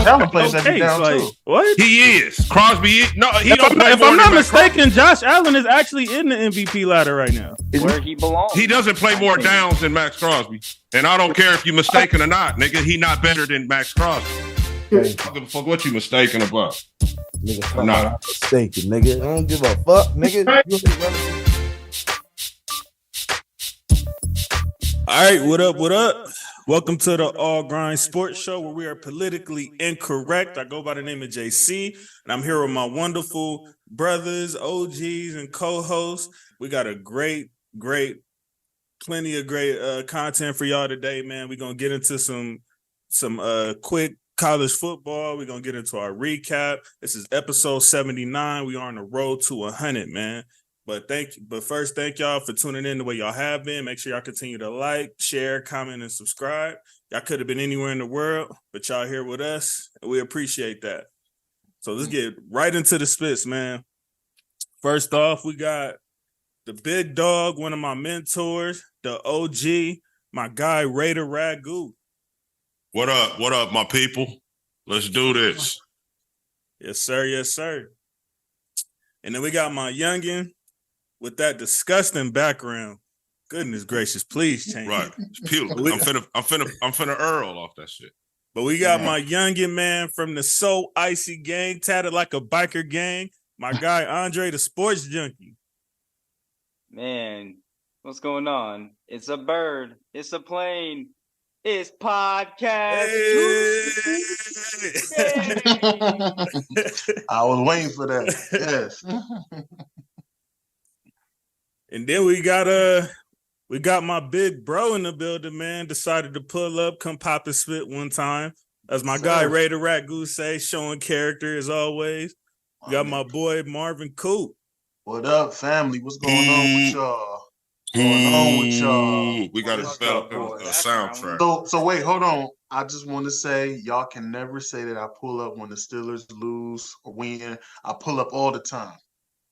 Josh Allen plays every down too. What? He is. Crosby. No, he don't play. If I'm not mistaken, Josh Allen is actually in the MVP ladder right now. Where he belongs. He doesn't play more downs than Max Crosby. And I don't care if you're mistaken or not, nigga. He not better than Max Crosby. Fuck what you mistaken about. Nigga, I'm not mistaken, nigga. I don't give a fuck, nigga. All right, what up? What up? Welcome to the All Grind Sports Show, where we are politically incorrect. I go by the name of JC, and I'm here with my wonderful brothers, OGs, and co-hosts. We got a plenty of great content for y'all today, man. We're gonna get into some quick college football. We're gonna get into our recap. This is episode 79. We are on the road to 100, man. But first, thank y'all for tuning in the way y'all have been. Make sure y'all continue to like, share, comment, and subscribe. Y'all could have been anywhere in the world, but y'all here with us, and we appreciate that. So let's get right into the spits, man. First off, we got the big dog, one of my mentors, the OG, my guy, Raider Ragu. What up? What up, my people? Let's do this. Yes, sir. Yes, sir. And then we got my youngin' with that disgusting background. Goodness gracious, please change. Right. I'm finna Earl off that shit. But we got my youngin' man from the So Icy gang, tatted like a biker gang. My guy Andre, the sports junkie. Man, what's going on? It's a bird. It's a plane. It's podcast. Hey. I was waiting for that. Yes. And then we got my big bro in the building, man. Decided to pull up, come pop and spit one time. As my guy Raider Ragu say, showing character as always. We got my boy Marvin Coop. What up, family? What's going on with y'all? We got to develop a soundtrack. So wait, hold on. I just want to say y'all can never say that I pull up when the Steelers lose or win. I pull up all the time.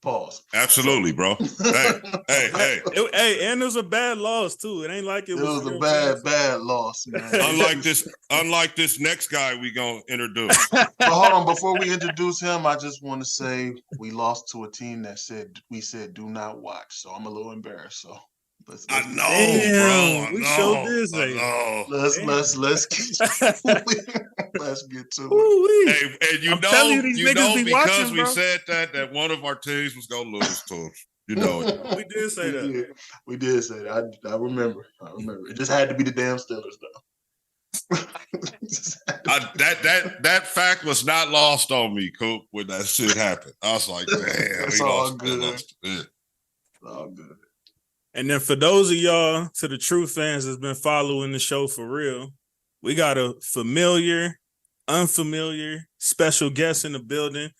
Pause. Absolutely, bro. Hey. And it was a bad loss too. It ain't like it was a bad loss, man. Unlike this next guy we gonna introduce. But hold on, before we introduce him, I just want to say we lost to a team that said do not watch. So I'm a little embarrassed. So I know, bro. We showed this. Let's get to it. Hey, and you know because we said that one of our teams was gonna lose to us. You know it. We did say that. We did say that. I remember. It just had to be the damn Steelers, though. That fact was not lost on me, Coop, when that shit happened. I was like, damn, it's all good. It's all good. And then for those of y'all, to the true fans that's been following the show for real, we got a familiar, unfamiliar, special guest in the building.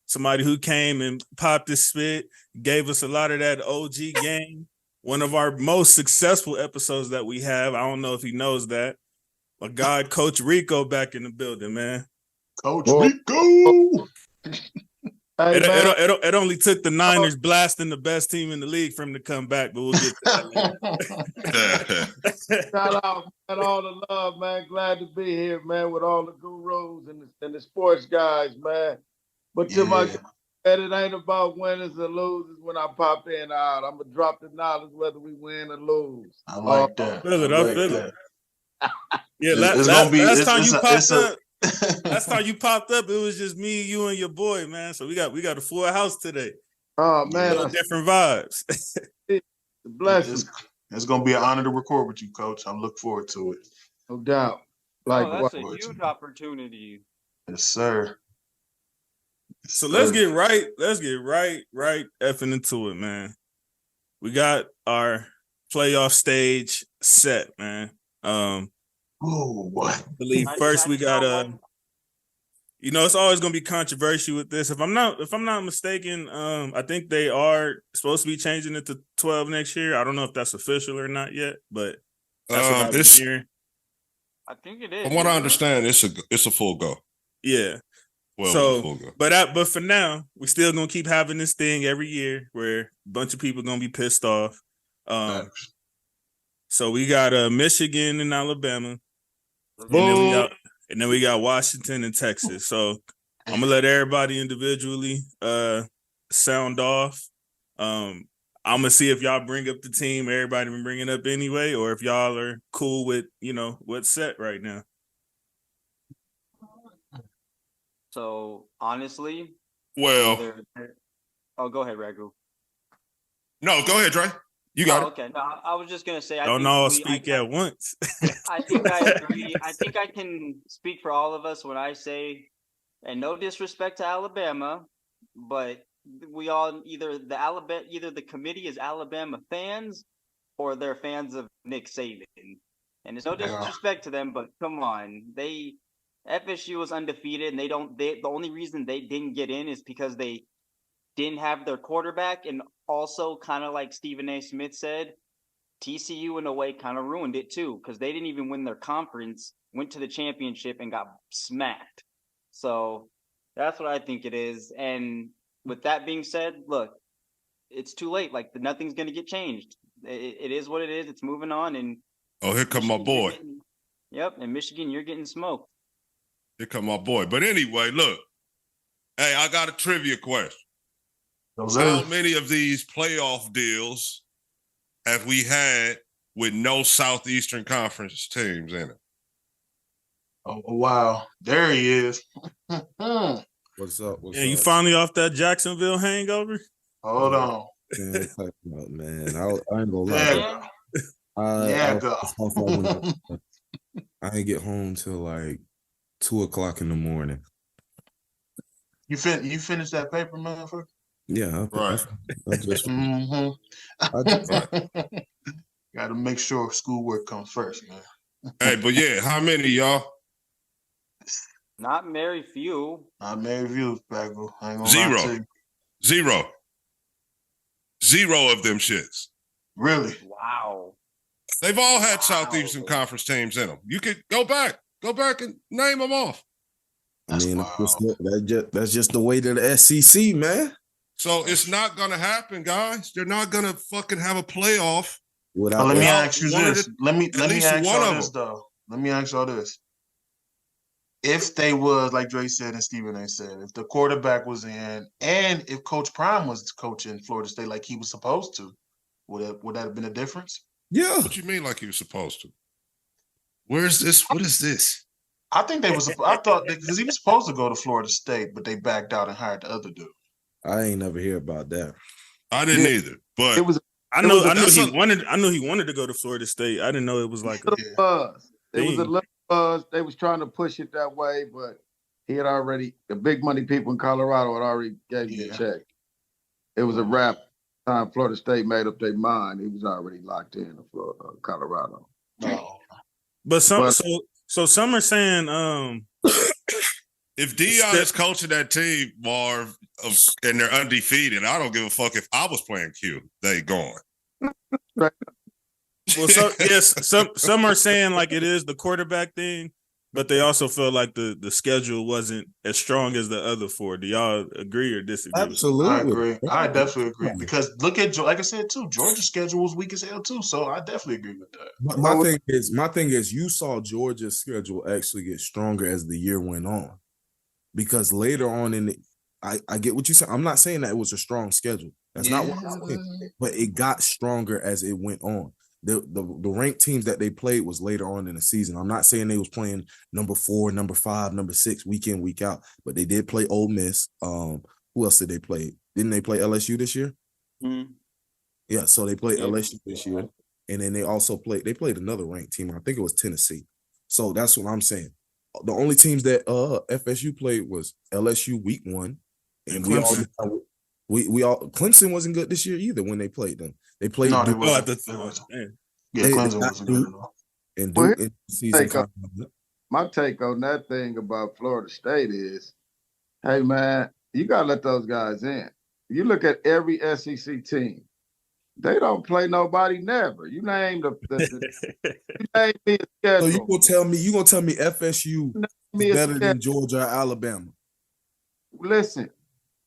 Somebody who came and popped his spit, gave us a lot of that OG game. One of our most successful episodes that we have. I don't know if he knows that. My guy, Coach Rico, back in the building, man. Coach Rico! It only took the Niners blasting the best team in the league for him to come back, but we'll get to that. Shout out and all the love, man. Glad to be here, man, with all the gurus and the sports guys, man. But to my it ain't about winners or losers when I pop in and out. I'm gonna drop the knowledge whether we win or lose. I like that. I feel it. Yeah, last time you popped up. Last time you popped up, it was just me, you, and your boy, man. So we got a full house today. Oh man, different vibes. Blessings. It's gonna be an honor to record with you, Coach. I'm looking forward to it. No doubt. That's a huge opportunity. Yes, sir. So let's get right effing into it, man. We got our playoff stage set, man. What? I believe first we got it's always gonna be controversial with this. If I'm not mistaken, I think they are supposed to be changing it to 12 next year. I don't know if that's official or not yet, but that's what I've been hearing. I think it is. From what I understand, it's a full go. Yeah. Well, so, but for now, we still gonna keep having this thing every year where a bunch of people gonna be pissed off. So we got Michigan and Alabama. And and then we got Washington and Texas. So I'm gonna let everybody individually sound off. I'm gonna see if y'all bring up the team everybody been bringing up anyway, or if y'all are cool with what's set right now. So honestly, Well, go ahead, Ragu. no, go ahead, Dre. You got it. Okay. No, I was just gonna say. Don't all speak at once. I think I agree. I think I can speak for all of us when I say, and no disrespect to Alabama, but we all either the committee is Alabama fans or they're fans of Nick Saban. And there's no disrespect to them, but come on, FSU was undefeated, and the only reason they didn't get in is because they didn't have their quarterback, and also kind of like Stephen A. Smith said, TCU in a way kind of ruined it too, because they didn't even win their conference, went to the championship and got smacked. So that's what I think it is. And with that being said, look, it's too late. Like nothing's going to get changed. It is what it is. It's moving on. And here come my boy. In Michigan, you're getting smoked. Here come my boy. But anyway, look. Hey, I got a trivia question. How many of these playoff deals have we had with no Southeastern Conference teams in it? Oh, wow. There he is. What's up? You finally off that Jacksonville hangover? Hold on. Man, I ain't gonna lie. I ain't get home till like 2:00 in the morning. You finished that paper, man? Yeah, right. I just got to make sure schoolwork comes first, man. Hey, but yeah, how many y'all? Not very few. Not very few, Bagel. I ain't gonna Zero. lie to you. Zero of them shits. Really? Wow. They've all had Southeastern Conference teams in them. You could go back and name them off. That's just the way to the SEC, man. So it's not going to happen, guys. They're not going to fucking have a playoff. Let me ask you this. Let me ask y'all this, though. Let me ask y'all this. If they was, like Dre said and Stephen A. said, if the quarterback was in, and if Coach Prime was coaching Florida State like he was supposed to, would that have been a difference? Yeah. What you mean like he was supposed to? Where's this? What is this? I think they was. I thought because he was supposed to go to Florida State, but they backed out and hired the other dude. I ain't never hear about that. I didn't either. But it was. I knew he wanted to go to Florida State. I didn't know it was like it was a little buzz. They was trying to push it that way, but he had already, the big money people in Colorado had already gave him a check. It was a wrap. Time Florida State made up their mind, he was already locked in Colorado. Oh. But some are saying if Dion is coaching that team, Marv, and they're undefeated, I don't give a fuck if I was playing Q. They going. Right. Well, some are saying like it is the quarterback thing, but they also feel like the schedule wasn't as strong as the other four. Do y'all agree or disagree? Absolutely, I agree. I definitely agree because look at like I said too, Georgia's schedule was weak as hell too. So I definitely agree with that. But my thing is, you saw Georgia's schedule actually get stronger as the year went on, because later on I get what you said. I'm not saying that it was a strong schedule. That's not what I'm saying. But it got stronger as it went on. The ranked teams that they played was later on in the season. I'm not saying they was playing number 4, number 5, number 6 week in, week out, but they did play Ole Miss. Who else did they play? Didn't they play LSU this year? Mm-hmm. Yeah, so they played LSU this year, and then they also played another ranked team. I think it was Tennessee. So that's what I'm saying. The only teams that FSU played was LSU week 1, and we all Clemson wasn't good this year either when they played them. They played Clemson wasn't good at all. And Duke in season. My take on that thing about Florida State is, hey man, you gotta let those guys in. You look at every SEC team, they don't play nobody never. You name you name me a schedule. So you gonna tell me FSU is better than Georgia or Alabama? Listen,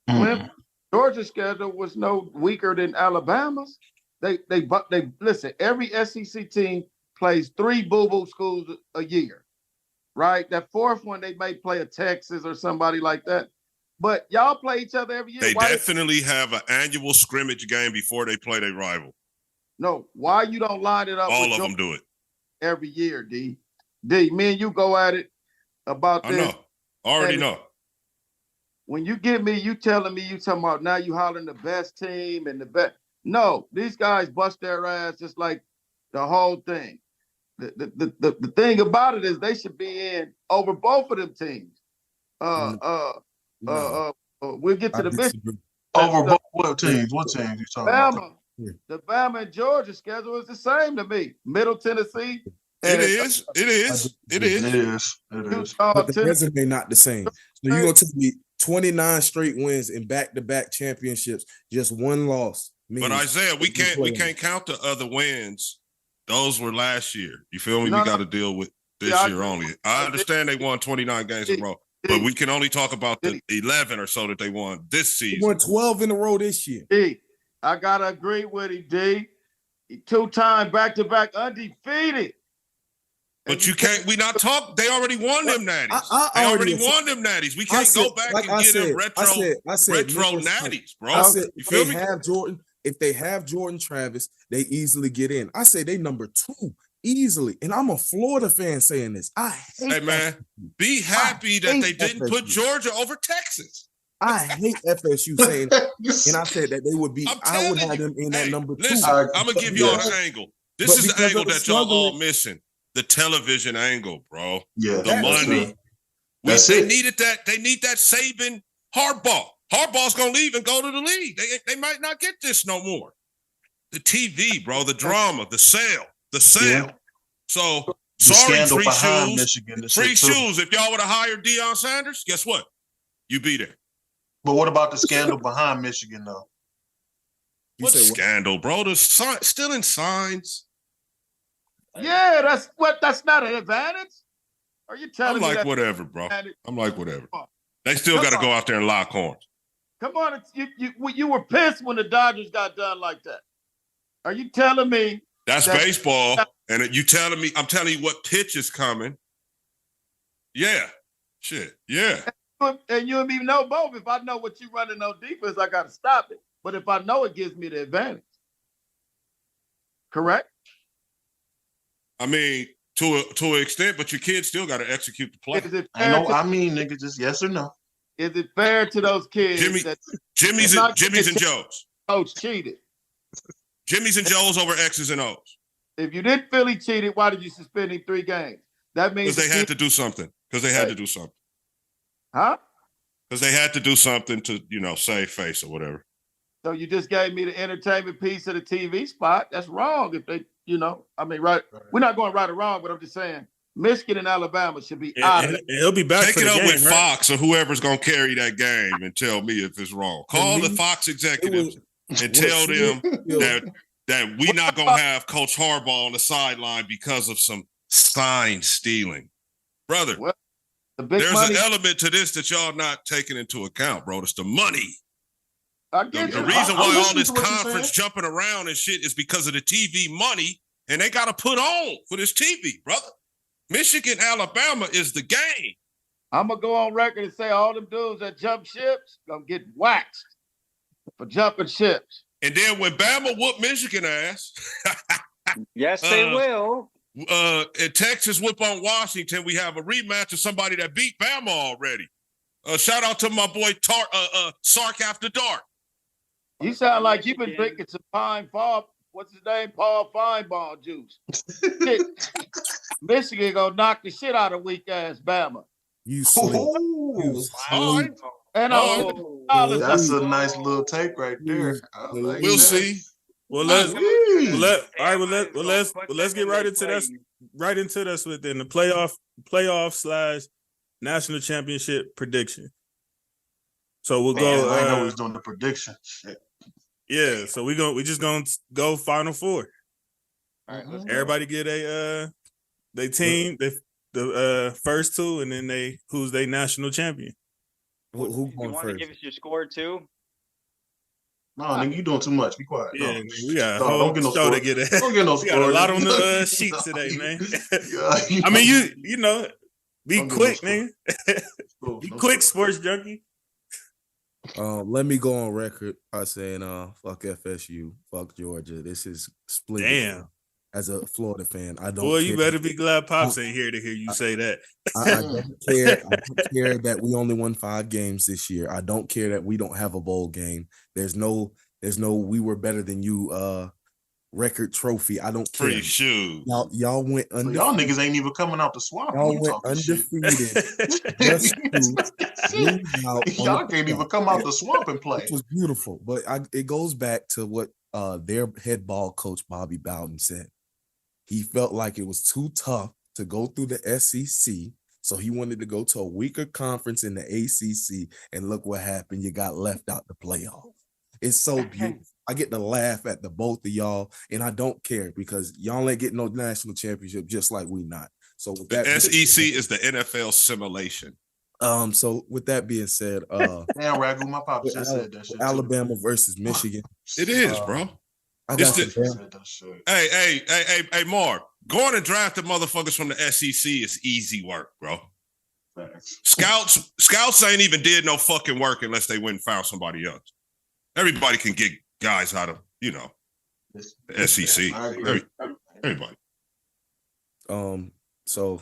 when Georgia's schedule was no weaker than Alabama's. They listen. Every SEC team plays 3 boo-boo schools a year. right? That fourth one, they may play a Texas or somebody like that. But y'all play each other every year. They definitely have an annual scrimmage game before they play their rival. No, why you don't line it up? All of them do it every year, D. Me and you go at it about this. I know. Already know. When you get me, you telling me you talking about now you hollering the best team and the best. No, these guys bust their ass just like the whole thing. The thing about it is they should be in over both of them teams. We'll get to the best. Over both what teams? What teams you talking about? The Bama and Georgia schedule is the same to me. Middle Tennessee. It is. But the resume not the same. So you're gonna tell me 29 straight wins in back-to-back championships, just one loss. But Isaiah, we can't count the other wins. Those were last year. You feel me? We got to deal with this year only. I understand they won 29 games in a row, but we can only talk about the 11 or so that they won this season. They won 12 in a row this year. D, I gotta agree with him, D. 2-time back-to-back undefeated. But you can't. We not talk. They already won them natties. They already won them natties. We can't go back and get them retro natties, bro. I said, you feel me? If they have Jordan Travis, they easily get in. I say they number 2 easily, and I'm a Florida fan saying this. I hate. Hey man, be happy that they didn't put Georgia over Texas. I hate FSU saying that, and I said that they would be. I would have them in that number 2. Listen, I'm gonna give y'all the angle. This is the angle that y'all all missing. The television angle, bro. Yeah, the money. They needed that. They need that Saban Harbaugh. Harbaugh's gonna leave and go to the league. They might not get this no more. The TV, bro. The drama. The sale. Yeah. So sorry, free shoes. Michigan, free shoes. If y'all would have hired Deion Sanders, guess what? You be there. But what about the scandal behind Michigan, though? What scandal, bro? The stealing signs. Yeah, that's not an advantage. Are you telling me? I'm like, whatever, bro. I'm like, whatever. They still got to go out there and lock horns. Come on, you were pissed when the Dodgers got done like that. Are you telling me? That's baseball, and you telling me? I'm telling you what pitch is coming. Yeah, shit, yeah. And you and me know both. If I know what you running on defense, I got to stop it. But if I know it gives me the advantage, correct? I mean, to an extent, but your kids still got to execute the play. Nigga, just yes or no. Is it fair to those kids? Jimmy's and Joe's. Coach cheated. Jimmy's and Joe's over X's and O's. If you didn't feel he cheated, why did you suspend him 3 games? That means because they had to do something. Huh? Because they had to do something to, save face or whatever. So you just gave me the entertainment piece of the TV spot. That's wrong. If they, right. We're not going right or wrong, but I'm just saying Michigan and Alabama should be out of it. He'll be back. Take it up with Fox or whoever's going to carry that game and tell me if it's wrong. Call the Fox executives and tell them that we're not going to have Coach Harbaugh on the sideline because of some sign stealing. Brother, there's an element to this that y'all not taking into account, bro. It's the money. The reason why all this conference jumping around and shit is because of the TV money, and they got to put on for this TV, brother. Michigan, Alabama is the game. I'm going to go on record and say all them dudes that jump ships going to get waxed for jumping ships. And then when Bama whoop Michigan ass. Yes, they will. And Texas whoop on Washington, we have a rematch of somebody that beat Bama already. Shout out to my boy Sark After Dark. You sound like you've been drinking some what's his name? Paul Feinbaum juice. Michigan gonna knock the shit out of weak ass Bama. You sleep. That's a nice little take right there. We'll see. Well, let's get right into this. Right into this within the playoff / national championship prediction. So we'll go. I know he's doing the prediction. Shit. Yeah, so we just gonna go Final Four. All right, everybody get they team, the first 2, and then who's their national champion. Who you want first? To give us your score too? No, nigga, you doing too much. Be quiet. Yeah, we got a whole show to get it. Don't get no we got a lot on the sheets today, man. I mean, you know, Be quick, nigga. Be quick, sports junkie. Let me go on record by saying, fuck FSU, fuck Georgia. This is split. Damn. As a Florida fan, I don't. Boy, care. you better be glad Pops ain't here to hear you say that. I don't care. I don't care that we only won 5 games this year. I don't care that we don't have a bowl game. There's no we were better than you record trophy. I don't care. Pretty sure. Y'all went undefeated. Y'all niggas ain't even coming out the swamp. Y'all went undefeated. Y'all can't even come out the swamp and play. Which was beautiful. But it goes back to what their head ball coach Bobby Bowden said. He felt like it was too tough to go through the SEC, so he wanted to go to a weaker conference in the ACC, and look what happened. You got left out the playoff. It's so beautiful. I get to laugh at the both of y'all, and I don't care because y'all ain't getting no national championship just like we not. So with that, the SEC is the NFL simulation. So with that being said, damn Ragu, my papa just said that shit. Alabama versus Michigan. It is, bro. Hey, Mark. Going and drafting motherfuckers from the SEC is easy work, bro. Thanks. Scouts ain't even did no fucking work unless they went and found somebody else. Everybody can get guys out of, the SEC. Everybody. So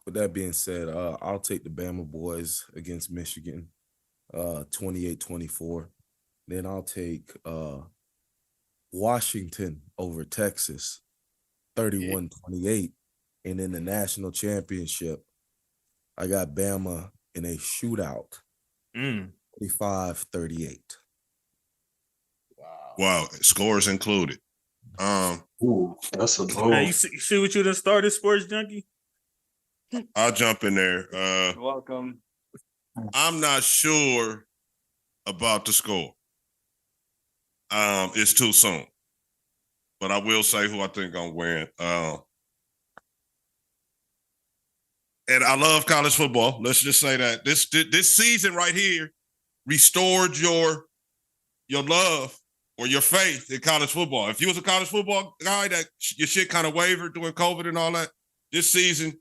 with that being said, I'll take the Bama boys against Michigan, 28-24. Then I'll take Washington over Texas, 31-28. And in the national championship, I got Bama in a shootout, 35-38. Wow, scores included. That's a goal. Hey, you see what you done started, sports junkie? I'll jump in there. You're welcome. I'm not sure about the score. It's too soon, but I will say who I think gonna win. And I love college football. Let's just say that this season right here restored your love or your faith in college football. If you was a college football guy that your shit kind of wavered during COVID and all that, this season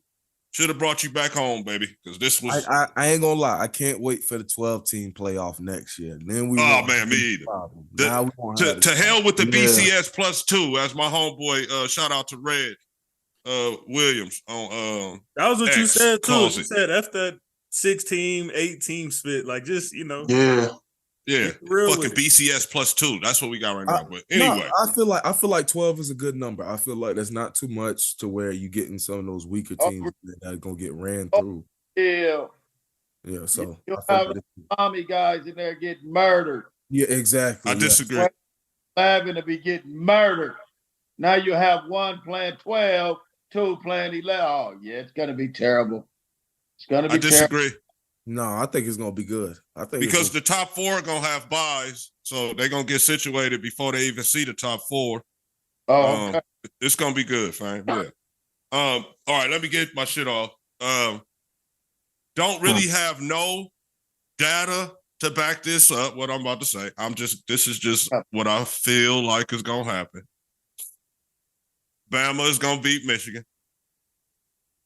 should have brought you back home, baby. Because this was. I ain't gonna lie. I can't wait for the 12-team playoff next year. Then we. Oh man, me either. To hell with the BCS +2, as my homeboy. Shout out to Red Williams on. That was what X, you said too. You said F that 6-team, 8-team split. Like just Yeah, fucking BCS +2. That's what we got right now. But anyway, no, I feel like 12 is a good number. I feel like that's not too much to where you getting some of those weaker teams that are gonna get ran through. Yeah. So you have Tommy guys in there getting murdered. Yeah, exactly. I disagree. 11 to be getting murdered. Now you have one playing 12, 2 playing 11. Oh yeah, it's gonna be terrible. It's gonna be. I disagree. No, I think it's gonna be good. I think because the top 4 are gonna have buys, so they're gonna get situated before they even see the top 4. Oh, okay. It's gonna be good, fam. Yeah. All right, let me get my shit off. Don't really have no data to back this up. What I'm about to say, this is just what I feel like is gonna happen. Bama is gonna beat Michigan.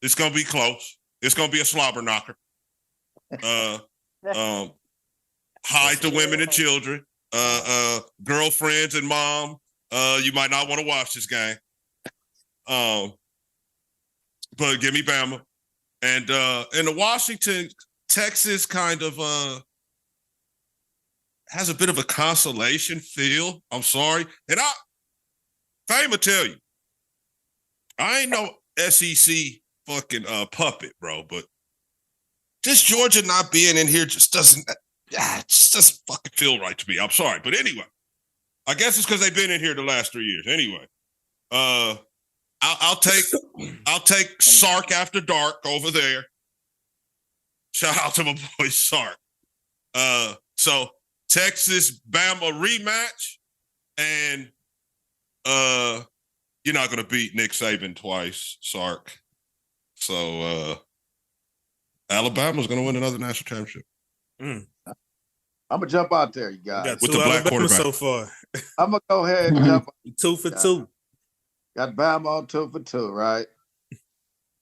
It's gonna be close. It's gonna be a slobber knocker. Hide the women and children, girlfriends and mom. You might not want to watch this game. But give me Bama. And in the Washington, Texas kind of has a bit of a consolation feel. I'm sorry. And Fame will tell you, I ain't no SEC fucking puppet, bro, but this Georgia not being in here just doesn't fucking feel right to me. I'm sorry. But anyway, I guess it's because they've been in here the last 3 years. Anyway, I'll take Sark after dark over there. Shout out to my boy Sark. So Texas Bama rematch, and you're not gonna beat Nick Saban twice, Sark. So Alabama's going to win another national championship. I'm going to jump out there, you guys. With the black quarterback. So far. I'm going to go ahead and jump 2 for 2. Got Bama on 2 for 2, right?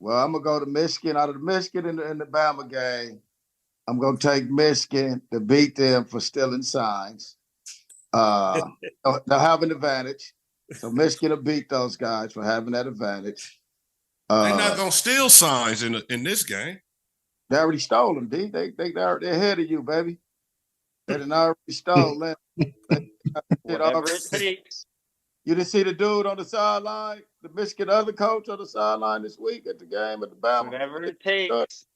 Well, I'm gonna go to Michigan. Out of the Michigan in the Bama game, I'm gonna take Michigan to beat them for stealing signs. They'll have an advantage, so Michigan will beat those guys for having that advantage. They're not gonna steal signs in this game. They already stole them, D. They're ahead of you, baby. They done already stole them. Whatever it takes. You didn't see the dude on the sideline, the Michigan other coach on the sideline this week at the game at the Bama. Whatever it takes.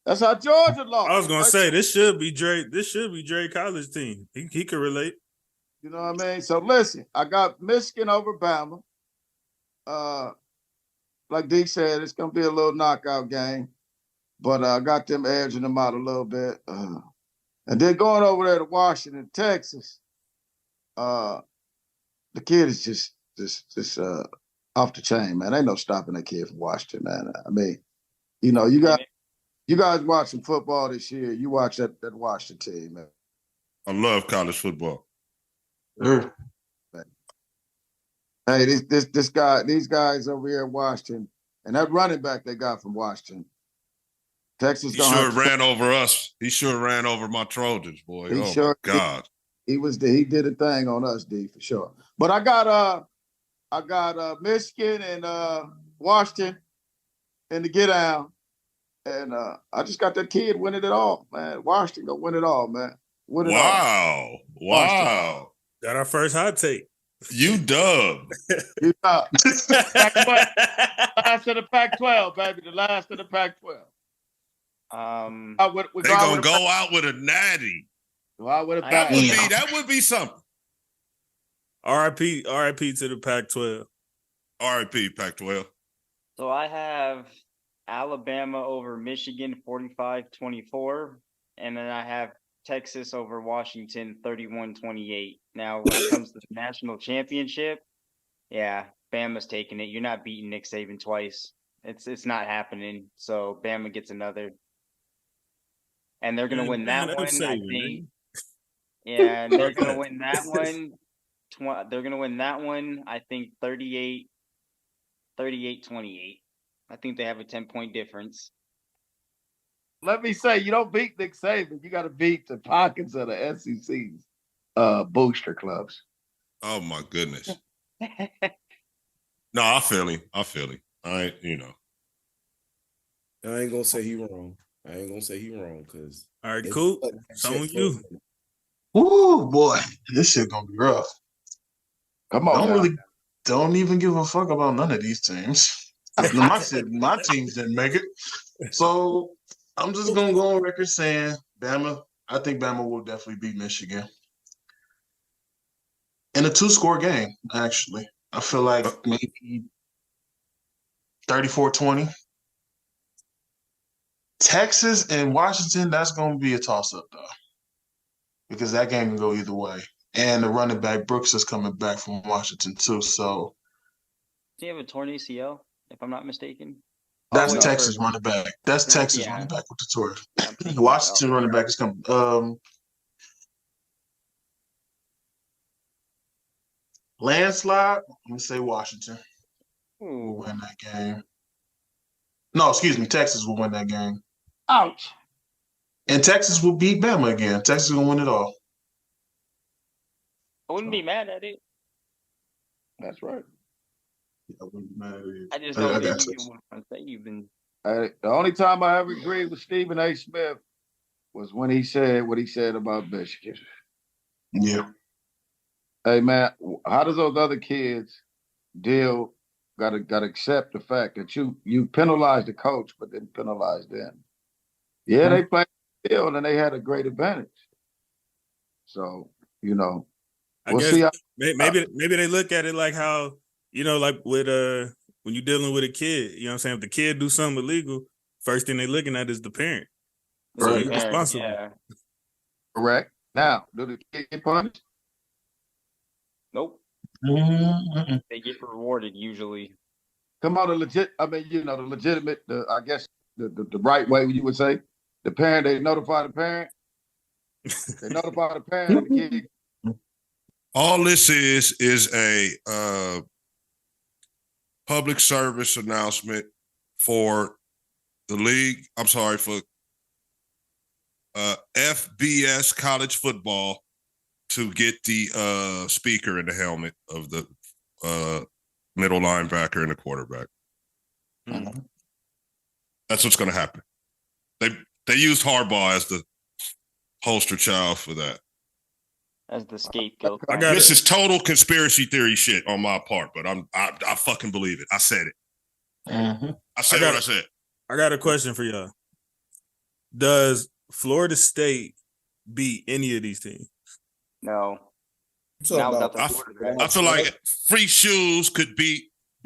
That's how Georgia lost. I was gonna say this should be Dre. This should be Dre Collins' team. He could relate. You know what I mean? So listen, I got Michigan over Bama. Like D said, it's gonna be a little knockout game, but I got them edging them out a little bit. And then going over there to Washington, Texas. The kid is just off the chain, man. Ain't no stopping that kid from Washington, man. I mean, you know, you guys watching football this year. You watch that Washington team, man. I love college football. Sure. Hey, these guys over here in Washington, and that running back they got from Washington. Texas. He sure ran over us. He sure ran over my Trojans, boy. My God. He did a thing on us, D, for sure. But I got Michigan and Washington in the get down. And I just got that kid winning it all, man. Washington gonna win it all, man. Win it all. Wow. Got our first hot take. You dub. You dub. Last of the Pac-12, baby. The last of the Pac-12. They're gonna go out with a natty. That would be something. RIP to the Pac-12. RIP Pac-12. So I have Alabama over Michigan 45-24, and then I have Texas over Washington 31-28. Now, when it comes to the national championship, yeah, Bama's taking it. You're not beating Nick Saban twice. It's not happening. So Bama gets another. And they're going to win that one, I think. Yeah, and they're going to win that one. They're going to win that one, I think, 38-28. I think they have a 10-point difference. Let me say, you don't beat Nick Saban. You got to beat the pockets of the SEC's booster clubs. Oh, my goodness. No, I feel him. I ain't going to say he wrong. Because. All right, cool. It's on you. Ooh, boy. This shit going to be rough. Come on. Don't even give a fuck about none of these teams. My teams didn't make it. So I'm just gonna go on record saying Bama. I think Bama will definitely beat Michigan in a 2-score game. Actually, I feel like maybe 34-20. Texas and Washington. That's gonna be a toss-up though, because that game can go either way. And the running back Brooks is coming back from Washington too. So, do you have a torn ACL? If I'm not mistaken. That's Texas running back. That's Texas running back with the tour. Washington running back is coming. Landslide. I'm gonna say Washington will win that game. No, excuse me. Texas will win that game. Ouch. And Texas will beat Bama again. Texas will win it all. I wouldn't be mad at it. That's right. I wouldn't be mad at it. I just don't think you want to say you've been. The only time I ever agreed with Stephen A. Smith was when he said what he said about Michigan. Yeah. Hey man, how does those other kids deal? Got to accept the fact that you penalized the coach, but didn't penalize them. Yeah, they played the field and they had a great advantage. So we'll see. Maybe they look at it like how like with when you're dealing with a kid. You know what I'm saying? If the kid do something illegal, first thing they're looking at is the parent. So you're responsible. Yeah. Correct. Now, do the kid get punished? Nope. Mm-hmm. They get rewarded usually. Come on, the legitimate, I guess the right way you would say. The parent, they notify the parent. They notify the parent. The kid. All this is a public service announcement for the league. I'm sorry, for FBS college football to get the speaker in the helmet of the middle linebacker and the quarterback. Mm-hmm. That's what's going to happen. They used Harbaugh as the poster child for that. As the scapegoat. This is total conspiracy theory shit on my part, but I fucking believe it. I said it. Mm-hmm. I said what I said. I got a question for y'all. Does Florida State beat any of these teams? No. I feel like free shoes could beat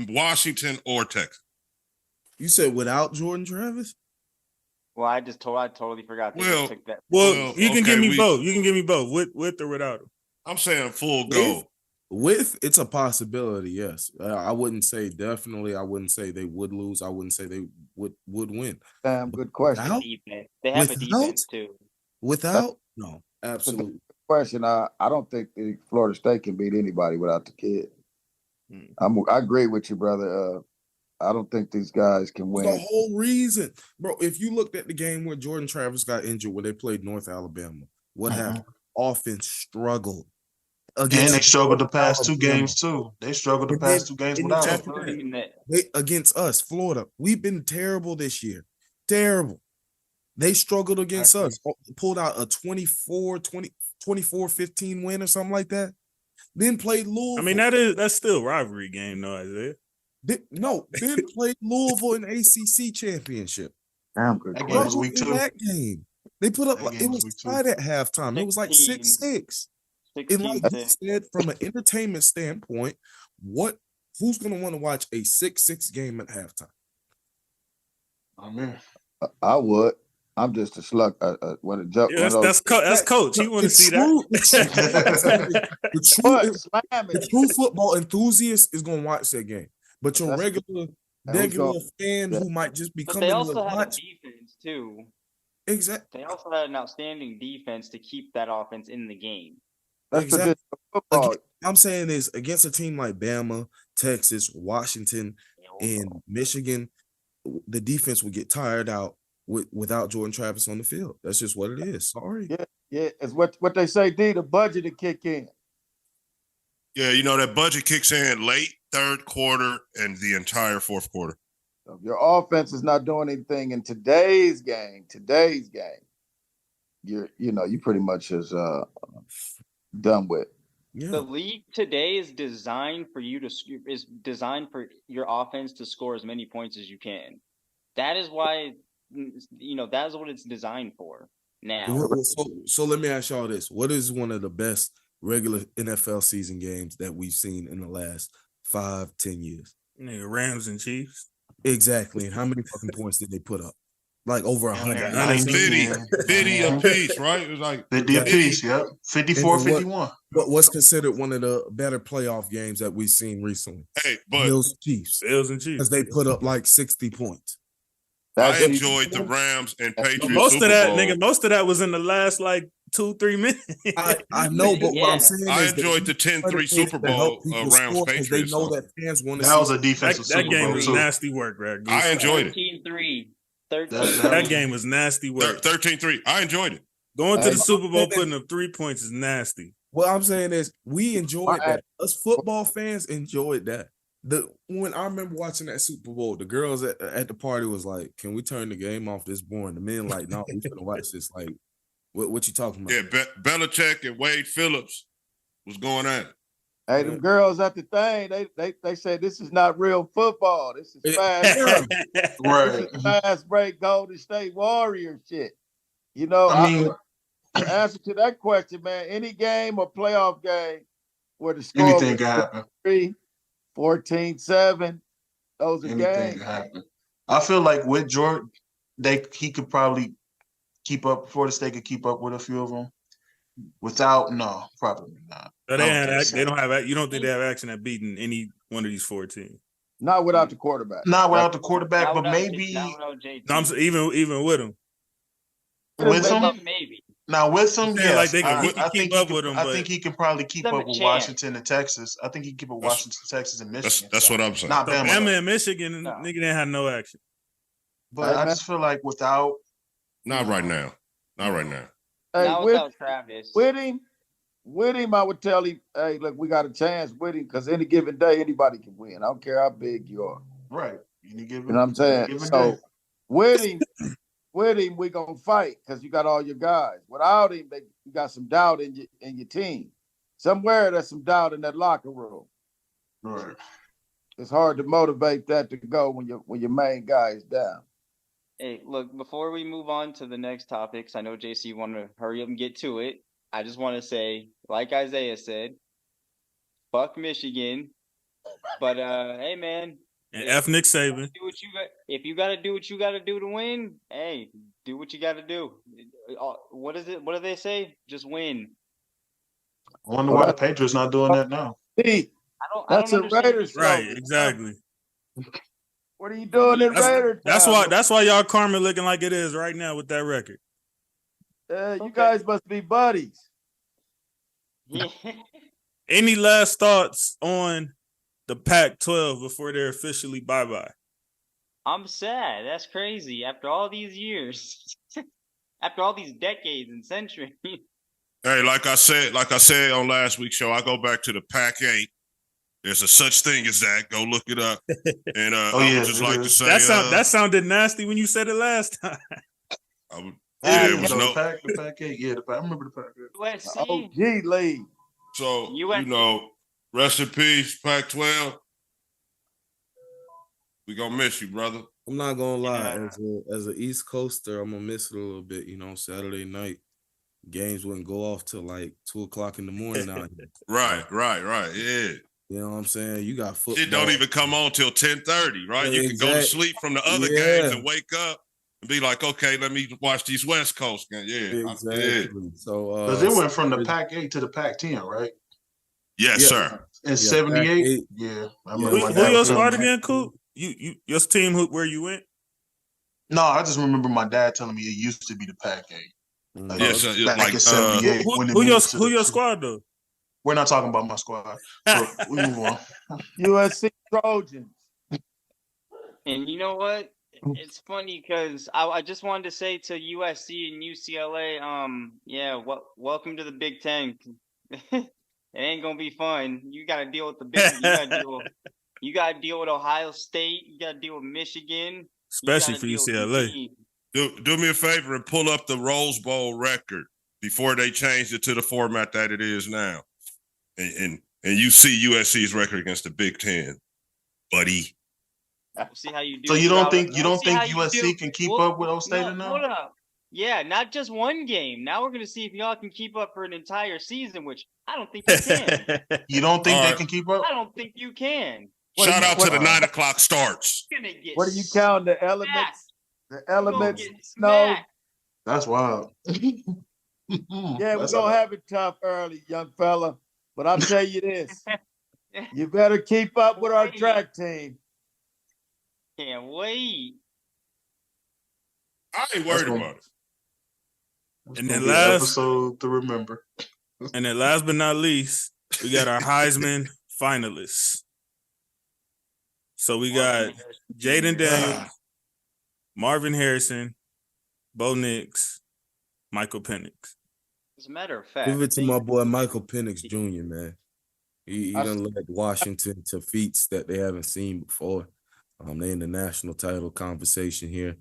Washington or Texas. You said without Jordan Travis? Well, I totally forgot. Took that. Well, you can give me both. You can give me both, with or without him. I'm saying full go. With, it's a possibility, yes. I wouldn't say definitely. I wouldn't say they would lose. I wouldn't say they would win. Damn good question. They have a defense too. Without? No, absolutely. Question. I don't think Florida State can beat anybody without the kid. I agree with you, brother. I don't think these guys can win. The whole reason, bro, if you looked at the game where Jordan Travis got injured when they played North Alabama, what happened? Offense struggled. And they struggled the past two games, too. They struggled the past two games without him. Against us, Florida. We've been terrible this year. Terrible. They struggled against us. Pulled out a 24-15 win or something like that. Then played Louisville. I mean, that's still a rivalry game, though, Isaiah. Then played Louisville in ACC championship. Damn good. That game was week 2. That game. They put up, it was tied at halftime. It was like 6-6. And like you said, from an entertainment standpoint, who's going to want to watch a 6-6 game at halftime? I would. I'm just a slug. That's coach. He want to see that. The true football enthusiast is going to watch that game. But your regular fan who might just be coming. They also had a defense too. Exactly. They also had an outstanding defense to keep that offense in the game. Exactly. I'm saying is against a team like Bama, Texas, Washington, and Michigan, the defense will get tired out without Jordan Travis on the field. That's just what it is. Sorry. Yeah. It's what they say. The budget to kick in. Yeah, that budget kicks in late third quarter and the entire fourth quarter. So if your offense is not doing anything in today's game, you pretty much is done with. Yeah. The league today is designed for your offense to score as many points as you can. That is why, that is what it's designed for now. So let me ask y'all this. What is one of the best regular NFL season games that we've seen in the last 5-10 years? Rams and Chiefs. Exactly. And how many fucking points did they put up? Like over 100. 50 apiece, right? It was like 50 apiece, yep. 54-51. But what's considered one of the better playoff games that we've seen recently? Hey, but Bills and Chiefs. Because they put up like 60 points. I enjoyed the Rams and Patriots. Most of that was in the last 2-3 minutes. I know, but what I'm saying I is enjoyed the 10-3 Super Bowl Rams Patriots. They know that fans want to see. That was a defensive Super Bowl. That game was nasty work, Greg. I enjoyed it. 13-3. That game was nasty work. 13-3. I enjoyed it. Going to the Super Bowl putting up 3 points is nasty. What I'm saying is we enjoyed that. Us football fans enjoyed that. When I remember watching that Super Bowl, the girls at the party was like, "Can we turn the game off? This boring." The men like, "No, we gonna watch this." Like, what you talking about? Yeah, Belichick and Wade Phillips was going at it. Hey, them girls at the thing, they said this is not real football. This is fast break. Right. This is fast break Golden State Warrior shit. The answer to that question, man, any game or playoff game where the score anything can happen. 14-7, those are anything games. Can happen. I feel like with Jordan, he could probably Florida State could keep up with a few of them. Without, no, probably not. So they don't have. You don't think they have action at beating any one of these 4 teams? Not without the quarterback. Not without the quarterback, but maybe. Even with him. With him, maybe. Now with him, yes. I think he can probably keep up with Washington and Texas. I think he can keep up with Washington, Texas, and Michigan. That's what I'm saying. Not Bama and Michigan, nigga didn't have no action. But I just feel like without. Not right now. Not right now. Hey, not without Travis. With him, I would tell him, hey, look, we got a chance with him because any given day, anybody can win. I don't care how big you are. Right. You know what I'm saying? So with him, we're going to fight because you got all your guys. Without him, you got some doubt in your team. Somewhere there's some doubt in that locker room. Right. It's hard to motivate that to go when your main guy is down. Hey, look, before we move on to the next topics, I know JC wanted to hurry up and get to it. I just want to say, like Isaiah said, fuck Michigan. But hey man. And F Nick Saban. If you gotta do what you gotta do to win, hey, do what you gotta do. What is it? What do they say? Just win. I wonder why the Patriots not doing that now. That's a Raiders show. Right, exactly. What are you doing in Raiders? That's why y'all karma looking like it is right now with that record. You guys must be buddies. Any last thoughts on the Pac-12 before they're officially bye-bye? I'm sad. That's crazy. After all these years, after all these decades and centuries. Hey, like I said on last week's show, I go back to the Pac-8. There's a such thing as that. Go look it up. And I would just like to say that sounded nasty when you said it last time. It was the Pac-8. Yeah, I remember the Pac-8. USC. OG league. So rest in peace, Pac-12. We gonna miss you, brother. I'm not gonna lie. As an East Coaster, I'm gonna miss it a little bit. Saturday night games wouldn't go off till like 2:00 in the morning now. Right. Yeah. You know what I'm saying? You got football. It don't even come on till 10:30, right? You can go to sleep from the other games and wake up and be like, okay, let me watch these West Coast games. Yeah, exactly. So because it went from the Pac-8 to the Pac-10, right? Yes, sir. In '78. Yeah, I remember. Who your squad again, Coop? Your team? Where you went? No, I just remember my dad telling me it used to be the Pac-8. Yes, back in '78. Who your squad though? We're not talking about my squad. So we move on. USC Trojans. And you know what? It's funny because I just wanted to say to USC and UCLA, welcome to the Big Ten. It ain't gonna be fun. You gotta deal with the big. You gotta deal with Ohio State. You gotta deal with Michigan, especially for UCLA. Do me a favor and pull up the Rose Bowl record before they changed it to the format that it is now, and you see USC's record against the Big Ten, buddy. See how you do. So you don't think USC can keep up with State now? Hold up. Yeah, not just one game. Now we're going to see if y'all can keep up for an entire season, which I don't think you can. You don't think they can keep up? I don't think you can. Shout out to the 9:00 starts. What do you count? The elements? The elements? No. That's wild. Yeah, we're going to have it tough early, young fella. But I'll tell you this. You better keep up with our track team. Can't wait. I ain't worried about it. And then last episode to remember. And then last but not least, we got our Heisman finalists. So we got Jaden Daniels, Marvin Harrison, Bo Nix, Michael Penix. As a matter of fact, give it to my boy Michael Penix Jr., man. He done led Washington to feats that they haven't seen before. They in the national title conversation here.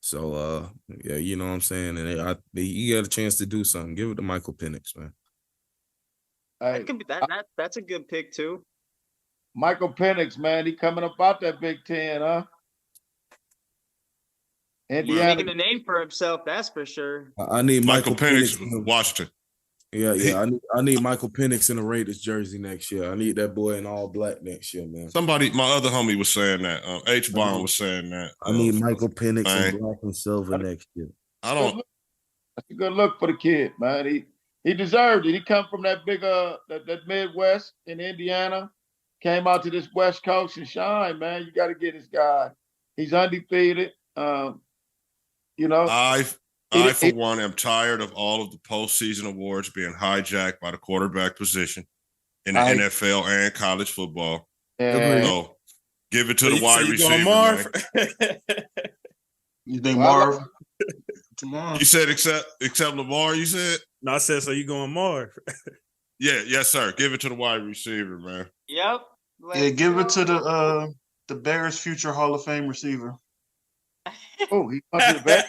So, you know what I'm saying? And you got a chance to do something. Give it to Michael Penix, man. That could be, that's a good pick, too. Michael Penix, man, he coming up out that Big Ten, huh? Indiana. He's making a name for himself, that's for sure. I need Michael Penix Washington. Yeah. I need Michael Penix in a Raiders jersey next year. I need that boy in all black next year, man. My other homie was saying that. H-Bomb was saying that. I need Michael Penix in black and silver next year. That's a good look for the kid, man. He deserved it. He come from that big that Midwest in Indiana, came out to this West Coast and shine, man. You got to get this guy. He's undefeated. I, for one, am tired of all of the postseason awards being hijacked by the quarterback position in the NFL and college football. So give it to the wide receiver. You think Marv? You said except Lamar, you said? No, I said, so you going Marv? Yeah, yes, sir. Give it to the wide receiver, man. Yep. Yeah, give it to the Bears' future Hall of Fame receiver. Oh, he went to the Bears.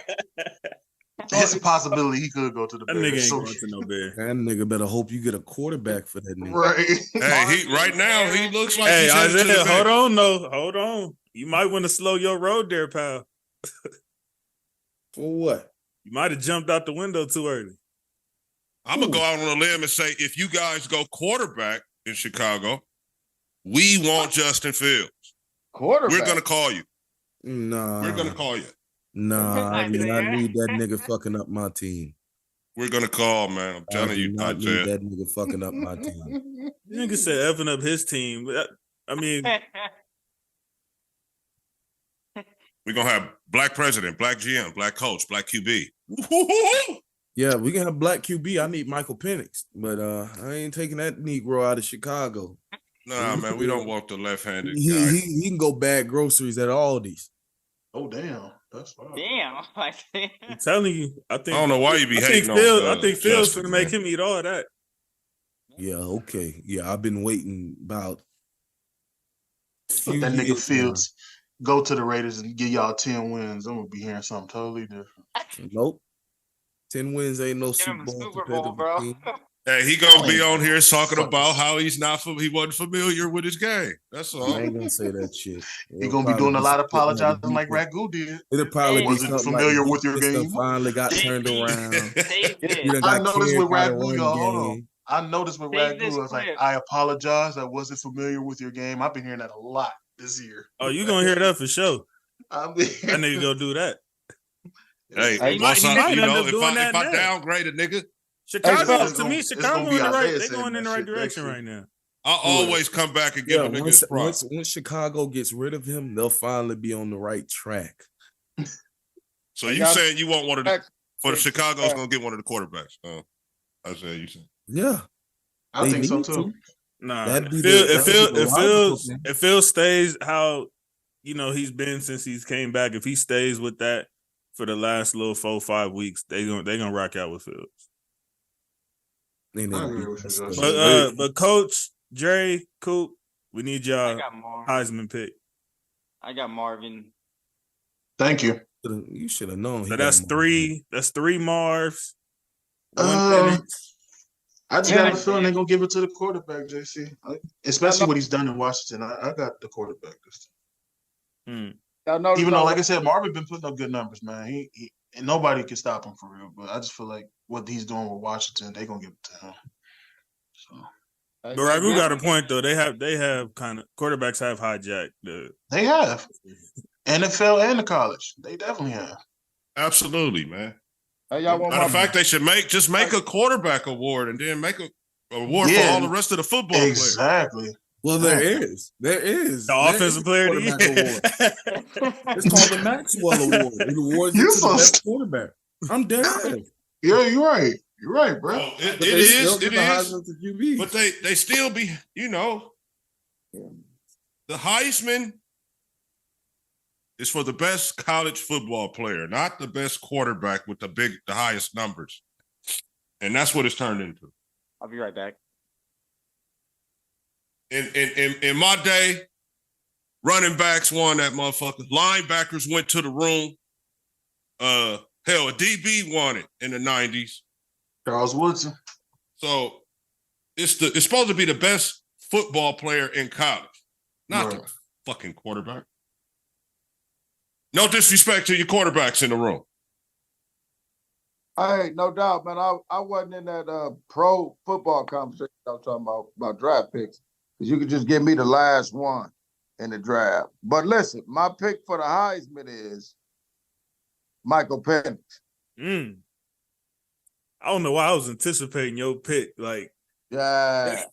It's a possibility he could go to the That Bears. nigga ain't going to no Bears. That nigga better hope you get a quarterback for that nigga. Right. Hey, right now he looks like Hey, he's headed to the Isaiah, hold Bears. on, no, hold on. You might want to slow your road there, pal. For what? You might have jumped out the window too early. I'm gonna go out on a limb and say, if you guys go quarterback in Chicago, we want Justin Fields. Quarterback. We're gonna call you. Nah. We're gonna call you. Nah, I do not need that nigga fucking up my team. We're gonna call, man. I'm telling you, I I need said. that nigga fucking up my team. Nigga said effing up his team. I mean, We're gonna have black president, black GM, black coach, black QB. Yeah, we can have black QB. I need Michael Penix, but I ain't taking that Negro out of Chicago. Nah, man, we don't want the left-handed guy. He can go bag groceries at Aldi's. Oh damn, that's fine. Damn. I'm telling you, I I don't know why you be hating on. I think Phil's Justin, gonna make man. him eat all that. Yeah, okay. Yeah, I've been waiting about. If that nigga Fields go to the Raiders and give y'all 10 wins, I'm gonna be hearing something totally different. Nope. 10 wins ain't no Give him Super a Bowl Super Bowl, competitive bro. team. Hey, he gonna be on here talking about how he wasn't familiar with his game. That's all. I ain't gonna say that shit. He gonna be doing a lot of apologizing like Ragu did. It'll probably be Wasn't something familiar like with your game. Finally got turned around. Save You this. done I got noticed with carried by the Ragu, run y'all. Hold on. game. I noticed with Save Ragu, this I was like, clip. I apologize. I wasn't familiar with your game. I've been hearing that a lot this year. Oh, you gonna hear that for sure. I mean, That nigga go do that. Hey, He once might I, end you up know, doing if that I now. downgrade a nigga, Chicago, fellas, to me, it's Chicago gonna be in the right. Isaiah They saying going in the that right shit direction next right now. I'll always come back and give Yeah, a nigga his props. once Chicago gets rid of him, they'll finally be on the right track. So you saying you want one of the for the Chicago's gonna get one of the quarterbacks? I said you said. Yeah, I they think so need too. to. Nah, That'd be if Phil stays how he's been since he's came back. If he stays with that for the last little 4-5 weeks, they gonna rock out with Fields. I agree with you, Justin. But Coach Dre, Coop, we need y'all Heisman pick. I got Marvin. Thank you. You should have known. So that's three. That's 3 Marvs. One I just Yeah, got a feeling they're gonna give it to the quarterback, JC. Especially what he's done in Washington. I got the quarterback this time. Even though, like I said, Marvin been putting up good numbers, man. He and nobody can stop him for real. But I just feel like what he's doing with Washington, they're gonna give it to him. So, but Ragu got a point though. They have kind of quarterbacks have hijacked they have NFL and the college. They definitely have. Absolutely, man. Hey, y'all want Matter of fact, they should make a quarterback award and then make a award for all the rest of the football players. Exactly. Well, there is the offensive player of the year. It's called the Maxwell Award. It awards it to the best quarterback. I'm dead. Yeah, you're right. You're right, bro. Oh, it is. QB. But they still be, the Heisman is for the best college football player, not the best quarterback with the highest numbers. And that's what it's turned into. I'll be right back. In my day, running backs won that motherfucker. Linebackers went to the room. Hell, a DB won it in the 90s. Charles Woodson. So it's supposed to be the best football player in college, not the fucking quarterback. No disrespect to your quarterbacks in the room. Hey, no doubt, man. I wasn't in that pro football conversation I was talking about draft picks. Because you could just give me the last one in the draft. But listen, my pick for the Heisman is Michael Penix. I don't know why I was anticipating your pick. Like, yeah.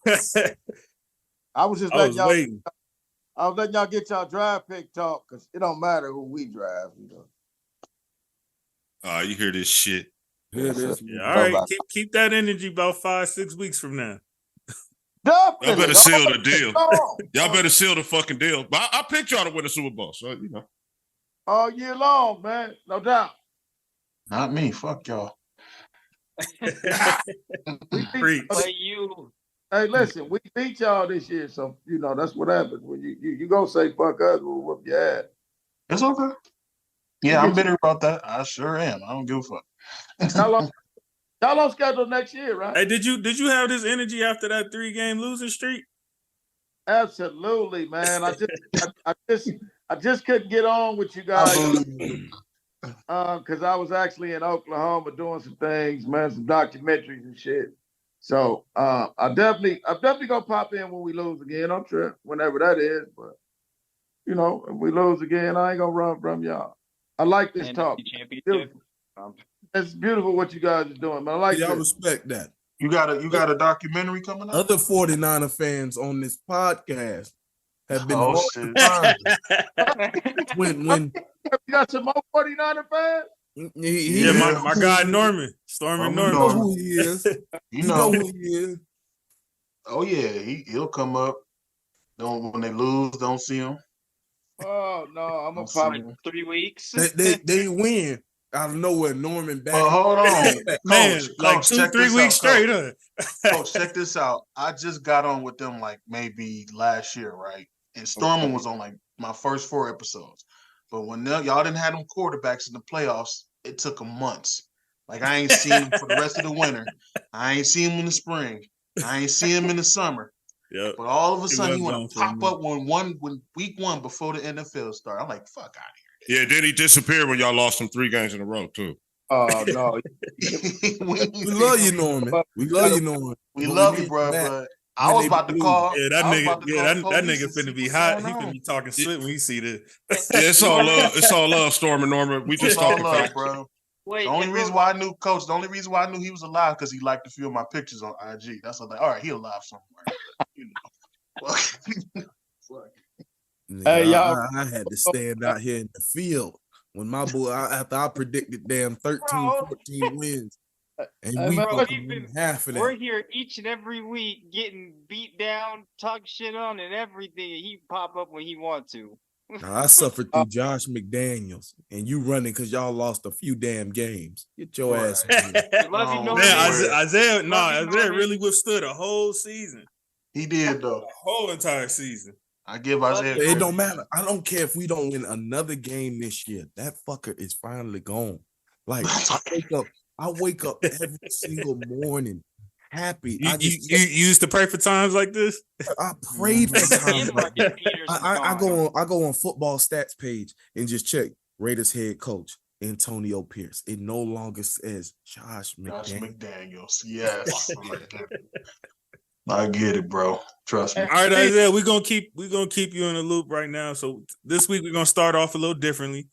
I was just letting y'all. I was letting y'all get y'all draft pick talk because it don't matter who we draft. You hear this shit? Yeah, all right, keep that energy about 5-6 weeks from now. Y'all better seal the deal. Y'all better seal the fucking deal. But I picked y'all to win the Super Bowl, so all year long, man. No doubt. Not me. Fuck y'all. Hey, listen, we beat y'all this year, so that's what happens when you gonna say fuck us, we'll whoop your ass. It's okay. Yeah, I'm bitter about that. I sure am. I don't give a fuck. Y'all on schedule next year, right? Hey, did you have this energy after that 3-game losing streak? Absolutely, man. I just couldn't get on with you guys because I was actually in Oklahoma doing some things, man, some documentaries and shit. So I'm definitely gonna pop in when we lose again. I'm sure whenever that is, but if we lose again, I ain't gonna run from y'all. I like this talk. It's beautiful what you guys are doing, man. I like y'all respect that. You got a documentary coming up? Other 49er fans on this podcast have been when you got some more 49er fans? My guy Norman. Stormy Norman. You know who he is. You know who he is. Oh yeah, he'll come up. When they lose, don't see him. Oh no, I'm gonna pop 3 weeks. They win out of nowhere. Norman back. But hold on, man, Coach, like Coach, 2-3 weeks straight. Coach, check this out. I just got on with them like maybe last year, right? And Storman was on like my first 4 episodes. But when y'all didn't have them quarterbacks in the playoffs, it took them months. Like I ain't seen him for the rest of the winter. I ain't seen him in the spring. I ain't seen him in the summer. Yep. But all of a sudden, he want to pop up when week 1 before the NFL start. I'm like, fuck out of here. Yeah, then he disappeared when y'all lost him 3 games in a row too. Oh no, we love you, Norman. We love you, Norman. We love you, bro. But I was about to call. Yeah, that nigga finna be hot. He finna be talking shit when he see this. Yeah, it's all love. It's all love, Storm and Norman. We just talking love, bro. Wait, the only reason why I knew he was alive because he liked a few of my pictures on IG. That's like, all right, he alive somewhere. Hey, y'all. I had to stand out here in the field when my boy, after I predicted damn 13, 14 wins. And we half of that. We're here each and every week getting beat down, talk shit on, and everything. He pop up when he want to. Now, I suffered through Josh McDaniels, and you running because y'all lost a few damn games. Get your ass. Isaiah really withstood a whole season. He did though. The whole entire season. I give Isaiah. It don't matter. I don't care if we don't win another game this year. That fucker is finally gone. Like I wake up every single morning happy. You used to pray for times like this? I prayed for times like this. I go on football stats page and just check Raiders head coach Antonio Pierce. It no longer says Josh McDaniels. Yes. I get it, bro. Trust me. All right, Isaiah, we're gonna keep you in the loop right now. So this week we're gonna start off a little differently.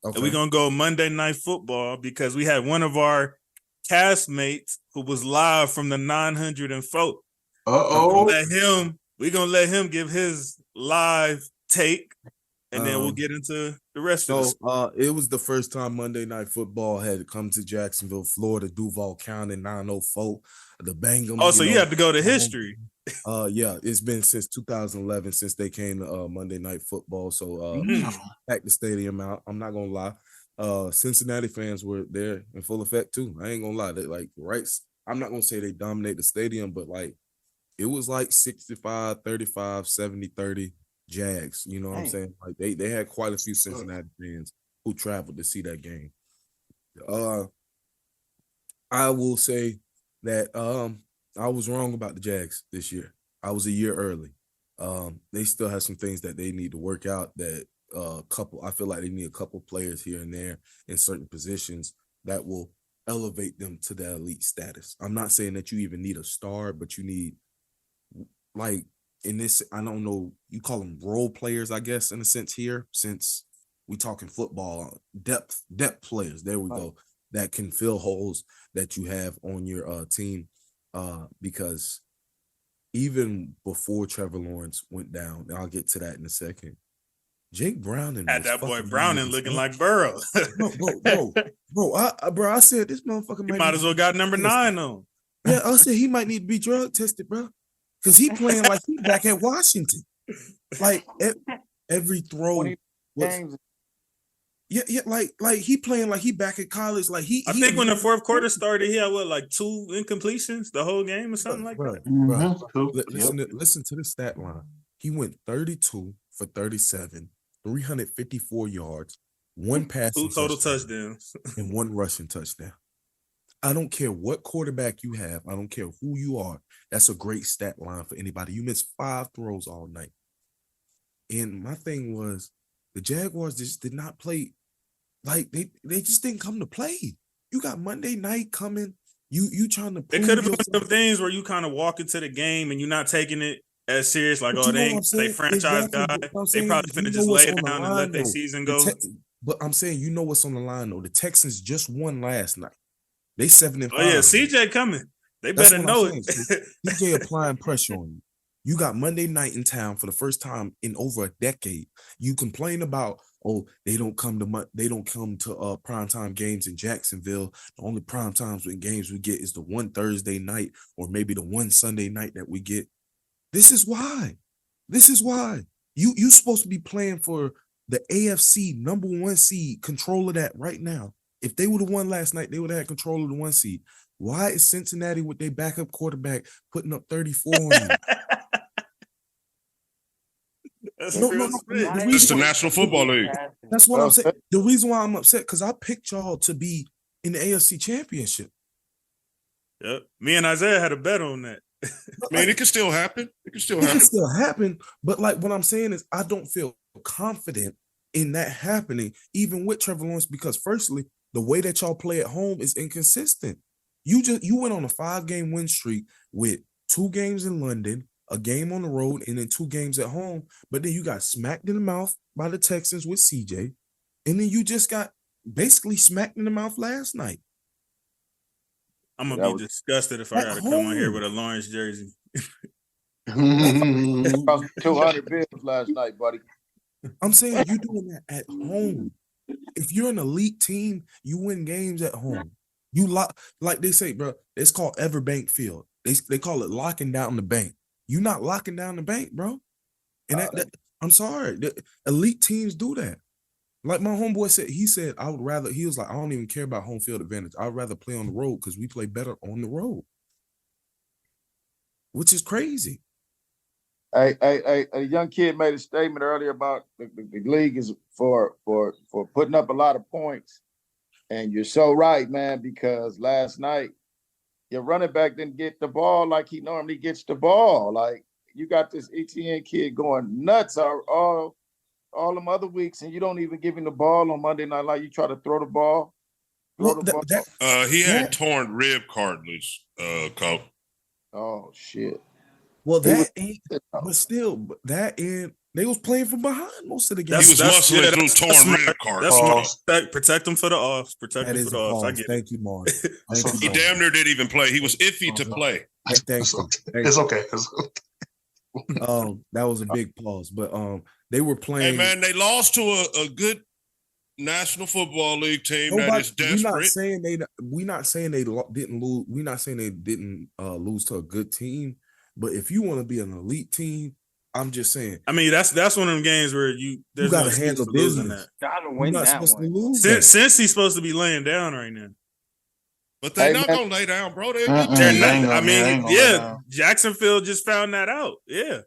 Okay. We're gonna go Monday Night Football because we had one of our castmates who was live from the 904. We're gonna let him give his live take, and then we'll get into the rest of it. It was the first time Monday Night Football had come to Jacksonville, Florida, Duval County, 904. The Bengals. Oh, so you have to go to history. Yeah, it's been since 2011 since they came to Monday Night Football. So packed the stadium out. I'm not gonna lie. Cincinnati fans were there in full effect too. I ain't gonna lie. They I'm not gonna say they dominate the stadium, but like it was like 65, 35, 70, 30 Jags. You know what I'm saying? Like they had quite a few Cincinnati fans who traveled to see that game. I will say that I was wrong about the Jags this year. I was a year early. They still have some things that they need to work out. That I feel like they need a couple players here and there in certain positions that will elevate them to the elite status. I'm not saying that you even need a star, but you need, like in this, I don't know, you call them role players, I guess, in a sense here, since we talking football, depth players. There we go. That can fill holes that you have on your team. Because even before Trevor Lawrence went down, and I'll get to that in a second, Jake Browning had that boy Browning looking like Burrow. bro, I said this motherfucker might as well got number 9 on. Yeah, I said he might need to be drug tested, bro, because he playing like he back at Washington. Like every throw was Yeah, like he playing like he back at college. Like I think when the fourth quarter started, he had like 2 incompletions the whole game or something like that. Listen to the stat line. He went 32 for 37, 354 yards, 1 passing 2 total touchdowns, and 1 rushing touchdown. I don't care what quarterback you have. I don't care who you are. That's a great stat line for anybody. You missed 5 throws all night. And my thing was, the Jaguars just did not play. Like, they just didn't come to play. You got Monday night coming. You trying to prove it could have been some things where you kind of walk into the game and you're not taking it as serious. Like, they franchise guy. They probably finna just lay down and let their season go. But I'm saying, you know what's on the line, though. The Texans just won last night. They 7-5. Oh, yeah, CJ coming. They better know it. CJ applying pressure on you. You got Monday night in town for the first time in over a decade. You complain about, they don't come to primetime games in Jacksonville. The only primetime games we get is the one Thursday night or maybe the one Sunday night that we get. This is why. You supposed to be playing for the AFC #1 seed, control of that right now. If they would have won last night, they would have had control of the 1 seed. Why is Cincinnati with their backup quarterback putting up 34 on you? It's the National Football League. That's what I'm saying. The reason why I'm upset, because I picked y'all to be in the AFC Championship. Yep. Me and Isaiah had a bet on that. Man, it can still happen. It can still happen. But like what I'm saying is, I don't feel confident in that happening, even with Trevor Lawrence, because firstly, the way that y'all play at home is inconsistent. You went on a 5-game win streak with 2 games in London, a game on the road, and then 2 games at home. But then you got smacked in the mouth by the Texans with CJ, and then you just got basically smacked in the mouth last night. I'm gonna be disgusted if I gotta come on here with a Lawrence jersey. 200 bills last night, buddy. I'm saying you're doing that at home. If you're an elite team, you win games at home. You like they say, bro, it's called Everbank Field. They call it locking down the bank. You're not locking down the bank, bro. And I'm sorry. The elite teams do that. Like my homeboy said, he was like, I don't even care about home field advantage. I'd rather play on the road because we play better on the road. Which is crazy. A young kid made a statement earlier about the league is for putting up a lot of points. And you're so right, man, because last night your running back didn't get the ball like he normally gets the ball. Like, you got this ETN kid going nuts all them other weeks, and you don't even give him the ball on Monday night. Like, you try to throw the ball. He had torn rib cartilage, Coach. Oh, shit. Well, that ain't, but still, that end, they was playing from behind most of the game. He was muscling through torn rib cartilage. Protect him for the offs. Protect him for the offs. I get Thank you, Mark. He damn near didn't even play. He was iffy to play. It's okay. That was a big pause, but they were playing. Hey man, they lost to a good National Football League team that is desperate. We're not saying they didn't lose. We're not saying they didn't lose to a good team. But if you want to be an elite team, I'm just saying. I mean, that's one of them games where you got to handle business. Gotta win that one. Since he's supposed to be laying down right now. But they're not gonna lay down, bro. They're Jacksonville just found that out. Yeah.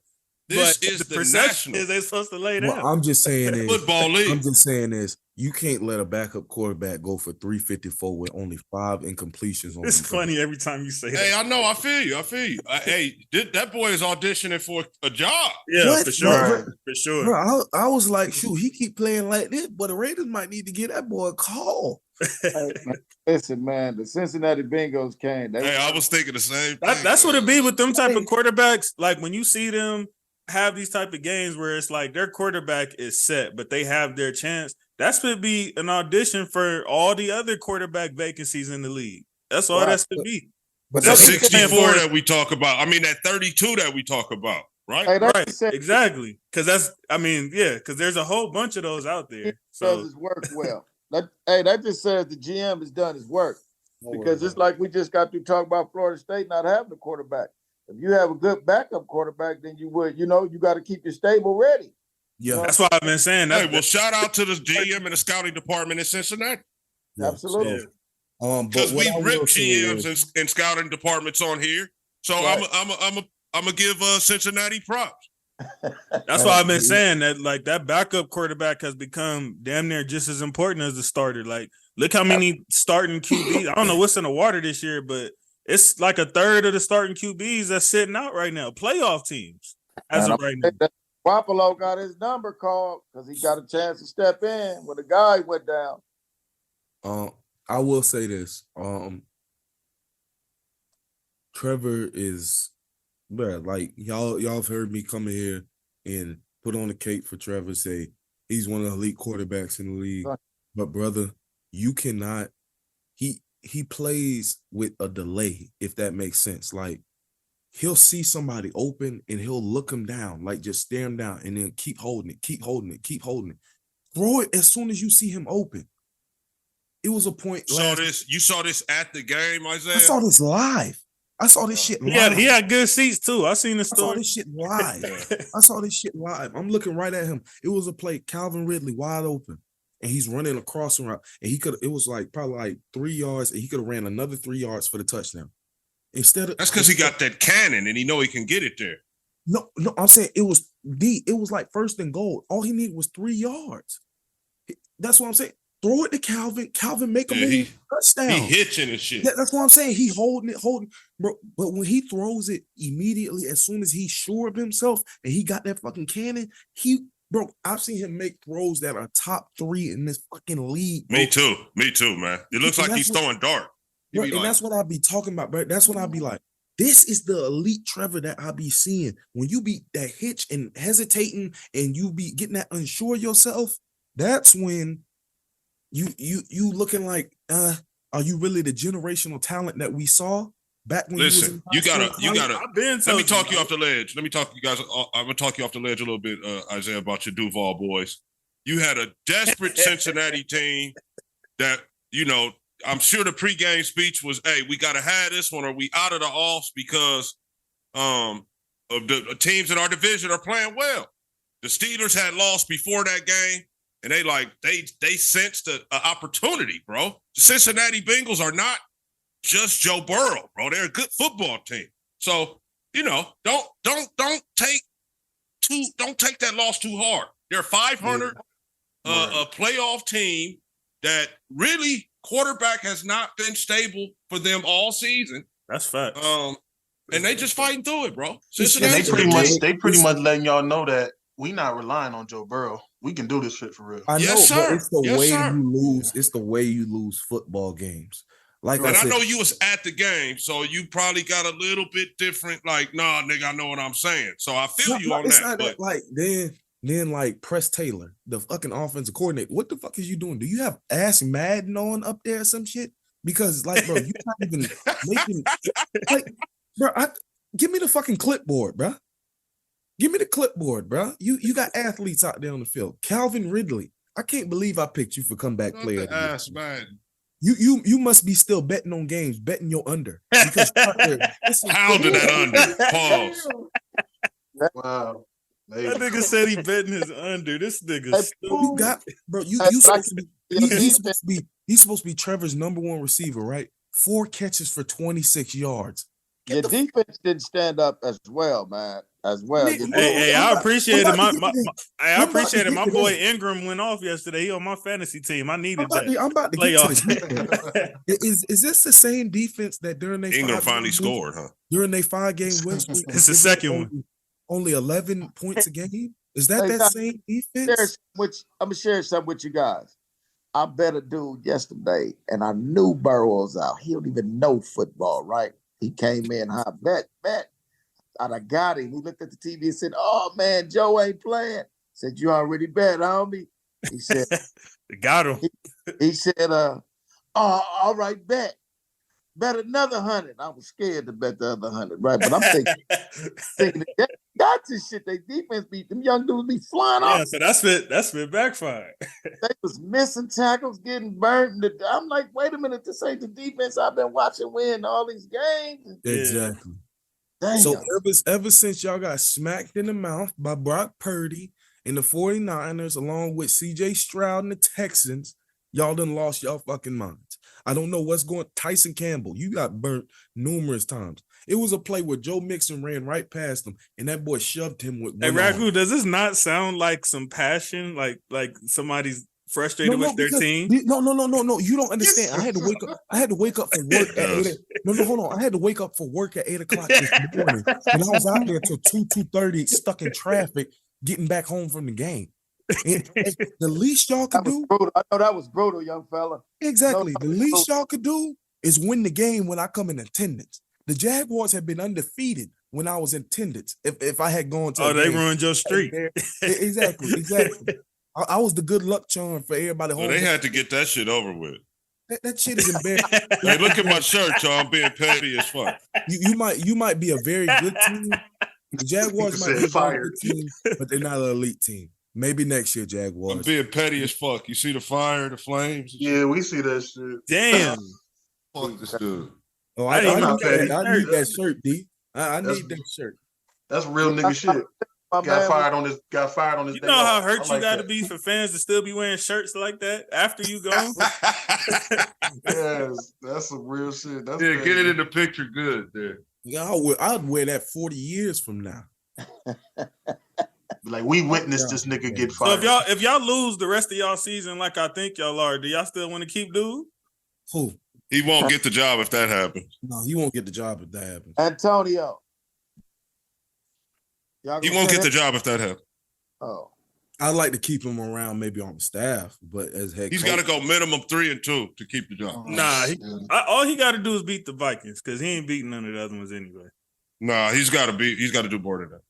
This is the perception is they supposed to lay down. Well, I'm just saying is football league. I'm just saying is you can't let a backup quarterback go for 354 with only 5 incompletions on. It's funny every time you say that. Hey, I know, I feel you. Hey, that boy is auditioning for a job. Yeah, for sure. For sure. Bro, I was like, shoot, he keep playing like this, but the Raiders might need to get that boy a call. Hey, listen, man, the Cincinnati Bengals came. I was thinking the same thing. That's what it be with them type of quarterbacks. Like when you see them have these type of games where it's like their quarterback is set, but they have their chance. That's going to be an audition for all the other quarterback vacancies in the league. That's all that's going to be. But that 64 that we talk about. I mean, that 32 that we talk about, right? Hey, right, exactly. Because because there's a whole bunch of those out there. So does his work well. That just says the GM has done his work. Because it's like we just got to talk about Florida State not having a quarterback. If you have a good backup quarterback, then you got to keep your stable ready. Yeah, that's why I've been saying that. Hey, well, shout out to the GM and the scouting department in Cincinnati. Yeah, absolutely. Because we rip GMs and scouting departments on here, so right. I'm gonna give Cincinnati props. That's why I've been saying that, like, that backup quarterback has become damn near just as important as the starter. Like, look how many starting QBs. I don't know what's in the water this year, but it's like a third of the starting QBs that's sitting out right now. Playoff teams as of right now. Garoppolo got his number called because he got a chance to step in when the guy went down. I will say this. Trevor is, bruh, like y'all have heard me come in here and put on the cape for Trevor, say he's one of the elite quarterbacks in the league. Right. But brother, you cannot. He plays with a delay, if that makes sense. Like, he'll see somebody open and he'll look him down, like just stare him down, and then keep holding it, keep holding it, keep holding it. Throw it as soon as you see him open. It was a point. You saw this at the game, Isaiah? I saw this live. I saw this shit live. He had good seats too. I seen the story. I saw this shit live. I'm looking right at him. It was a play, Calvin Ridley wide open, and he's running a crossing route, and it was like probably like 3 yards, and he could have ran another 3 yards for the touchdown. That's because he got that cannon, and he know he can get it there. No, I'm saying it was like first and goal. All he needed was 3 yards. That's what I'm saying. Throw it to Calvin. Calvin make a move, touchdown. He hitching and shit. That's what I'm saying. He holding, bro. But when he throws it immediately, as soon as he's sure of himself and he got that fucking cannon, bro, I've seen him make throws that are top 3 in this fucking league. Bro. Me too, man. It looks like he's throwing dart. Bro, and that's what I be talking about, bro. That's what I be like. This is the elite Trevor that I be seeing. When you be that hitch and hesitating and you be getting that unsure yourself, that's when you looking like, are you really the generational talent that we saw back when? Listen, you gotta. Let me talk you off the ledge. I'm gonna talk you off the ledge a little bit, Isaiah, about your Duval boys. You had a desperate Cincinnati team that, I'm sure the pregame speech was, "Hey, we gotta have this one, or we out of the offs because of the teams in our division are playing well." The Steelers had lost before that game. And they sensed an opportunity, bro. The Cincinnati Bengals are not just Joe Burrow, bro. They're a good football team. So, don't take that loss too hard. They're a 500 a playoff team that really quarterback has not been stable for them all season. That's fact. And they just fighting through it, bro. They pretty much letting y'all know that we not relying on Joe Burrow. We can do this shit for real. I know, but it's the way you lose. It's the way you lose football games. Like, and I know you was at the game, so you probably got a little bit different. Like, nah, nigga, I know what I'm saying. So I feel you on that. But like then like Press Taylor, the fucking offensive coordinator. What the fuck is you doing? Do you have Ash Madden on up there or some shit? Because like, bro, you not even making like, bro. Give me the fucking clipboard, bro. Give me the clipboard, bro. You got athletes out there on the field. Calvin Ridley. I can't believe I picked you for comeback player. Man. You must be still betting on games, betting your under. Because pounding that under. Pause. Wow. That nigga said he betting his under. This nigga you got, bro. He's supposed to be Trevor's number 1 receiver, right? 4 catches for 26 yards. Your defense didn't stand up as well, man. Hey, I appreciate it. I appreciate it. My boy Ingram went off yesterday. He on my fantasy team. I needed that. I'm about to get to this. Is this the same defense that during their Ingram finally scored, huh? During their 5-game win streak? It's the second one. Only 11 points a game. Is that same defense? I'm gonna share something with you guys. I bet a dude yesterday, and I knew Burrow was out. He don't even know football, right? He came in high, bet. And I got him. He looked at the TV and said, "Oh man, Joe ain't playing." I said, "You already bet, homie." He said, "Got him." He said, all right, bet another 100. I was scared to bet the other 100, right? But I'm thinking got this shit. They defense beat them young dudes be flying off. So that's been backfired. They was missing tackles, getting burnt. I'm like, wait a minute, this ain't the defense I've been watching win all these games. Exactly. Damn. So ever since y'all got smacked in the mouth by Brock Purdy And the 49ers, along with CJ Stroud and the Texans, y'all done lost y'all fucking minds. I don't know what's going. Tyson Campbell, you got burnt numerous times. It was a play where Joe Mixon ran right past him, and that boy shoved him with. Hey, Ragu, does this not sound like some passion? Like somebody's frustrated with their team? No. You don't understand. I had to wake up for work at 8. No, hold on. I had to wake up for work at 8 o'clock this morning, and I was out there till 2:30, stuck in traffic, getting back home from the game. And the least y'all could do. I know that was brutal, young fella. Exactly. The least y'all could do is win the game when I come in attendance. The Jaguars have been undefeated when I was in attendance. If I had gone to they ruined your streak. Exactly. I was the good luck charm for everybody. Well, they had to get that shit over with. That shit is embarrassing. Hey, look at my shirt, y'all. I'm being petty as fuck. You might be a very good team. The Jaguars might be a very good team, but they're not an elite team. Maybe next year, Jaguars. I'm being petty as fuck. You see the fire, the flames? Yeah, we see that shit. Damn. Fuck this dude. Oh, I need that shirt, D. I need that shirt. That's real nigga shit. Got fired on this. You know how hurt you got to be for fans to still be wearing shirts like that after you go? Yes, that's some real shit. That's get it in the picture good there. Yeah, I'd wear that 40 years from now. Like, we witnessed this nigga get fired. So if y'all lose the rest of y'all season like I think y'all are, do y'all still want to keep dude? Who? He won't get the job if that happens. No, he won't get the job if that happens. Antonio. He won't get the job if that happens. Oh. I'd like to keep him around, maybe on the staff, but as head he's got to go minimum 3-2 to keep the job. All he got to do is beat the Vikings because he ain't beating none of the other ones anyway. Nah, he's got to do more than that.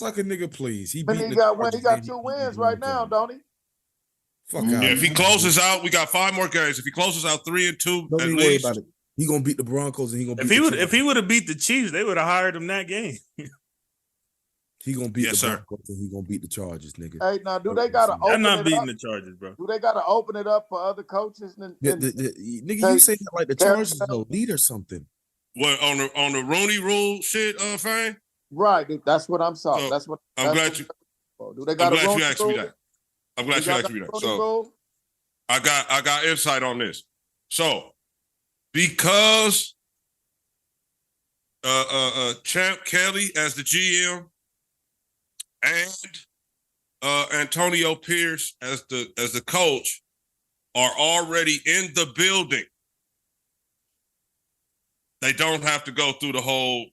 Like a nigga, please. He got 2 wins right now, don't he? Fuck out. Yeah, if he closes out, we got 5 more games. If he closes out 3-2, don't at even worry about it. He gonna beat the Broncos, and he gonna. If he would have beat the Chiefs, they would have hired him that game. He gonna beat the Broncos, and he gonna beat the Chargers, nigga. Hey, now do they gotta open? They're not beating the Chargers, bro. Do they gotta open it up for other coaches? Nigga, you say that like the Chargers is elite or something? What on the Rooney Rule shit, Fang? Right, that's what I'm saying. I'm glad you asked me that. I'm glad you asked me that. So I got insight on this. So because Champ Kelly as the GM and Antonio Pierce as the coach are already in the building, they don't have to go through the whole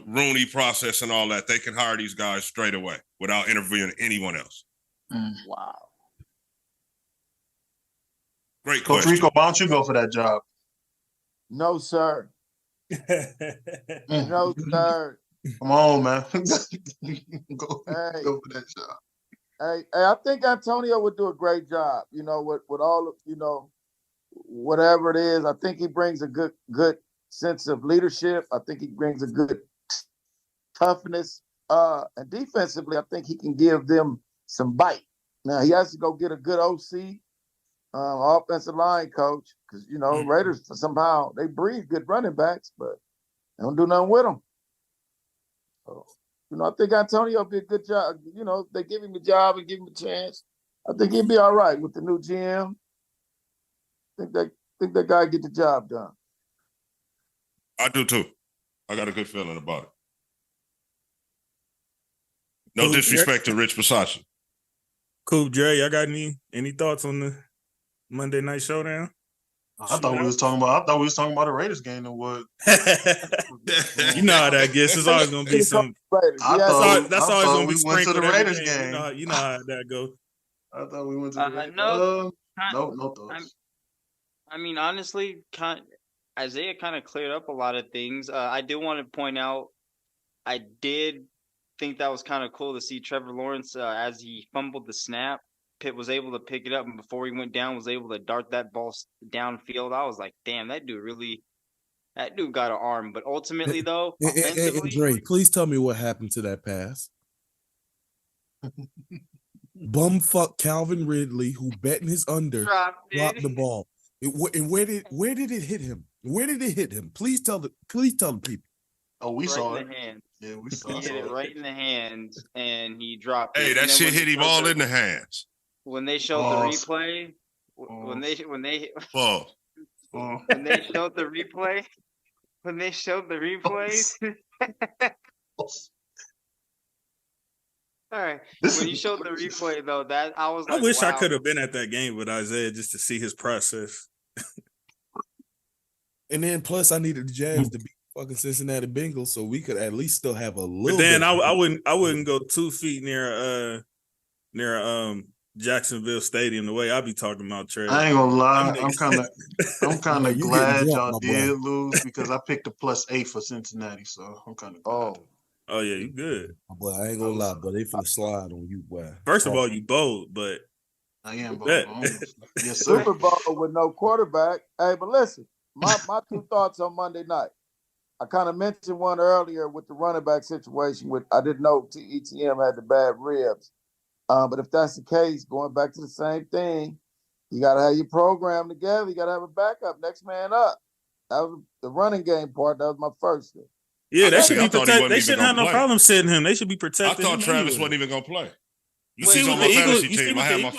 Rooney process and all that. They can hire these guys straight away without interviewing anyone else. Wow. Great Coach question. Rico, why don't you go for that job? No, sir. No, sir. Come on, man. go for that job. Hey, I think Antonio would do a great job. You know, with all of, whatever it is. I think he brings a good sense of leadership. I think he brings a good toughness. And defensively, I think he can give them some bite. Now, he has to go get a good OC, offensive line coach, because, Raiders, somehow, they breed good running backs, but they don't do nothing with them. So, I think Antonio will be a good job. They give him a job and give him a chance. I think he'll be all right with the new GM. I think that guy get the job done. I do too. I got a good feeling about it. No disrespect to Rich Bisaccia. Cool, Jerry. Y'all got any thoughts on the Monday Night Showdown? I thought we was talking about the Raiders game and what. You know how that gets. It's always gonna be some. That's always gonna be sprinkled. We went to the Raiders game. You know how that goes. I thought we went to the Raiders. No thoughts. I mean, honestly, Isaiah kind of cleared up a lot of things. I do want to point out, I did think that was kind of cool to see Trevor Lawrence as he fumbled the snap. Pitt was able to pick it up, and before he went down, was able to dart that ball downfield. I was like, damn, that dude got an arm. But ultimately, though, offensively, Dre, please tell me what happened to that pass. Bumfuck Calvin Ridley, who betting his under, dropped the ball. And where did it hit him? Where did it hit him? Please tell the people. Oh, we saw it. Hands. Yeah, we saw it. He hit it right in the hands, and he dropped it. Hey, that shit hit him all in the hands. When they showed the replay, when they showed the replays. All right. When you showed the replay, though, that I was like, I wish wow. I could have been at that game with Isaiah just to see his process. And then plus I needed the Jags to beat fucking Cincinnati Bengals so we could at least still have a little. But then bit I wouldn't go 2 feet near Jacksonville Stadium the way I be talking about Trey. I ain't gonna lie, I'm kind of glad y'all did lose because I picked a +8 for Cincinnati, so I'm kind of glad. Oh yeah, you good. But I ain't gonna lie, but they finna slide on you, boy. First of all, you bold, but I am bold. Yes, sir. Super Bowl with no quarterback. Hey, but listen, my 2 thoughts on Monday night. I kind of mentioned one earlier with the running back situation. I didn't know ETM had the bad ribs. But if that's the case, going back to the same thing, you got to have your program together. You got to have a backup, next man up. That was the running game part. That was my first thing. Yeah, they should be protected. They shouldn't have no problem sitting him. They should be protected. I thought Travis wasn't even gonna play. You see what the Eagles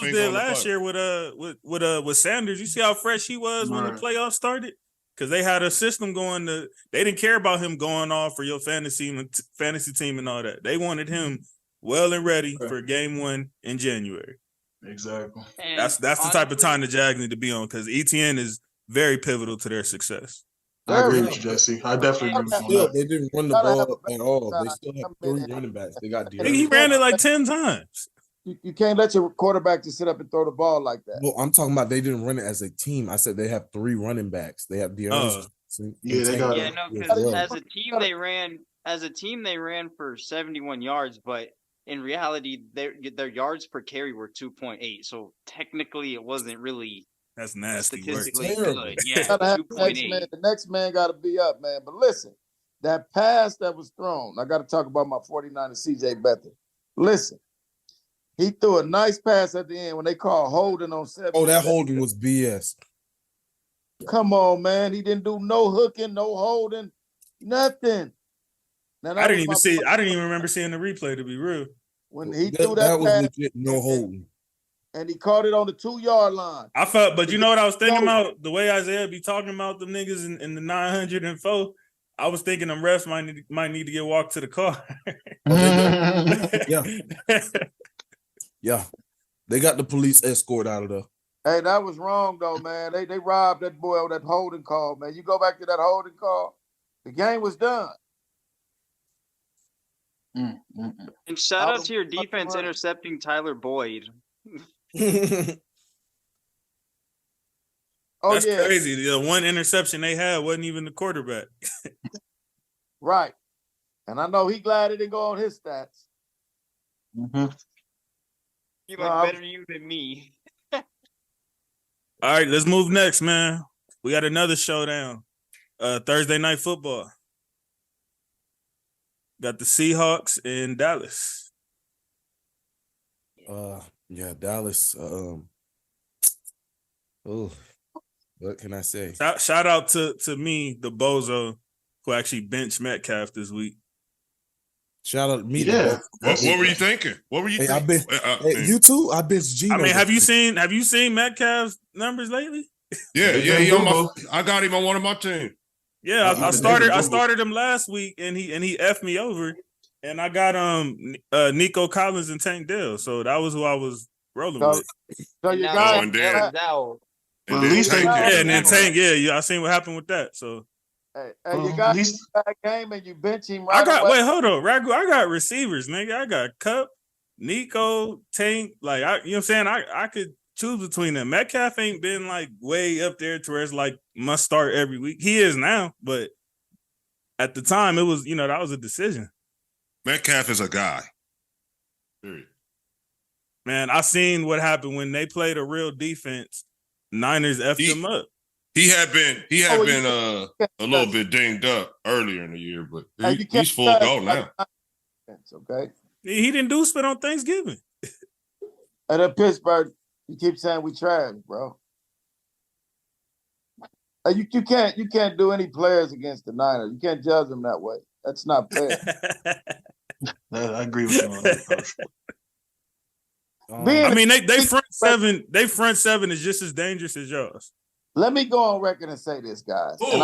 did last year with Sanders. You see how fresh he was when the playoffs started? Because they had a system going they didn't care about him going off for your fantasy team and all that. They wanted him well and ready for game 1 in January. Exactly. And that's the type of time the Jags need to be on because ETN is very pivotal to their success. I agree with you, Jesse. I definitely agree with you. They didn't run the ball at all. They still have 3 running backs. They got he ran it like 10 times. You can't let your quarterback just sit up and throw the ball like that. Well, I'm talking about they didn't run it as a team. I said they have 3 running backs. They have because as a team they ran for 71 yards, but in reality their yards per carry were 2.8. So technically it wasn't really that's nasty. Statistically good. Yeah, 2.8. The next man got to be up, man. But listen, that pass that was thrown, I got to talk about my 49er CJ Beathard. Listen, he threw a nice pass at the end when they called holding on 7. Oh, that holding was BS. Come on, man. He didn't do no hooking, no holding, nothing. Now, I didn't even remember seeing the replay, to be real. When he threw that was pass, legit no holding. And he caught it on the 2-yard line. I felt, but you know what I was thinking about? The way Isaiah be talking about them niggas in the 904, I was thinking them refs might need to get walked to the car. Yeah. They got the police escort out of there. Hey, that was wrong though, man. They robbed that boy on that holding call, man. You go back to that holding call, the game was done. And shout out to your defense intercepting Tyler Boyd. That's crazy. The one interception they had wasn't even the quarterback. Right. And I know he glad it didn't go on his stats. He better you than me. All right, let's move next, man. We got another showdown. Thursday night football. Got the Seahawks in Dallas. Yeah, Dallas. What can I say? Shout out to me, the bozo, who actually benched Metcalf this week. Shout out to me. Yeah. What were you thinking? What were you thinking? You too? I benched Gino. I mean, have you seen Metcalf's numbers lately? Yeah. I got him on one of my teams. Yeah, I started him last week and he effed me over. And I got Nico Collins and Tank Dell. So that was who I was rolling with. So you got and then Tank, I seen what happened with that. So hey, you got that game and you bench him right away. Wait, hold on, Ragu. I got receivers, nigga. I got Cup, Nico, Tank. Like you know what I'm saying? I could choose between them. Metcalf ain't been like way up there to where it's like must start every week. He is now, but at the time it was, that was a decision. Metcalf is a guy. Period. Man, I seen what happened when they played a real defense. Niners effed them up. He had been a little bit dinged up earlier in the year, but he's full go now. That's okay. He didn't do spit on Thanksgiving. And at Pittsburgh, you keep saying we trash, bro. You can't do any players against the Niners. You can't judge them that way. That's not fair. I agree with you on that, Coach. I mean, they front seven is just as dangerous as yours. Let me go on record and say this, guys. Ooh. And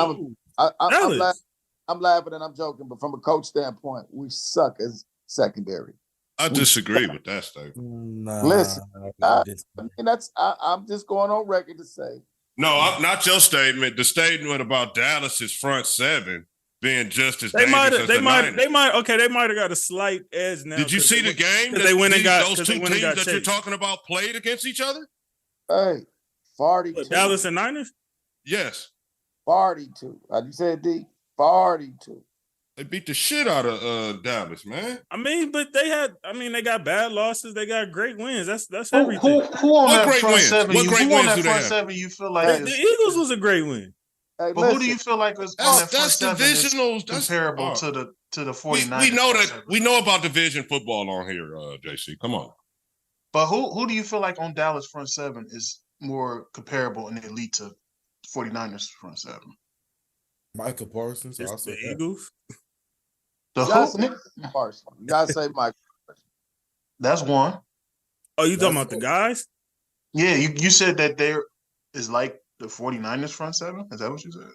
I'm laughing and I'm joking, but from a coach standpoint, we suck as secondary. I disagree with that statement. Nah, Listen, I'm just going on record to say. No, not your statement. The statement about Dallas's front seven being just as dangerous as the Niners. They might have got a slight edge now. Did you see the game that they went and got those two teams that you're talking about played against each other? Hey, 42. Dallas and Niners? Yes. 42. Like you said, D, 42. They beat the shit out of Dallas, man. I mean, but they got bad losses. They got great wins. That's everything. Who on that front seven? Who on that front seven you feel like the Eagles was a great win? Hey, but who do you feel like is on that front seven divisional? That's comparable to the 49ers? We know about division football on here, JC. Come on. But who do you feel like on Dallas front seven is more comparable and elite to 49ers front seven? Micah Parsons. It's the Eagles. The who? Parsons. You gotta say Micah. That's one. Oh, you talking about the guys? Yeah, you said that there is like the 49ers front seven. Is that what you said?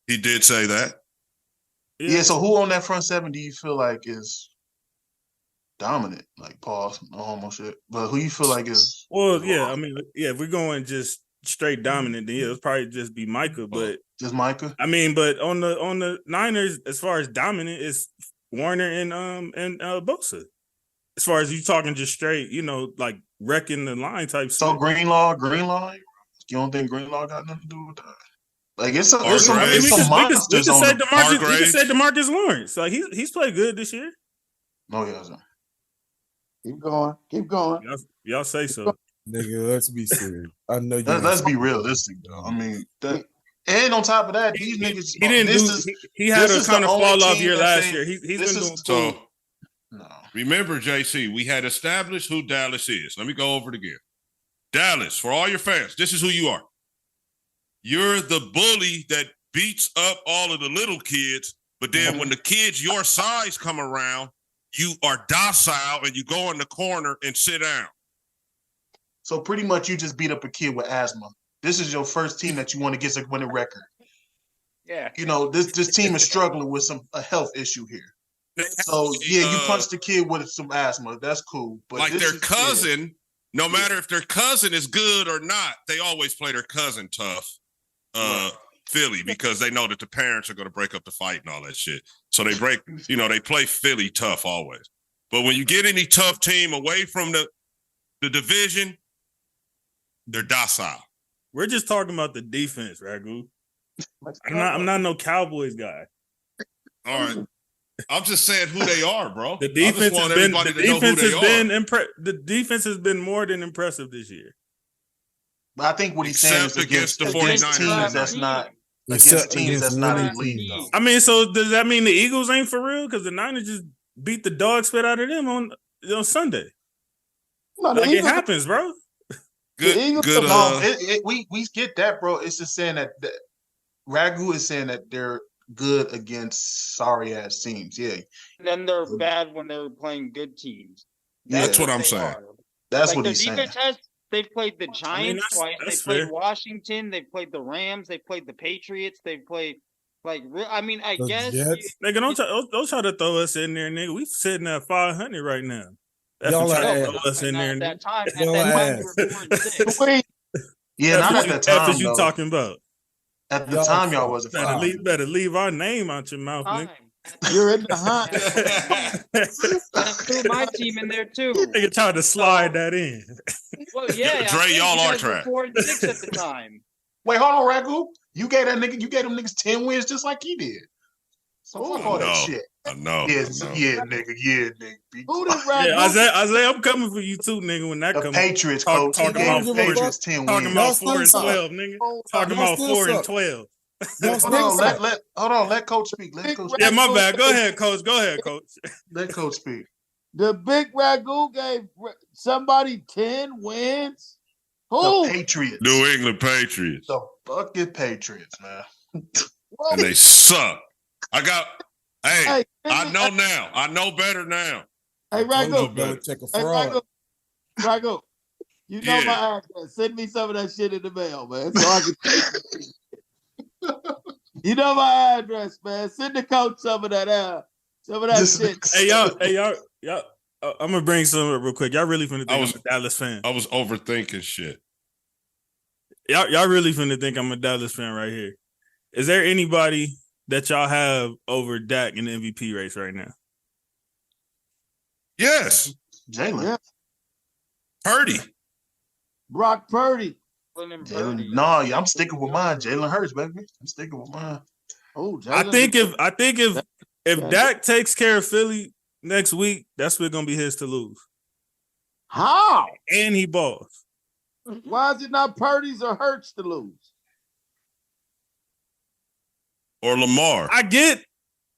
He did say that. Yeah. So who on that front seven do you feel like is dominant? Like pause, no homo shit. But who you feel like is? Well, yeah. I mean, yeah. If we're going just straight dominant, then it'll probably just be Micah. But just Micah. I mean, but on the Niners, as far as dominant, it's Warner and Bosa. As far as you talking just straight, like wrecking the line type stuff. So Greenlaw. You don't think Greenlaw got nothing to do with that? Like it's some monsters we can say DeMarcus Lawrence. Like he's played good this year. No, he hasn't. Keep going. Y'all say so. Nigga, let's be serious. I know you. Let's be realistic, though. I mean, and on top of that, these niggas. He had a kind of fall off year last year. He's been doing so. No. Remember, JC, we had established who Dallas is. Let me go over it again. Dallas, for all your fans, this is who you are. You're the bully that beats up all of the little kids, but then when the kids your size come around, you are docile and you go in the corner and sit down. So pretty much you just beat up a kid with asthma. This is your first team that you want to get a winning record. Yeah. This team is struggling with a health issue here. So you punched the kid with some asthma. That's cool. But like their cousin, no matter if their cousin is good or not, they always play their cousin tough. Philly, because they know that the parents are going to break up the fight and all that shit. So they they play Philly tough always. But when you get any tough team away from the division, they're docile. We're just talking about the defense, Ragu. I'm not no Cowboys guy. All right. I'm just saying who they are, bro. The defense has been more than impressive this year. But I think what he's saying is against the 49ers teams that's not against teams that's not elite, though. I mean, so does that mean the Eagles ain't for real? Because the Niners just beat the dog spit out of them on Sunday. No, it happens, bro. Good. We get that, bro. It's just saying that Ragu is saying that they're good against sorry ass teams. Yeah. And then they're bad when they're playing good teams. That's what I'm saying. That's what he's saying. They've played the Giants twice. They played Washington. They played the Rams. They played the Patriots. They played I guess. Nigga, don't try to throw us in there, nigga. We sitting at 500 right now. That's y'all what you throw us in there. At that time, we were 6. Yeah, not at that time. That's what you talking about. At the time, y'all wasn't better leave our name out your mouth, nigga. You're in the hunt. I threw my team in there too. Nigga tried to slide that in. Well, yeah, Dre, y'all are trash. 4-6 at the time. Wait, hold on, Ragu. You gave them niggas 10 wins just like he did. So fuck all that shit. No. Yeah, nigga. Who did Ragu? Isaiah, I'm coming for you too, nigga. When that comes, Patriots, coach. Talking about Patriots 10 wins. Talking about 4-12, nigga. Talking about 4-12. Hold on. Let Coach speak. Yeah, my bad. Go ahead, Coach. Let Coach speak. The big Ragu gave somebody 10 wins. Who? The Patriots. New England Patriots. The fucking Patriots, man. And they suck. I Hey, I know now. I know better now. Hey, Rago. Check a fraud. Rago. You know my address. Send me some of that shit in the mail, man. So I can You know my address, man. Send the coach some of that shit. Hey, y'all. I'm gonna bring some up real quick. Y'all really finna think I'm a Dallas fan? I was overthinking shit. Y'all really finna think I'm a Dallas fan right here? Is there anybody that y'all have over Dak in the MVP race right now? Yes, Jalen. Yeah. Purdy. Brock Purdy. No, I'm sticking with mine. Jalen Hurts, baby. I'm sticking with mine. Oh, I think if Dak takes care of Philly next week, that's what's gonna be his to lose. How? And he balls. Why is it not Purdy's or Hurts to lose? Or Lamar. I get.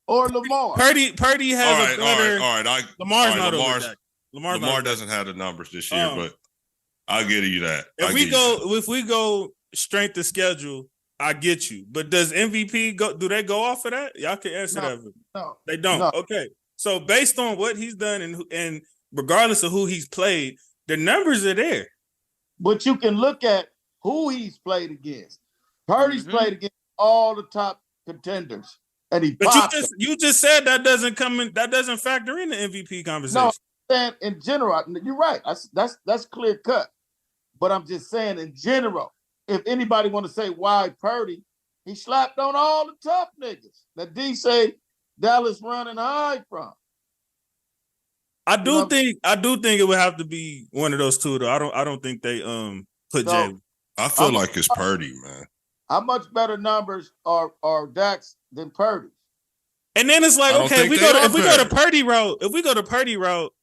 Or Lamar. Purdy has a better. All right. Lamar's not over Dak. Lamar doesn't have the numbers this year, but I'll give you that. If we go strength of schedule, I get you. But does MVP go? Do they go off of that? Y'all can answer that. No, they don't. No. Okay. So based on what he's done and regardless of who he's played, the numbers are there. But you can look at who he's played against. Purdy's played against all the top contenders, and he. But you just said that doesn't come in. That doesn't factor in the MVP conversation. No, I'm saying in general, you're right. That's clear cut. But I'm just saying in general, if anybody want to say why Purdy, he slapped on all the tough niggas that D say Dallas running high from. I do think it would have to be one of those two though. I don't think they put Jalen. I feel like it's Purdy, man. How much better numbers are Dak's than Purdy's? And then it's like, okay, if we go to Purdy route,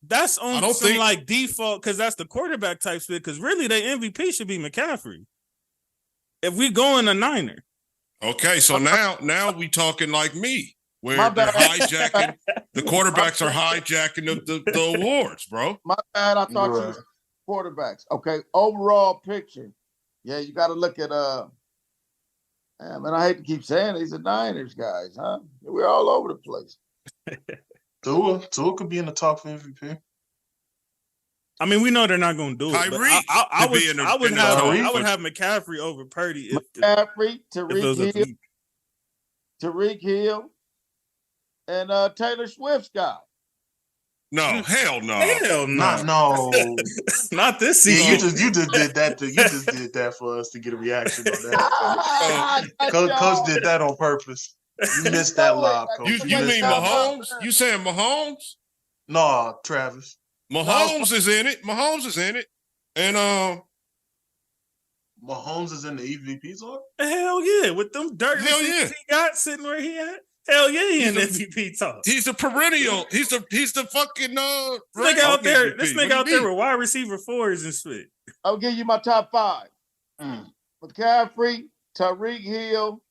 that's on some like default because that's the quarterback type split. Because really, their MVP should be McCaffrey. If we go in a Niner. Okay, so now we talking like me, where they're hijacking the quarterbacks are hijacking the awards, bro. My bad, I thought you was quarterbacks. Okay, overall picture. Yeah, you got to look at man, I hate to keep saying these are Niners guys, huh? We're all over the place. Tua could be in the top for MVP. I mean, we know they're not going to do it. I would have McCaffrey over Purdy. McCaffrey, Tariq Hill, and Taylor Swift's guy. No, hell no. Hell no. No. Not this season. You just did that. You just did that for us to get a reaction on that. Coach did that on purpose. You missed that lob, Coach. You mean Mahomes? You saying Mahomes? No, Travis. Mahomes is in it. And Mahomes is in the EVP talk? Hell yeah. With them dirt he got sitting where he at. Hell yeah, he in the MVP talk. He's a perennial. He's the fucking this nigga out there. This nigga out there with wide receiver 4s and shit. I'll give you my top 5. McCaffrey, Tariq Hill,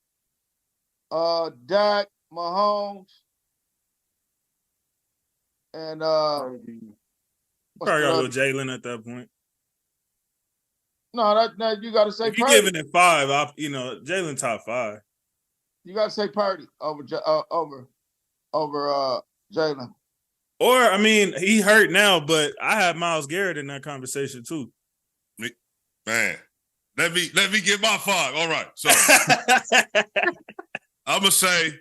Dak, Mahomes, and probably got a little Jalen at that point. No, you got to say. If you're giving it 5, Jalen top 5. You got to say Purdy over Jalen. Or I mean, he hurt now, but I had Myles Garrett in that conversation too. Man, let me get my 5. All right, so I'm gonna say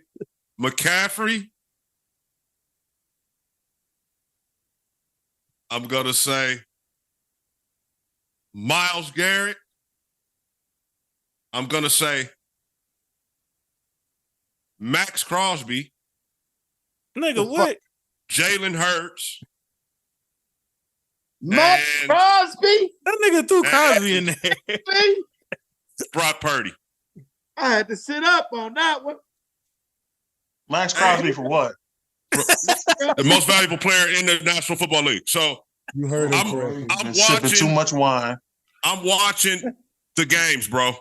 McCaffrey. I'm gonna say Myles Garrett. I'm gonna say Max Crosby. Nigga, what? Jalen Hurts. Max Crosby? That nigga threw Crosby in there. Brock Purdy. I had to sit up on that one. Max Crosby for what? The most valuable player in the National Football League. So you heard I'm watching too much wine. I'm watching the games, bro.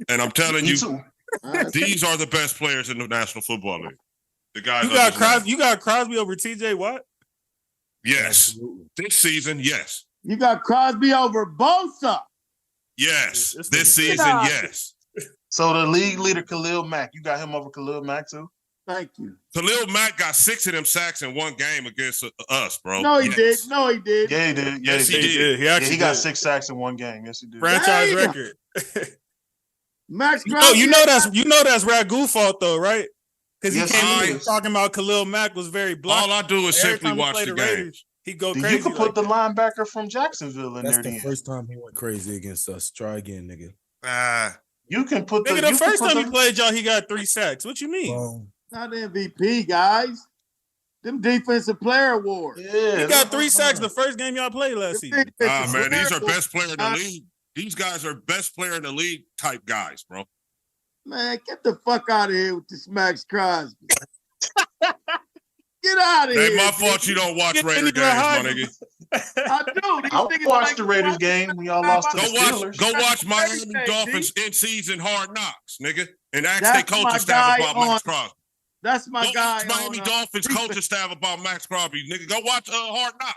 And I'm telling you, these are the best players in the National Football League. The guys you got Crosby over TJ Watt? Yes. Absolutely. This season, yes. You got Crosby over Bosa. Yes. This season, yes. So the league leader Khalil Mack, you got him over Khalil Mack too? Thank you. Khalil Mack got 6 of them sacks in one game against us, bro. No, he did. No, he did. Yeah, he did. Yes, he did. He got 6 sacks in one game. Yes, he did. Franchise record. Max Crosby. You know that's Ragu fault though, right? Because he came in talking about Khalil Mack was very blocked. All I do is simply watch the games. He go crazy. You could put the linebacker from Jacksonville in there. That's the first time he went crazy against us. Try again, nigga. You can put the first time he played y'all, he got 3 sacks. What you mean? Not MVP, guys. Them defensive player awards. Yeah, he got 3 sacks the first game y'all played last season. Man, these are best player in the league. These guys are best player in the league type guys, bro. Man, get the fuck out of here with this Max Crosby. Get out of here. Ain't my fault you don't watch Raiders games, my nigga. I do. I watched the Raiders game when y'all lost to the Steelers. Go watch Miami Dolphins in season Hard Knocks, nigga, and ask their coaching staff about Max Crosby. That's my guy. Miami Dolphins coaching staff about Max Crosby, nigga. Go watch Hard Knocks.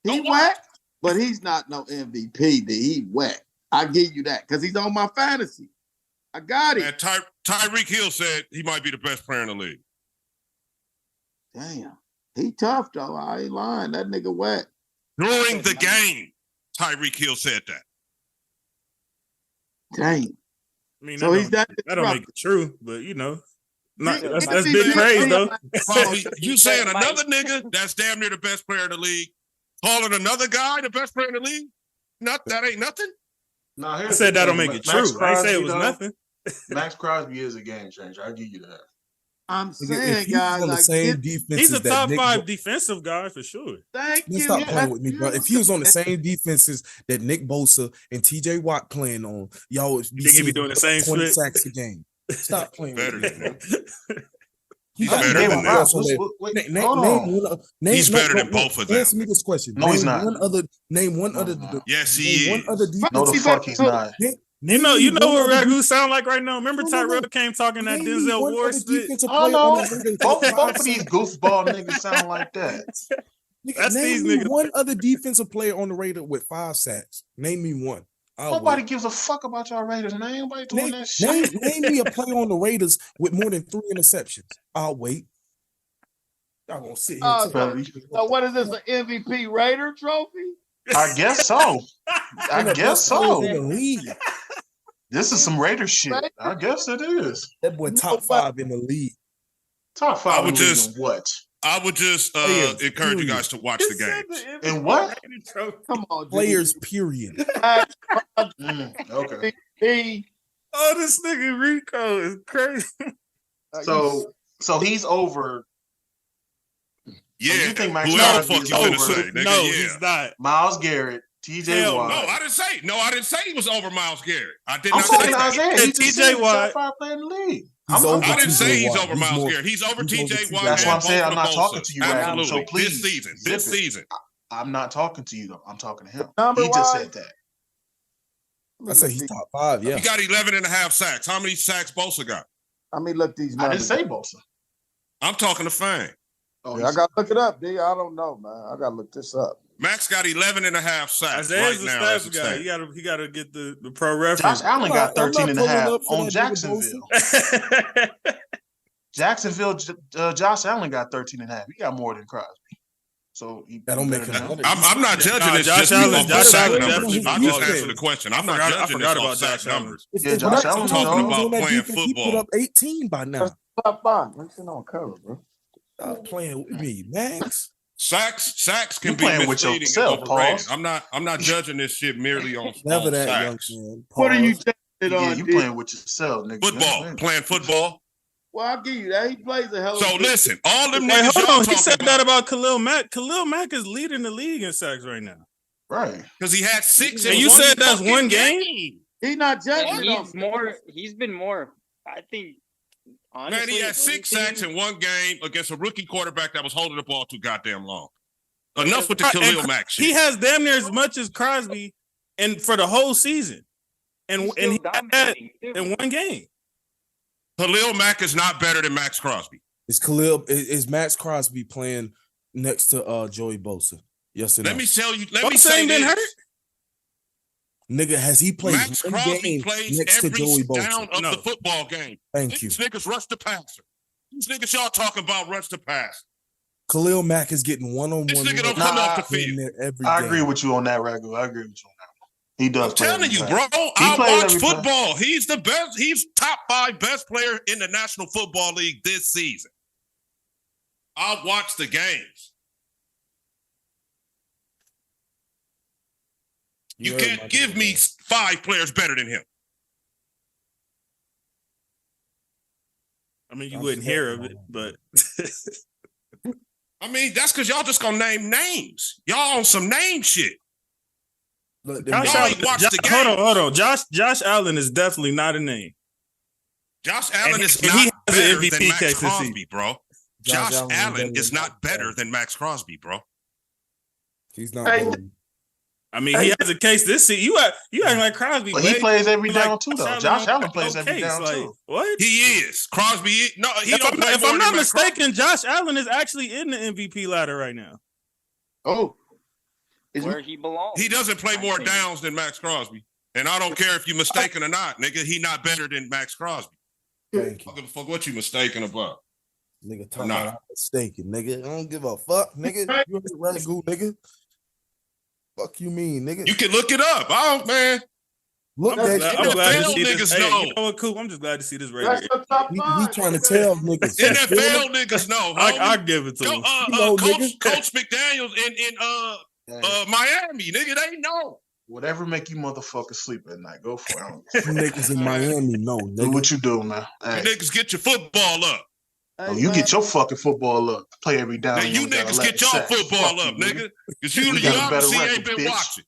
He wet, but he's not no MVP. He wet. I give you that because he's on my fantasy. I got it. And Tyreek Hill said he might be the best player in the league. Damn. He tough, though. I ain't lying. That nigga wet. During the game, Tyreek Hill said that. Damn. I mean, so he's that don't make it true, but you know. That's big praise, though. You saying another nigga that's damn near the best player in the league, calling another guy the best player in the league? That ain't nothing? No, I said that don't make it true. I ain't say it was nothing. Max Crosby is a game changer. I give you that. I'm saying, guys, on the same he's a top 5 defensive guy for sure. Thank you. Stop playing with me, bro. If he was on the same defenses that Nick Bosa and TJ Watt playing on, y'all would be doing the same 20 shit? sacks a game. Stop playing better with me. He's better than that. He's better than both of them. Answer me this question. No, he's not. Name one other. Yes, he is. One other defense. No, the fuck he's not. You know what Ragu sound like right now? Remember Tyrell came talking that Denzel Ward spit? Oh, no. Both of these goofball niggas sound like that. That's name me one other defensive player on the Raiders with 5 sacks. Name me one. Nobody gives a fuck about y'all Raiders, man. Nobody doing that shit. Name me a player on the Raiders with more than 3 interceptions. I'll wait. Y'all gonna sit here. So what is this, an MVP Raider trophy? I guess so. I guess so. In the league. This is some Raiders shit. I guess it is. That boy top 5 in the league. Top 5 in what? I would just encourage you guys to watch the games. And what? Come on, players, period. Okay. Oh, this nigga Rico is crazy. So he's over. Yeah. So you think Max Crosby is over? No, he's not. Miles Garrett, TJ Watt. No, I didn't say he was over Miles Garrett. I did I'm not say that. Isaiah. He TJ Watt. Top 5 player in the league. I didn't say he's over Miles Garrett. He's over TJ Watt. That's what I'm saying. I'm not talking to you right now. Absolutely. So please, this season. I'm not talking to you though. I'm talking to him. He just said that. I said he's top 5. Yeah, he got 11.5 sacks. How many sacks Bosa got? I mean, look these. I didn't say Bosa. I'm talking to Fang. Oh, I gotta look it up, D. I don't know, man. I gotta look this up. Max got 11.5 sacks Isaiah's right now. As a guy. He gotta get the pro reference. Josh Allen got 13.5 on Jacksonville. Josh Allen got 13.5. He got more than Crosby. So that don't make him. I'm not judging this just off the sack numbers. I just answered the question. I'm not judging this off sack numbers. Yeah, Josh Allen talking about playing football. He put up 18 by now. Top 5. Let's on cover, bro. Stop playing with me, Max. Sacks can be misleading and overrated. I'm not judging this shit merely on Never that, sacks. young man. What are you judging on? You playing with yourself, nigga. Football. Playing football. Well, I'll give you that. He plays a hell of a. So listen, all them niggas. Hold on, he said that about Khalil Mack. Khalil Mack is leading the league in sacks right now. Right. Because he had 6. And you said that's one game? He's not judging. He's been more. I think. Honestly, man, he had 6 sacks in one game against a rookie quarterback that was holding the ball too goddamn long. Enough with the Khalil Mack shit. He has damn near as much as Crosby, and for the whole season, and he had that in one game. Khalil Mack is not better than Max Crosby. Is Max Crosby playing next to Joey Bosa? Yes or no? Let me say been hurt. Nigga, has he played Max Crosby plays next to every Joey down Bosa? of the football game. Thank you. These niggas rush the passer. These niggas y'all talking about rush the pass. Khalil Mack is getting one-on-one. This nigga don't come off the field. I agree with you on that, Ragu. I agree with you on that. He does. I'm telling you, bro. I watch football. He's the best. He's top 5 best player in the National Football League this season. I'll watch the games. You can't give me 5 players better than him. I mean, you wouldn't hear of it, but I mean, that's because y'all just gonna name names. Y'all on some name shit. Hold on. Josh Allen is definitely not a name. Josh Allen is not better than Max Crosby, bro. Josh Allen is not better than Max Crosby, bro. He's not. I mean, he has a case this season. You acting like Crosby. But he plays every down too, though. Josh Allen plays every down too. What? He is. Crosby, no, he don't play. If I'm not mistaken, Josh Allen is actually in the MVP ladder right now. Oh. Where he belongs. He doesn't play more downs than Max Crosby. And I don't care if you're mistaken or not, nigga. He not better than Max Crosby. Thank you. I don't give a fuck what you mistaken about. Nigga, talking about I'm mistaken, nigga. I don't give a fuck, nigga. You Ragu, nigga. Fuck you mean, nigga? You can look it up. I don't, man. Look I'm that glad to see niggas this. know. Hey, you know what, Coop? I'm just glad to see this right here. He trying to tell niggas. NFL niggas know. I give it to him. Coach McDaniels in Miami, nigga, they know. Whatever make you motherfuckers sleep at night, go for it. Niggas in Miami, no, nigga. Do what you do, man. Hey. You niggas get your football up. Oh, you get your fucking football up. Play every down. Now you niggas get your football up, nigga. Because you obviously ain't been watching.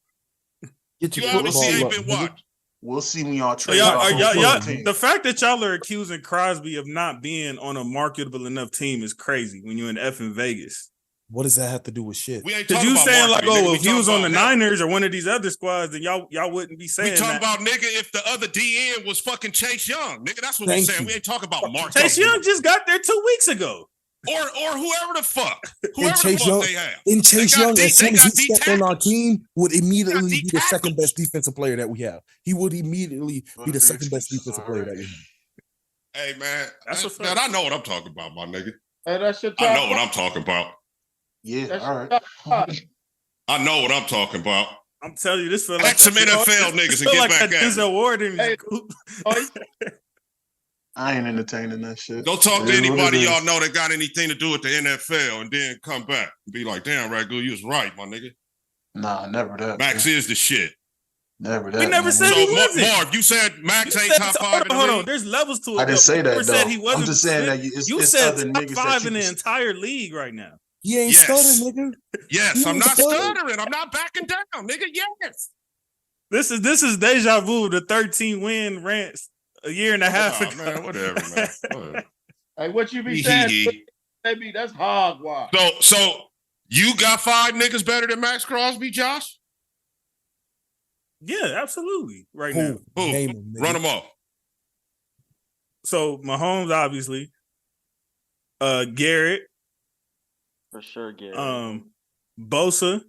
Get your football up, been watching. We'll see when y'all trade. The fact that y'all are accusing Crosby of not being on a marketable enough team is crazy when you're in effing Vegas. What does that have to do with shit? Because you saying like, oh, if he was on the Niners or one of these other squads, then y'all wouldn't be saying that. We talking about, nigga, if the other DN was fucking Chase Young. Nigga, that's what we're saying. We ain't talking about Mark. Chase Young just got there 2 weeks ago. Or whoever the fuck. Whoever the fuck they have. And Chase Young, as soon as he stepped on our team, would immediately be the second best defensive player that we have. He would immediately be the second best defensive player that we have. Hey, man. Man, I know what I'm talking about, my nigga. Hey, that's your I know what I'm talking about. Yeah, all right. I know what I'm talking about. I'm telling you, this feel like some NFL niggas and get back at this award in I ain't entertaining that shit. Go talk to anybody y'all know that got anything to do with the NFL and then come back and be like, damn, Ragu, you was right, my nigga. Nah, never that. Max is the shit. Never that. We never said he wasn't. Marv, you said Max ain't top 5 in the league? Hold on, there's levels to it. I didn't say that, though. Said he wasn't. I'm just saying that you said top 5 in the entire league right now. He ain't stuttering, nigga. Yes, I'm not stuttering. I'm not backing down, nigga. Yes. This is deja vu, the 13-win rants a year and a half ago. Man, whatever, man. Whatever. Hey, what you be saying? Baby, that's hogwash. So you got 5 niggas better than Max Crosby, Josh? Yeah, absolutely. Right now. Who? Run them off. So Mahomes, obviously. Garrett. For sure, Garrett. Bosa.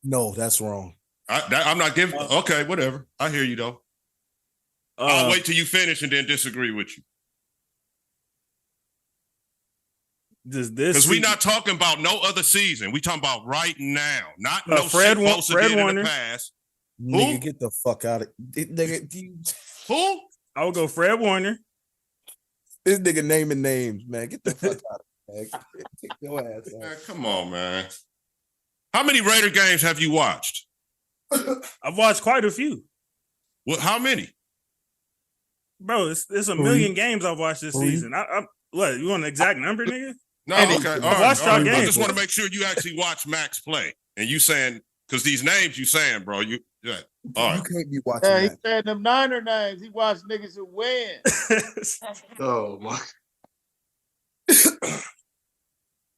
No, that's wrong. I'm not giving. Okay, whatever. I hear you though. I'll wait till you finish and then disagree with you. Because we're not talking about no other season. We talking about right now, not no Fred Warner. In the past. Nigga, Who? get the fuck out of Who? I would go Fred Warner. This nigga naming names, man. Get the fuck out of it, man. Take your ass out. Man, come on, man. How many Raider games have you watched? I've watched quite a few. What? How many? Bro, it's a million games I've watched this season. What? You want an exact number, nigga? No, okay. All right. I just want to bro. make sure you actually watch Max play. And you saying, because these names you saying, bro, all right. You can't be watching he that. said them Niner names. He watched niggas who win. Oh, my.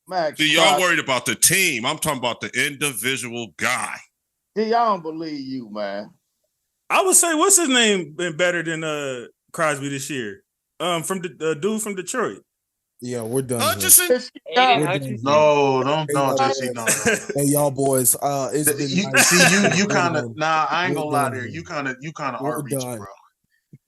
Max, See, y'all worried about the team. I'm talking about the individual guy. See, I don't believe you, man. I would say, what's his name been better than Crosby this year? From the dude from Detroit. Yeah, we're done. Hutchinson? No, don't Jesse. No. Hey, y'all boys. You kind of. Nah, I ain't gonna lie there. You kind of are reaching, bro.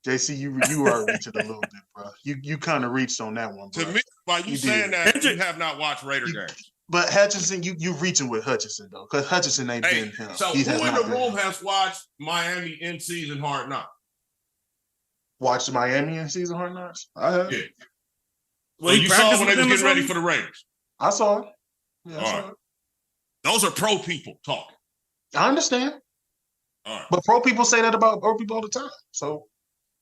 JC, you are reaching a little bit, bro. You kind of reached on that one, bro. To me, by you saying that, you have not watched Raider games. But Hutchinson, you reaching with Hutchinson though, because Hutchinson ain't been him. So who in the room has watched Miami in season Hard Knocks? Watched Miami in season Hard Knocks? I have. Yeah. Well, you saw when they was getting ready for the Raiders. I saw it. Yeah, I saw it. Those are pro people talking. I understand. All right. But pro people say that about pro people all the time. So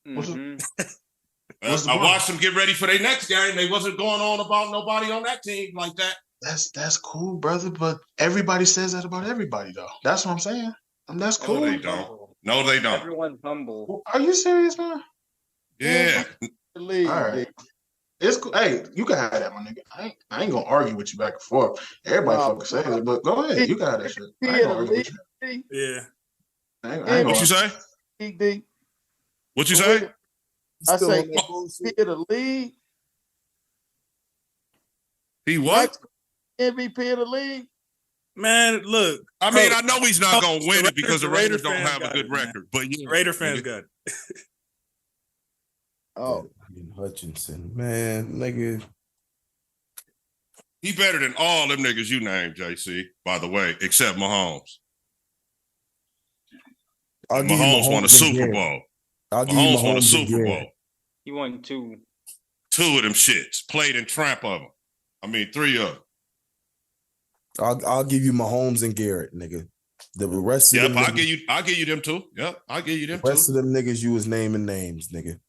I watched them get ready for their next game. They wasn't going on about nobody on that team like that. That's cool, brother. But everybody says that about everybody, though. That's what I'm saying. That's cool. No, they don't. No, they don't. Everyone's humble. Are you serious, man? Yeah. All right. It's cool. Hey, you can have that, my nigga. I ain't gonna argue with you back and forth. Everybody fucking says it, but go ahead. You can have that shit. I ain't gonna argue with you. Yeah. What you say? What you say? I say MVP of the league. He what? MVP of the league. Man, look. I mean, I know he's not gonna win it because the Raiders don't have a good record, but yeah, Raider fans got it. Oh, Hutchinson, man, nigga. He better than all them niggas you named, JC, by the way, except Mahomes. Mahomes won a Super Bowl. Mahomes won a Super Bowl. He won 2. 2 of them shits. Played in tramp of them. I mean, 3 of them. I'll give you Mahomes and Garrett, nigga. The rest of them. I'll give you them too. Yep, I'll give you them too. The rest of them niggas you was naming names, nigga.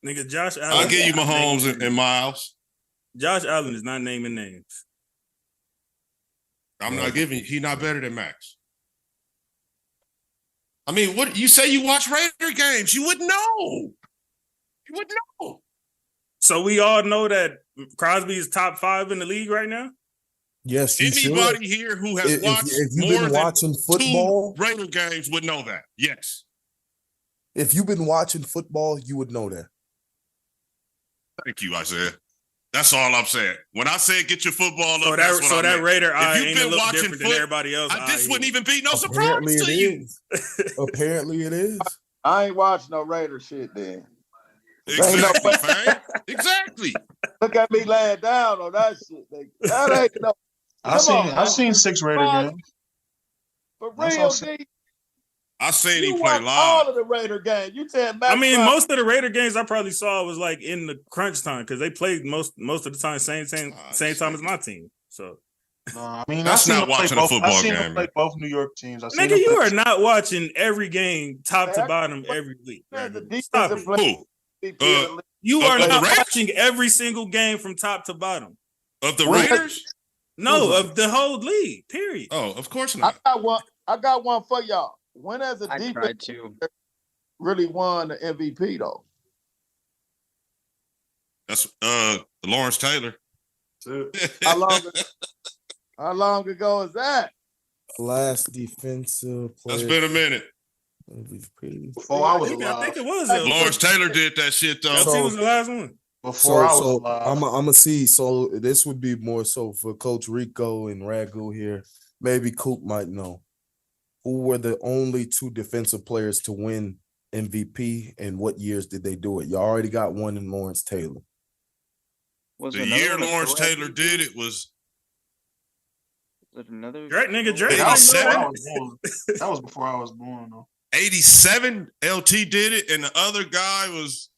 Nigga, Josh Allen. I'll give you Mahomes and Miles. Josh Allen is not naming names. I'm not giving. He's not better than Max. I mean, what you say? You watch Raider games? You would know. You would know. So we all know that Crosby is top 5 in the league right now. Yes, you anybody should. Here who has watched if you've more been watching football, 2 Raider games would know that. Yes. If you've been watching football, you would know that. Thank you, Isaiah. That's all I'm saying. When I say get your football up, that's what I meant. Raider eye ain't a little different than everybody else. This wouldn't even be no surprise to you. Apparently it is. I ain't watching no Raider shit then. Exactly, fam. Exactly. Look at me laying down on that shit. That ain't no. I've seen 6 Raider games. For real, D. I seen he play live. All of the Raider games. You said I mean, most of the Raider games I probably saw was like in the crunch time because they played most of the time same time as my team. So I mean, that's not watching a football game. I've seen play both New York teams. Nigga, you are not watching every game top to bottom every week. Stop it. Who? You are not watching every single game from top to bottom. Of the Raiders? No, of the whole league, period. Oh, of course not. I got one for y'all. When has a defense really won the MVP though? That's Lawrence Taylor. How long ago is that? Last defensive player. That's been a minute. Before I was alive. I think it was. Lawrence Taylor did that shit though. He was the last one. Before I was alive. I'm gonna see. So this would be more so for Coach Rico and Ragu here. Maybe Coop might know. Who were the only 2 defensive players to win MVP and what years did they do it? You already got one in Lawrence Taylor. The year Lawrence Taylor did it was another Drake. That was before I was born though. 87. LT did it, and the other guy was.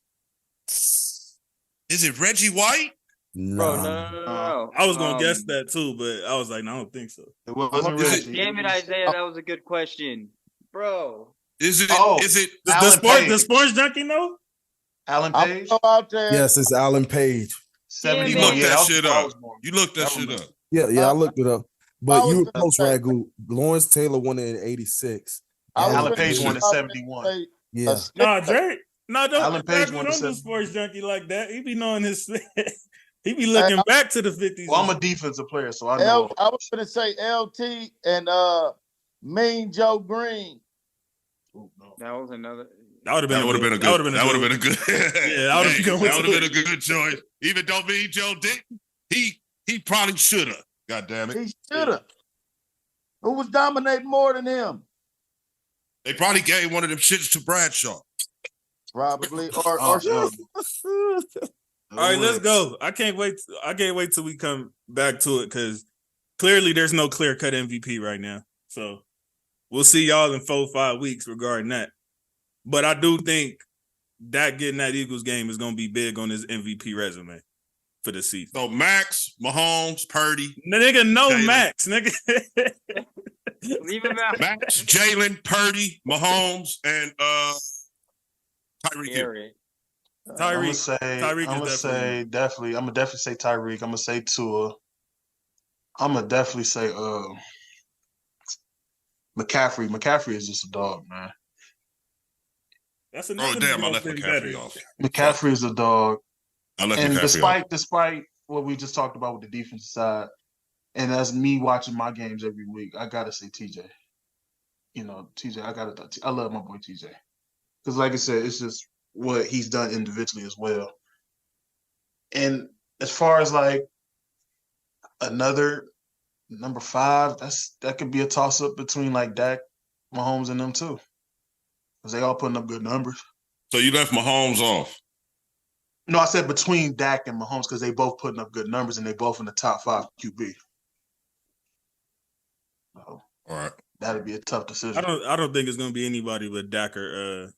Is it Reggie White? No. I was gonna guess that too, but I was like, no, I don't think so. It wasn't Reggie. Damn it, Isaiah, that was a good question, bro. Is it? The sports junkie know? Alan Page. Yes, it's Alan Page. 71. You looked that shit up. You looked that shit up. Yeah, I looked it up. But you were close, Ragu. Lawrence Taylor won it in 86. Alan Page won in 71. Yeah. Nah, Drake. No, Alan Page won don't do sports junkie like that. He be knowing his. He be looking back to the 50s. Well, I'm a defensive player, so I know. I was going to say LT and Mean Joe Green. That was another. That would have been a good. Yeah, that would have been a good choice. Even though Mean Joe didn't, he probably should have. God damn it, he should have. Who was dominating more than him? They probably gave one of them shits to Bradshaw. Probably. Or All right, let's go. I can't wait till we come back to it because clearly there's no clear-cut MVP right now. So we'll see y'all in 4-5 weeks regarding that. But I do think that getting that Eagles game is going to be big on his MVP resume for the season. So Max, Mahomes, Purdy. Nigga, no Jaylen. Max, nigga. Leave him out. Max, Jalen, Purdy, Mahomes, and Tyreek Hill. I'm gonna say Tyreek. I'm gonna say Tua. I'm gonna definitely say McCaffrey. McCaffrey is just a dog, man. That's another. Oh damn! I left McCaffrey off. McCaffrey is a dog. And despite what we just talked about with the defensive side, and as me watching my games every week, I gotta say TJ. You know, TJ. I love my boy TJ because, like I said, it's just what he's done individually as well. And as far as like another number 5, that could be a toss up between like Dak, Mahomes, and them too, because they all putting up good numbers. So you left Mahomes off? No, I said between Dak and Mahomes because they both putting up good numbers and they both in the top 5 QB. So, all right, that'd be a tough decision. I don't think it's gonna be anybody but Dak or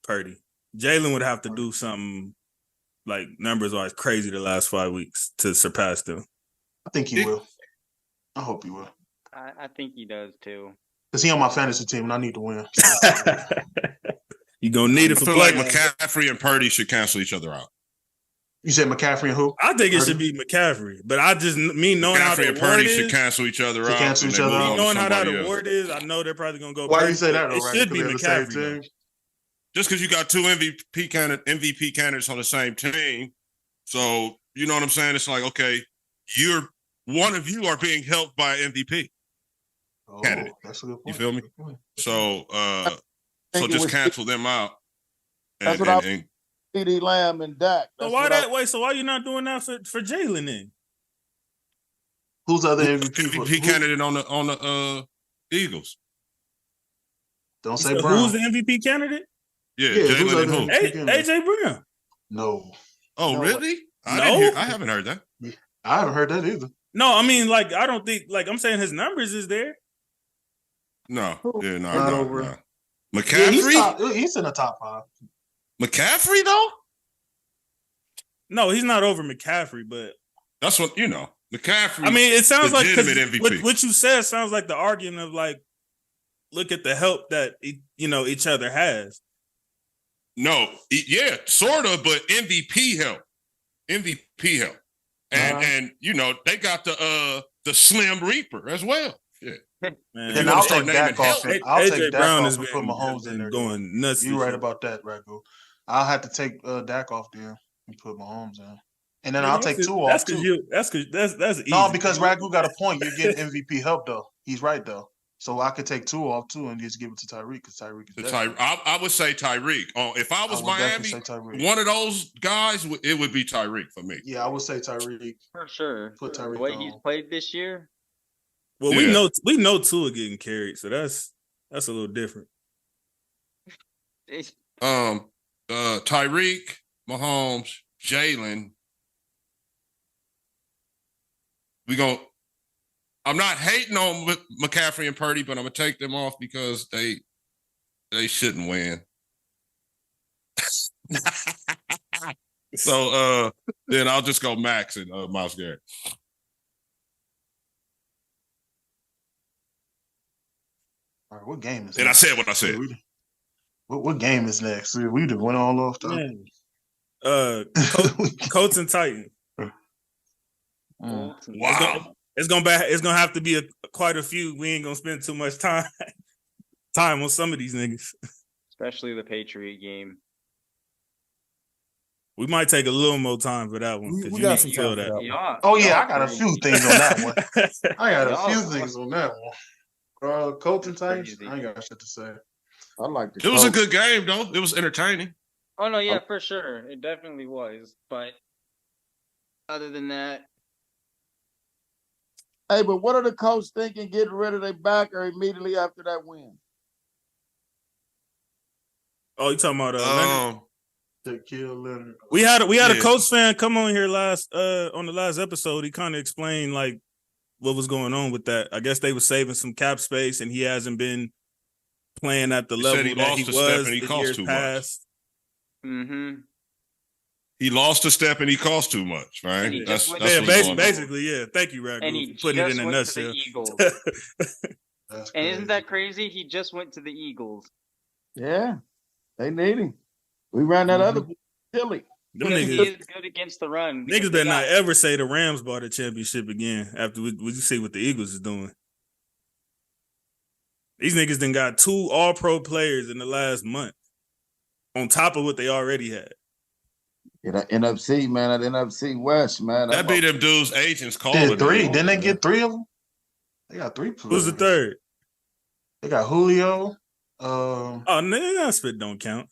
Purdy. Jalen would have to do something like numbers-wise crazy the last 5 weeks to surpass them. I think he will. I hope he will. I think he does too. Because he on my fantasy team and I need to win. You gonna need it for play. Like McCaffrey and Purdy should cancel each other out. You said McCaffrey and who? I think it should be McCaffrey, but I just knowing how the and award Purdy is, should cancel each other out. Cancel each other out. Knowing how that award is, I know they're probably gonna go. Why do you say that? It should be McCaffrey. Just because you got 2 MVP candidates on the same team, so you know what I'm saying. It's like, okay, one of you are being helped by MVP candidate. That's a good point. You feel me? So just cancel them out. That's what I CD Lamb and Dak. So why that way? So why you not doing that for Jalen then? Who's the other MVP candidate on the Eagles? Don't say Brown. Who's the MVP candidate? Yeah, Jalen and who? AJ Brown. No. Oh, really? I haven't heard that. I haven't heard that either. No, I mean, like, I don't think, like, I'm saying his numbers is there. No. Yeah, no. McCaffrey? Yeah, he's in the top 5. McCaffrey, though? No, he's not over McCaffrey, but that's what, McCaffrey. I mean, it sounds like MVP. What you said sounds like the argument of, like, look at the help that, each other has. No, yeah, sort of, but MVP help. And they got the Slim Reaper as well. Yeah. And I'll take Dak off. I'll take Dak off and put Mahomes in there. Going nuts. You're right about that, Ragu. I'll have to take Dak off there and put Mahomes in. And then I'll take 2 off too. That's easy. No, because Ragu got a point. You're getting MVP help though. He's right though. So I could take 2 off too and just give it to Tyreek because Tyreek is I would say Tyreek. If I was Miami, one of those guys, it would be Tyreek for me. Yeah, I would say Tyreek for sure. Put Tyreek the way he's played this year. Well, we know Tua getting carried, so that's a little different. Tyreek, Mahomes, Jalen. I'm not hating on McCaffrey and Purdy, but I'm gonna take them off because they shouldn't win. So then I'll just go Max and Myles Garrett. All right, what game is? And next? I said what I said. What game is next? We just went all off. Colts and Titans. Wow. It's gonna have to be quite a few. We ain't gonna spend too much time on some of these niggas, especially the Patriot game. We might take a little more time for that one because you need to feel that. Yeah. Oh yeah, I got a few things on that one. I got a few things on that one. Colts and Titans. I ain't got shit to say. I like it. Was a good game though. It was entertaining. Oh no, yeah, for sure, it definitely was. But other than that. Hey, but what are the Colts thinking getting rid of their backer immediately after that win? Oh, you talking about Shaquille Leonard. We had a Colts fan come on here on the last episode. He kind of explained like what was going on with that. I guess they were saving some cap space, and he hasn't been playing at the level that he was in years past. Mm-hmm. He lost a step and he cost too much, right? That's basically, yeah. Thank you, Ragu, and he for putting it in a nutshell. And isn't that crazy? He just went to the Eagles. Yeah, they need him. We ran that other silly. Them He niggas is good against the run. Niggas better not ever say the Rams bought a championship again after we see what the Eagles is doing. These niggas done got 2 all-pro players in the last month on top of what they already had. NFC, man. That NFC West, man. That be them dudes' agents calling. Did 3? Didn't they get 3 of them? They got 3 players. Who's the third? They got Julio. Oh, nigga, that spit don't count.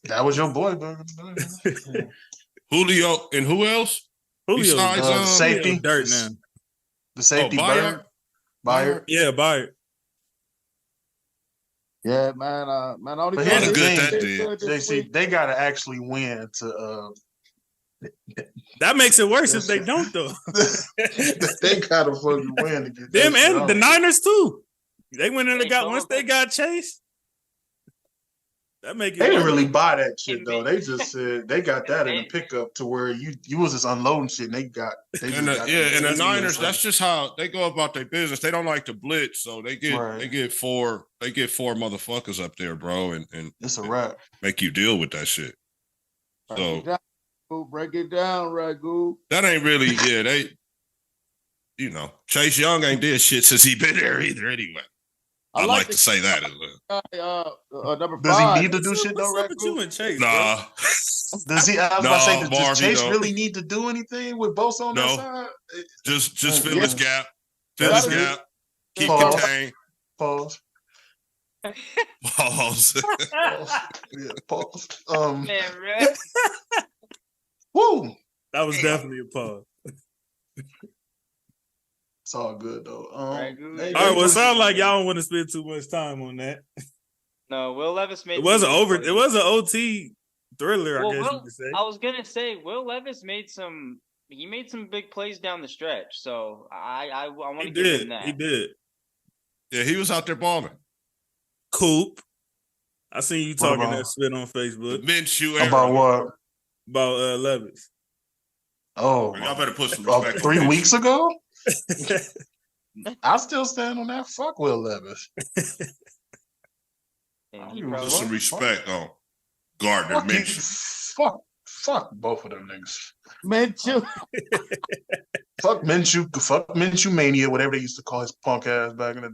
That was your boy, bro. Julio and who else? Julio, besides, safety. Dirt now. The safety, Byard. Yeah, Byard. Yeah, man. But here's the thing, they gotta actually win to. That makes it worse if they don't, though. They gotta fucking win to get them and the Niners too. They went in and got once they got Chase. That make it. They didn't really buy that shit though. They just said they got that in the pickup to where you was just unloading shit. And the Niners. That's just how they go about their business. They don't like to blitz, so they get 4 motherfuckers up there, bro, and it's a wrap. Make you deal with that shit. So break it down, Ragu. That ain't really they. Chase Young ain't did shit since he been there either. Anyway. I'd like to say that as well. Number 5. Does he need to do shit though, right? Nah. Does he? I was about to say, does Chase really need to do anything with Bosa on that side? Just fill his gap. Fill his gap. Keep contained. Pause. Pause. Yeah, pause. Man, right? Woo! That was definitely a pause. It's all good though. All right, well, it sounds like y'all don't want to spend too much time on that. No, Will Levis made. It was an OT thriller. I guess you could say. I was gonna say Will Levis made some big plays down the stretch. So I want to give him that. He did. Yeah, he was out there balling. Coop, I seen you talking that shit on Facebook. Minshew about what? About Levis. Oh, y'all better put some respect. 3 weeks ago. I still stand on that. Fuck Will Levis. Put some respect on Gardner Minshew. Fuck both of them niggas. Minshew. Fuck Minshew. Fuck Minshew Mania, whatever they used to call his punk ass back in the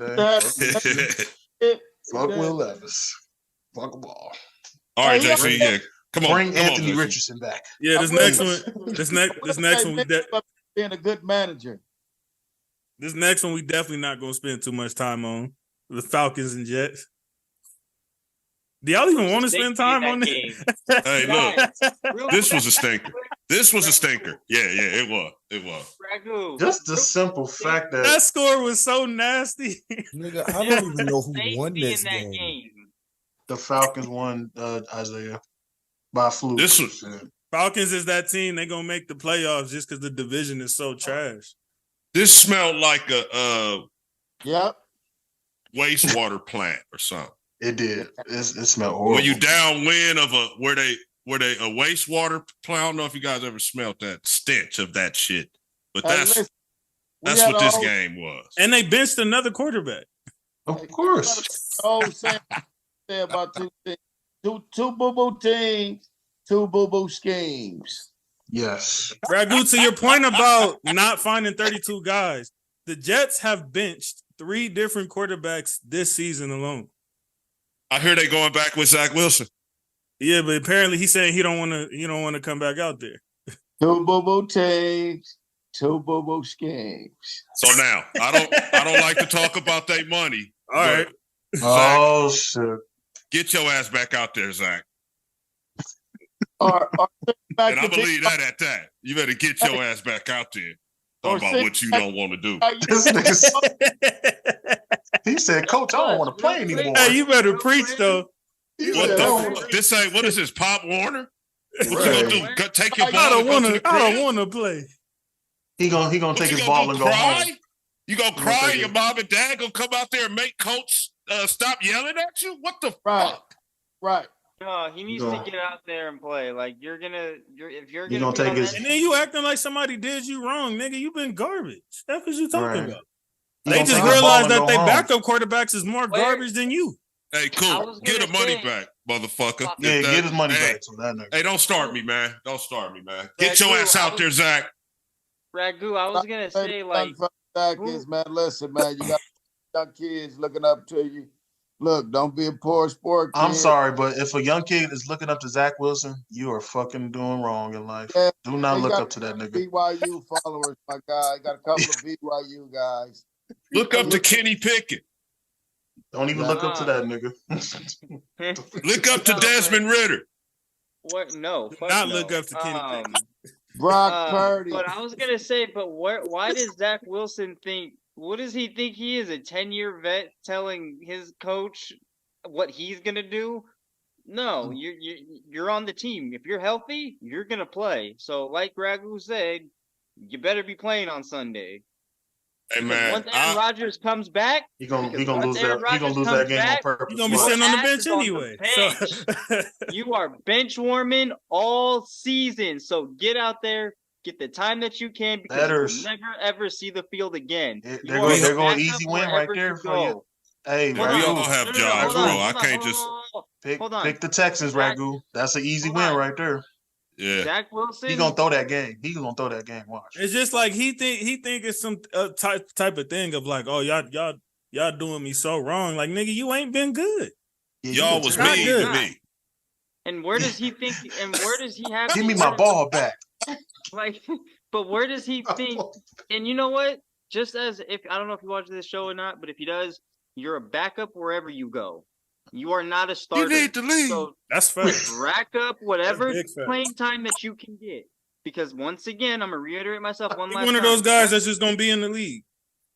day. Fuck Will Levis. Fuck them all. All right, JC. Yeah, come on. Bring Anthony Richardson back. Yeah, this next one, we being a good manager. This next one, we definitely not going to spend too much time on. The Falcons and Jets. Do y'all even want to spend time on this? Hey, look. This was a stinker. Yeah, it was. Just the simple fact that score was so nasty. Nigga, I don't even know who won this game. The Falcons won, Isaiah, by fluke. Falcons is that team. They're going to make the playoffs just because the division is so trash. This smelled like a wastewater plant or something. It did. It smelled horrible. When you downwind of a wastewater plant, I don't know if you guys ever smelled that stench of that shit. But that's what this game was. And they benched another quarterback. Of course. Say about 2 things. Two boo-boo teams, 2 boo-boo schemes. Yes. Ragu, to your point about not finding 32 guys, the Jets have benched 3 different quarterbacks this season alone. I hear they going back with Zach Wilson. Yeah, but apparently he's saying he don't want to come back out there. 2 boo-boo teams, 2 boo-boo schemes. So now I don't like to talk about their money. All right. Oh shit. Get your ass back out there, Zach. And I believe that at that. You better get your ass back out there. Talk about what you don't want to do. This nigga, he said, Coach, I don't want to play anymore. Hey, you better preach, though. This ain't, what is this, Pop Warner? What you gonna do? Take your ball and go to the crib? I don't want to play. He gonna take his ball and go home. You gonna cry? Your mom and dad gonna come out there and make coach stop yelling at you? What the fuck? Right. No, he needs to get out there and play. Like if you're gonna take his, and then you acting like somebody did you wrong, nigga. You been garbage. That's what you talking about. They just realized that they backup quarterbacks is more garbage than you. Hey, cool. Get the money back, motherfucker. Yeah, get his money back. So that nigga. Hey, don't start me, man. Don't start me, man. Get your ass out there, Zach. Ragu, I was gonna say, like, Zach is, man. Listen, man, you got young kids looking up to you. Look, don't be a poor sport kid. I'm sorry, but if a young kid is looking up to Zach Wilson, you are fucking doing wrong in life. Yeah, do not look up to that nigga. BYU followers, my guy. Got a couple of BYU guys. Look up to Kenny Pickett. Don't even look up to that nigga. Look up to Desmond Ritter. What? No. Not look up to Kenny Pickett. Brock Purdy. But I was gonna say, why does Zach Wilson think? What does he think he is, a 10-year vet telling his coach what he's gonna do? No, you're on the team. If you're healthy, you're gonna play. So, like Ragu said, you better be playing on Sunday. Hey man, once Aaron Rodgers comes back, he gonna lose that. He gonna lose that game on purpose. He's gonna be sitting on the bench anyway. So. You are bench warming all season. So get out there, get the time that you can, because you'll never ever see the field again. They're going easy win right there for you. Hey, we all have jobs, bro. I can't just pick the Texans, Ragu. That's an easy win right there. Yeah, Zach Wilson. He gonna throw that game. He gonna throw that game. Watch. It's just like he think it's some type of thing of like, oh y'all doing me so wrong. Like, nigga, you ain't been good. Y'all was mean to me. And where does he think? And where does he have? Give me my ball back. Like, but where does he think? And you know what? Just as if I don't know if he watches this show or not, but if he does, you're a backup wherever you go. You are not a starter. You need to leave. So that's fair. Rack up whatever playing time that you can get. Because once again, I'm gonna reiterate myself one last time. One of those guys that's just gonna be in the league.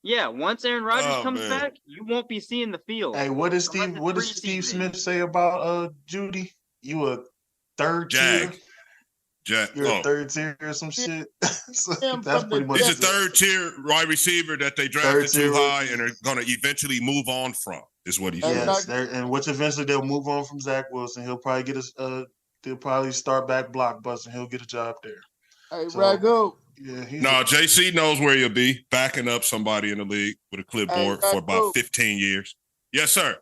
Yeah, once Aaron Rodgers comes back, you won't be seeing the field. Hey, what does Steve Smith say about Judy? You a third tier? You're a third tier or some shit. So that's pretty much. He's a third tier wide receiver that they drafted too high and are gonna eventually move on from. Is what he said. Yes, and which eventually they'll move on from Zach Wilson. He'll probably get they'll probably start back blockbuster. He'll get a job there. Hey, Ragu. Yeah, no, JC knows where he'll be, backing up somebody in the league with a clipboard for about 15 years. Yes, sir.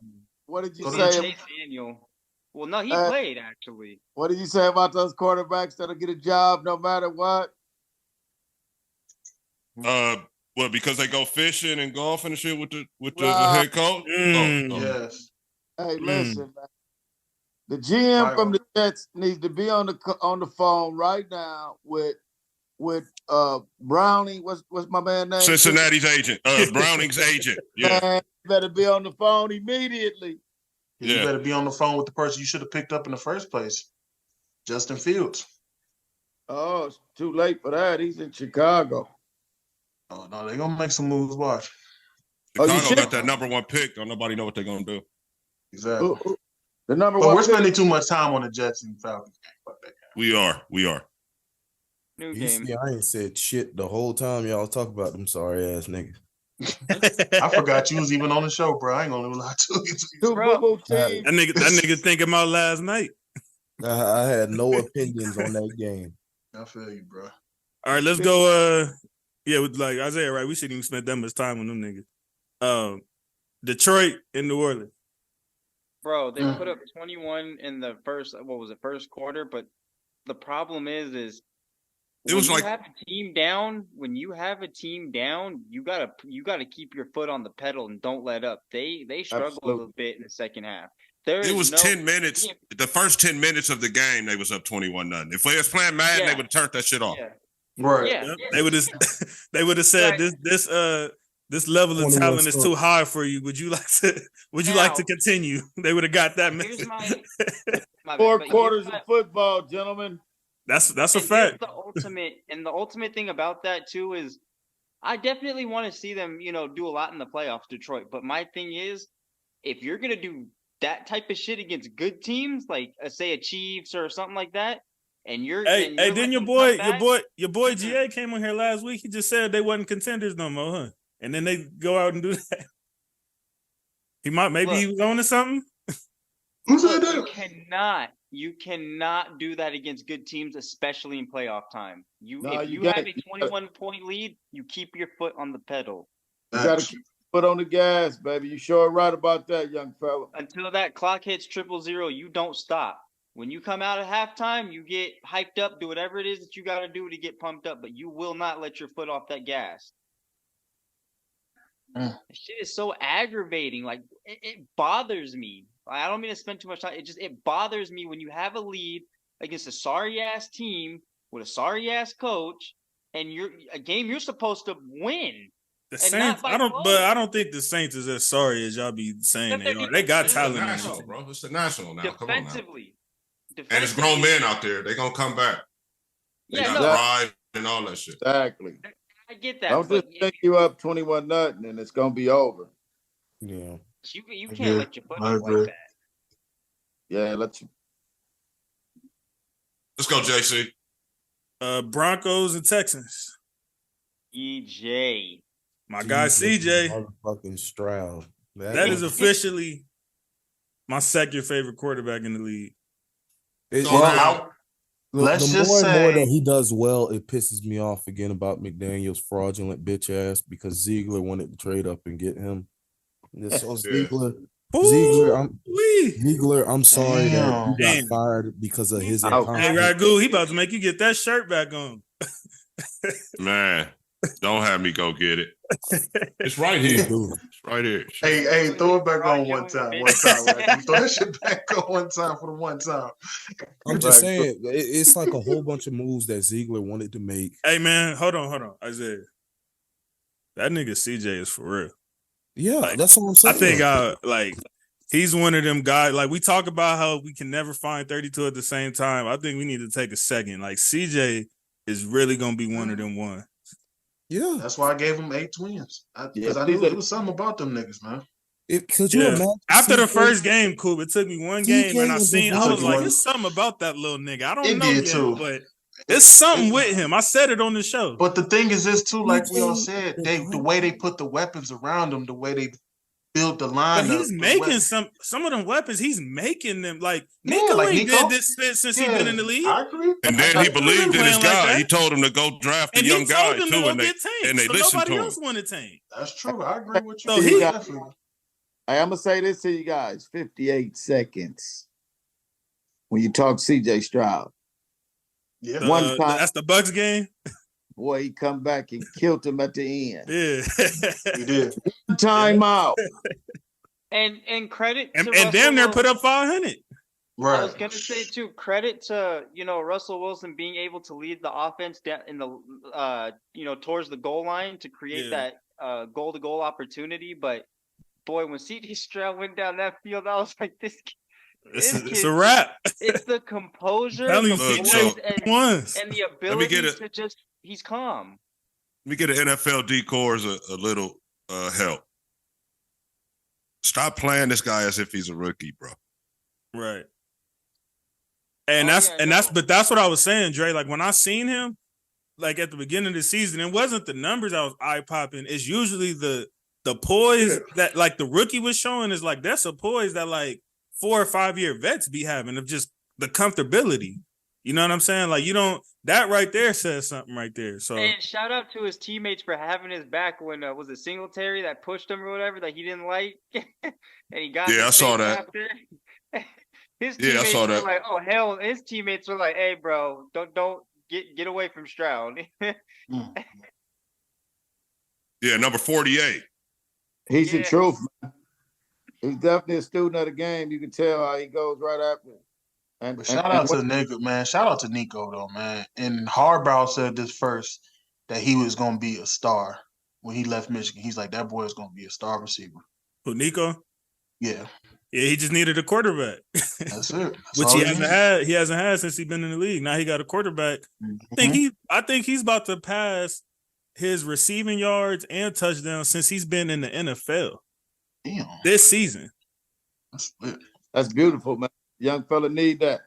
What did you say? Chase Daniel. Well, no, he played actually. What did you say about those quarterbacks that'll get a job no matter what? Well, because they go fishing and golfing and shit with the head coach. Yes. Hey, listen, man. The GM from the Jets needs to be on the phone right now with Browning. What's my man name? Cincinnati's agent. Browning's agent. Yeah. Man, you better be on the phone immediately. You better be on the phone with the person you should have picked up in the first place, Justin Fields. Oh, it's too late for that. He's in Chicago. Oh no, they're gonna make some moves. Watch. Chicago got that number 1 pick. Don't nobody know what they're gonna do. Exactly. The number 1. We're spending too much time on the Jets and Falcons game. Fuck that game. We are. New game. See, I ain't said shit the whole time y'all talk about them sorry ass niggas. I forgot you was even on the show, bro. I ain't gonna lie to you. That nigga thinking about last night. I had no opinions on that game. I feel you, bro. All right, let's go. With like Isaiah, right? We shouldn't even spend that much time on them niggas. Detroit and New Orleans. Bro, they put up 21 in the first quarter, but the problem is it was like have a team down. When you have a team down, you gotta keep your foot on the pedal and don't let up. They struggled a little bit in the second half. It was 10 minutes. The first 10 minutes of the game, they was up 21-0. If they was playing Madden, they would have turned that shit off. Yeah. Right. Yeah. They would have said this level of talent is too high for you. Would you like to continue? They would have got that message. My 4 quarters of football, gentlemen. That's a fact. The ultimate thing about that too is I definitely want to see them, do a lot in the playoffs, Detroit. But my thing is, if you're gonna do that type of shit against good teams, like say a Chiefs or something like that, and you're then your boy GA came on here last week. He just said they wasn't contenders no more, huh? And then they go out and do that. He was on to something. Who said that? You cannot do that against good teams, especially in playoff time. If you have a 21-point lead, you keep your foot on the pedal. You got to keep your foot on the gas, baby. You sure right about that, young fella. Until that clock hits 000, you don't stop. When you come out at halftime, you get hyped up, do whatever it is that you got to do to get pumped up, but you will not let your foot off that gas. This shit is so aggravating. Like, it bothers me. I don't mean to spend too much time. It bothers me when you have a lead against a sorry ass team with a sorry ass coach, and a game you're supposed to win. The Saints, I don't think the Saints is as sorry as y'all be saying they are. They got talent, national, bro. It's the national now. Defensively, and it's grown men out there. They're gonna come back. They got drive and all that shit. Exactly. I get that. Don't just think you up 21-0 and it's gonna be over. Yeah. You can't let your foot up like that. Yeah, let's go, JC. Broncos and Texans. EJ. My guy CJ. Motherfucking Stroud. That is officially my second favorite quarterback in the league. Let's just say more that he does well, it pisses me off again about McDaniel's fraudulent bitch ass because Ziegler wanted to trade up and get him. So Ziegler, I'm sorry that you got fired because of his incompetence. Hey, Ragu, he about to make you get that shirt back on. Man, don't have me go get it. It's right here. It's right here. Hey, throw it back on one time. Right? Throw that shit back on one time for the one time. I'm just saying, it's like a whole bunch of moves that Ziegler wanted to make. Hey, man, hold on. Isaiah. That nigga CJ is for real. Yeah, that's what I'm saying. I think he's one of them guys. Like, we talk about how we can never find 32 at the same time. I think we need to take a second. Like, CJ is really gonna be one of them one. Yeah, that's why I gave him 8 twins. Because I knew there was something about them niggas, man. Could you imagine? After the first game, cool. It took me one game, and I was like, "There's something about that little nigga. I don't know yet, too. But it's something with him." I said it on the show. But the thing is this too, like we all said, the way they put the weapons around them, the way they built the line. But he's making some of them weapons. He's making them like Nico ain't did this since he's been in the league. I agree. And then he believed in his guy. Like he told him to go draft a young guy too, and they listened to him. Else wanted Tank. That's true. I agree with you. So I'm gonna say this to you guys: 58 seconds when you talk CJ Stroud. Yeah, one time that's the Bucs game. Boy, he come back and killed him at the end. Yeah, he did. Timeout. And credit and damn near put up 500. Right. I was gonna say too, credit to Russell Wilson being able to lead the offense down in the towards the goal line to create that goal to goal opportunity. But boy, when CJ Stroud went down that field, I was like, it's a wrap. It's the composure, and the ability to just he's calm. Let me get an NFL decors a little help. Stop playing this guy as if he's a rookie, bro. Right. And that's what I was saying, Dre. Like when I seen him, like at the beginning of the season, it wasn't the numbers I was eye popping. It's usually the poise that like the rookie was showing is like that's a poise that like 4 or 5 year vets be having of just the comfortability. You know what I'm saying? Like that right there says something right there. So and shout out to his teammates for having his back when was it Singletary that pushed him or whatever that he didn't like, and he got I saw that. His teammates were like, oh hell, his teammates were like, hey bro, don't get away from Stroud. Yeah, number 48. He's the truth, man. He's definitely a student of the game. You can tell how he goes right after it. And shout out to the nigga, man. Shout out to Nico though, man. And Harbaugh said this first that he was gonna be a star when he left Michigan. He's like, that boy is gonna be a star receiver. Who, Nico? Yeah. Yeah, he just needed a quarterback. That's it. Which he hasn't had. He hasn't had since he's been in the league. Now he got a quarterback. Mm-hmm. I think he's about to pass his receiving yards and touchdowns since he's been in the NFL. Damn. This season. That's it. That's beautiful, man. Young fella need that.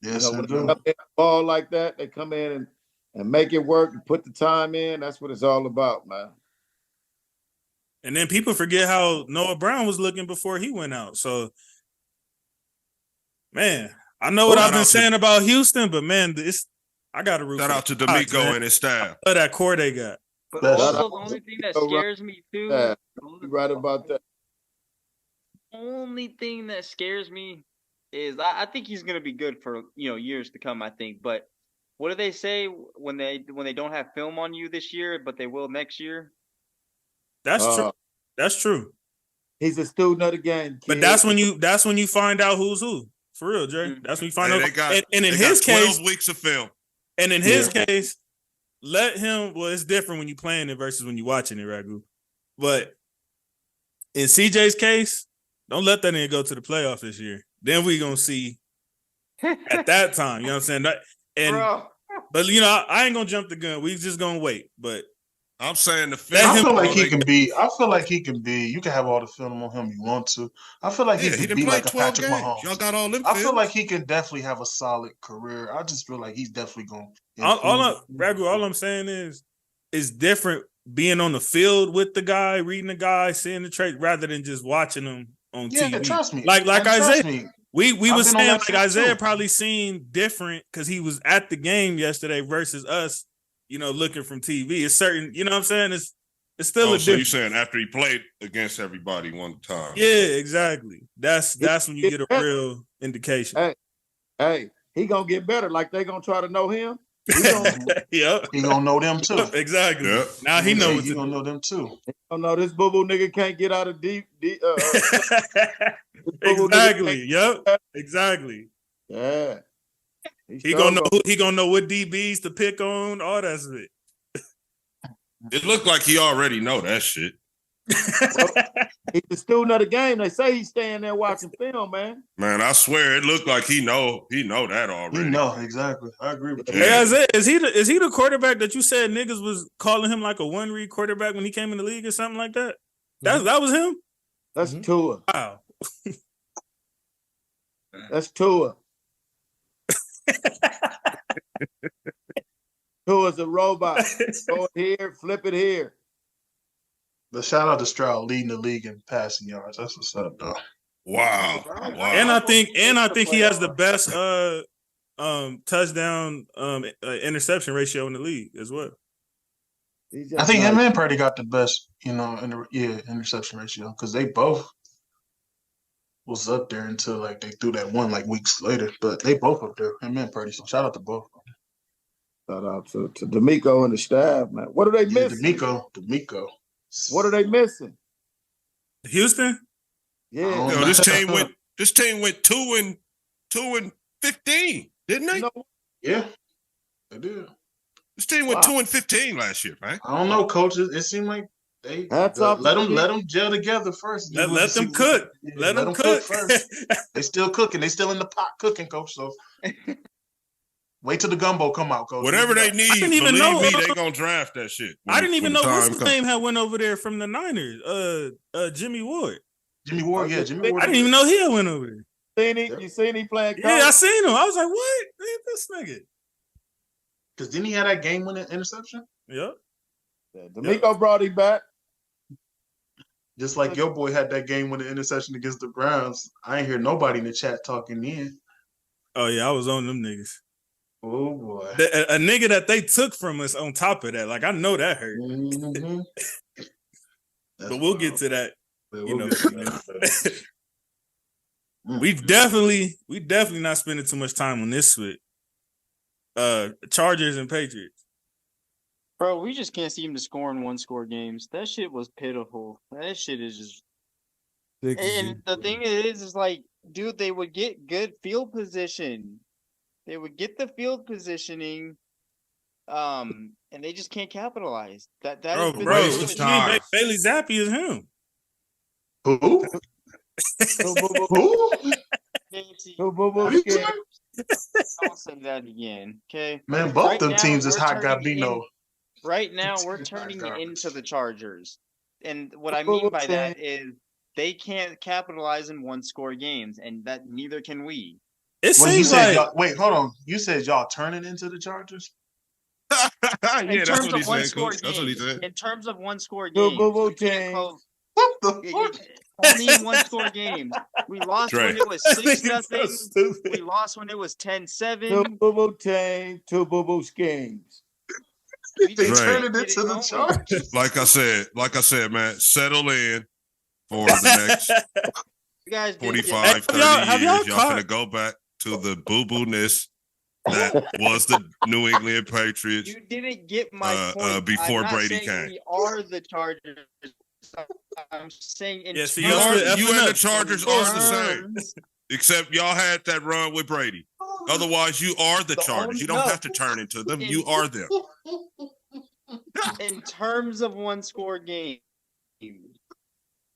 Yes, when I they do. come in ball like that, they come in and make it work and put the time in. That's what it's all about, man. And then people forget how Noah Brown was looking before he went out. So, man, I know what I've been saying about Houston, but man, I got to root. Shout out to D'Amico and his staff. I love that core they got. But also, the only thing that scares me too. You're right about that. Only thing that scares me is I think he's gonna be good for years to come. I think, but what do they say when they don't have film on you this year, but they will next year? That's true. That's true. He's a student of the game, kid. But that's when you find out who's who. For real, Jay. That's when you find out. And in his case, 12 weeks of film. And in his case, let him. Well, it's different when you're playing it versus when you're watching it, Ragu. But in CJ's case, don't let that nigga go to the playoff this year. Then we gonna see at that time. You know what I'm saying? But I ain't gonna jump the gun. We just gonna wait. But I'm saying film. I feel like he can be. I feel like he can be. You can have all the film on him you want to. I feel like he can be like a Patrick Mahomes. Y'all got all them. I feel like he can definitely have a solid career. I just feel like he's definitely going. Ragu, all I'm saying is, it's different being on the field with the guy, reading the guy, seeing the trait, rather than just watching him on TV. Yeah, trust me. Like Isaiah. Me. We was saying like Isaiah probably seen different because he was at the game yesterday versus us. Looking from TV. It's certain, you know what I'm saying? It's still a difference. So you're saying after he played against everybody one time. Yeah, exactly. That's when you get a real indication. Hey, he gonna get better. Like they gonna try to know him. Yep. He gonna know them too. Exactly. Yep. Now he knows. He gonna know them too. He gonna know this boo-boo nigga can't get out of deep. Exactly. Yep. Exactly. Yeah. He gonna know what DBs to pick on, all that shit. It looked like he already know that shit. He's a student of the game. They say he's staying there watching film, man. Man, I swear it looked like he know that already. He know exactly. I agree with you. Hey, Isaiah, is he the quarterback that you said niggas was calling him like a one-read quarterback when he came in the league or something like that? That was him? That's Tua. Wow. That's Tua. Tua's a robot. Go here, flip it here. But shout out to Stroud leading the league in passing yards. That's what's up, though. Wow. And I think he has the best touchdown interception ratio in the league as well. I think him and Purdy got the best, interception ratio because they both was up there until like they threw that one like weeks later. But they both up there, him and Purdy. So shout out to both. Shout out to D'Amico and the staff, man. What are they missing? D'Amico. What are they missing? Houston? Yeah. This team went 2-15, didn't they? Yeah, they did. This team went 2-15 last year, man. I don't know, coaches. It seemed like they let them gel together first. Let them cook. Let them cook first. They still cooking. They still in the pot cooking, coach. So wait till the gumbo come out, coach. Whatever they need, believe me, they gonna draft that shit. I didn't even know what's his name had went over there from the Niners. Jimmy Ward. Jimmy Ward. I didn't even know he had went over there. You seen him playing? Yeah, I seen him. I was like, what? This nigga. Because didn't he have that game-winning interception? Yep. D'Amico brought him back. Just like your boy had that game-winning interception against the Browns. I ain't hear nobody in the chat talking in. Oh, yeah, I was on them niggas. Oh, boy. A nigga that they took from us on top of that. Like, I know that hurt. Mm-hmm. But we'll get to that. We definitely not spending too much time on this with Chargers and Patriots. Bro, we just can't seem to score in one-score games. That shit was pitiful. That shit is just. And the thing is like, dude, they would get good field position. They would get the field positioning, and they just can't capitalize. That bro, Bailey Zappi is him. Who? I'll say that again, okay? Man, both them teams is hot Gabino. Right now, we're turning into the Chargers. And what I mean by that is they can't capitalize in one-score games, and that neither can we. It seems like wait, hold on. You said y'all turning into the Chargers? Yeah, that's what he said. Coach. That's what he said. In terms of one-score games, What the fuck? Only in one-score games. We lost when it was 6-0. We lost when it was 10-7. Two boo-boo schemes. They turned it into the Chargers. Like I said, man, settle in for the next 45, 30 years. Y'all gonna go back to the boo-boo-ness that was the New England Patriots. You didn't get my point. Before Brady came. We are the Chargers. I'm saying you and the Chargers are the same. Except y'all had that run with Brady. Otherwise, you are the Chargers. You don't have to turn into them. You are them. In terms of one-score games.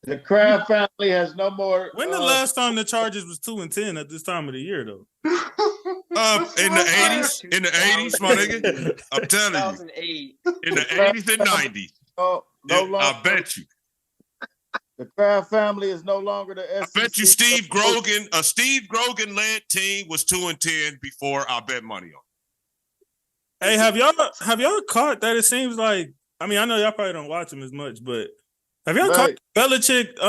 The Kraft family has no more. When the last time the Chargers was 2-10 at this time of the year, though? In the 80s. In the 80s, my nigga. I'm telling you. 2008. In the 80s and 90s. I bet you. The Kraft family is no longer the SEC. I bet you a Steve Grogan led team was 2-10 before I bet money on. Hey, have y'all caught that? It seems like, I mean, I know y'all probably don't watch him as much, but have y'all caught Belichick?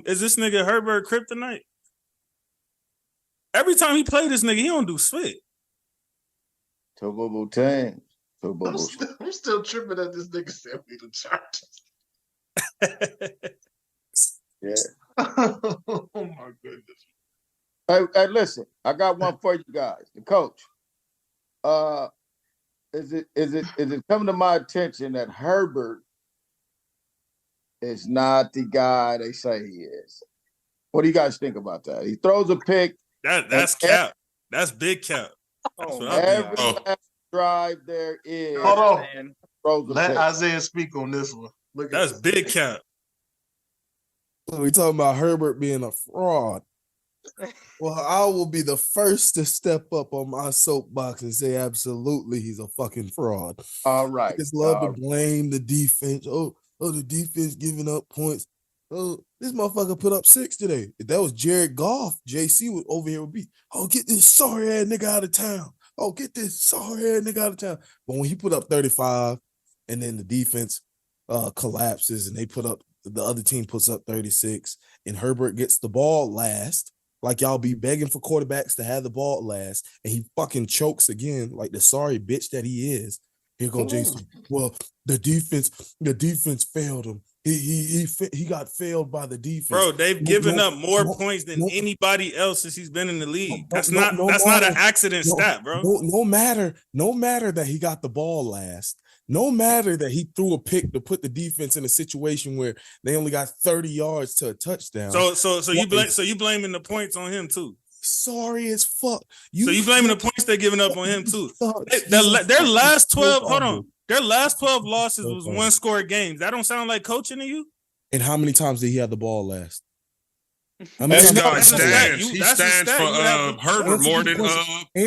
Is this nigga Herbert kryptonite? Every time he play this nigga, he don't do spit. Two teams. I'm still tripping at this nigga said we the Chargers. Yeah. Oh my goodness. Hey, listen, I got one for you guys. The coach. Is it coming to my attention that Herbert is not the guy they say he is? What do you guys think about that? He throws a pick. That's cap. That's big cap. Every last drive there is. Hold on. Let pick. Isaiah speak on this one. Look, that's big cap. We talking about Herbert being a fraud. Well, I will be the first to step up on my soapbox and say absolutely he's a fucking fraud. All right. I just love to blame the defense. Oh, the defense giving up points. Oh, this motherfucker put up 6 today. If that was Jared Goff, JC would over here would be, oh, get this sorry ass nigga out of town. Oh, get this sorry ass nigga out of town. But when he put up 35 and then the defense collapses and the other team puts up 36 and Herbert gets the ball last, like y'all be begging for quarterbacks to have the ball last, and he fucking chokes again like the sorry bitch that he is. Here go Jason. Well, the defense failed him. He got failed by the defense. Bro, they've given up more points than anybody else since he's been in the league. That's not an accident stat, bro. No matter that he got the ball last. No matter that he threw a pick to put the defense in a situation where they only got 30 yards to a touchdown. So you blaming the points on him too. Sorry as fuck. So you blaming the points they're giving up on him too. Their last 12, their last 12 losses was one-score games. That don't sound like coaching to you? And how many times did he have the ball last? This guy stands. He stands for Herbert more than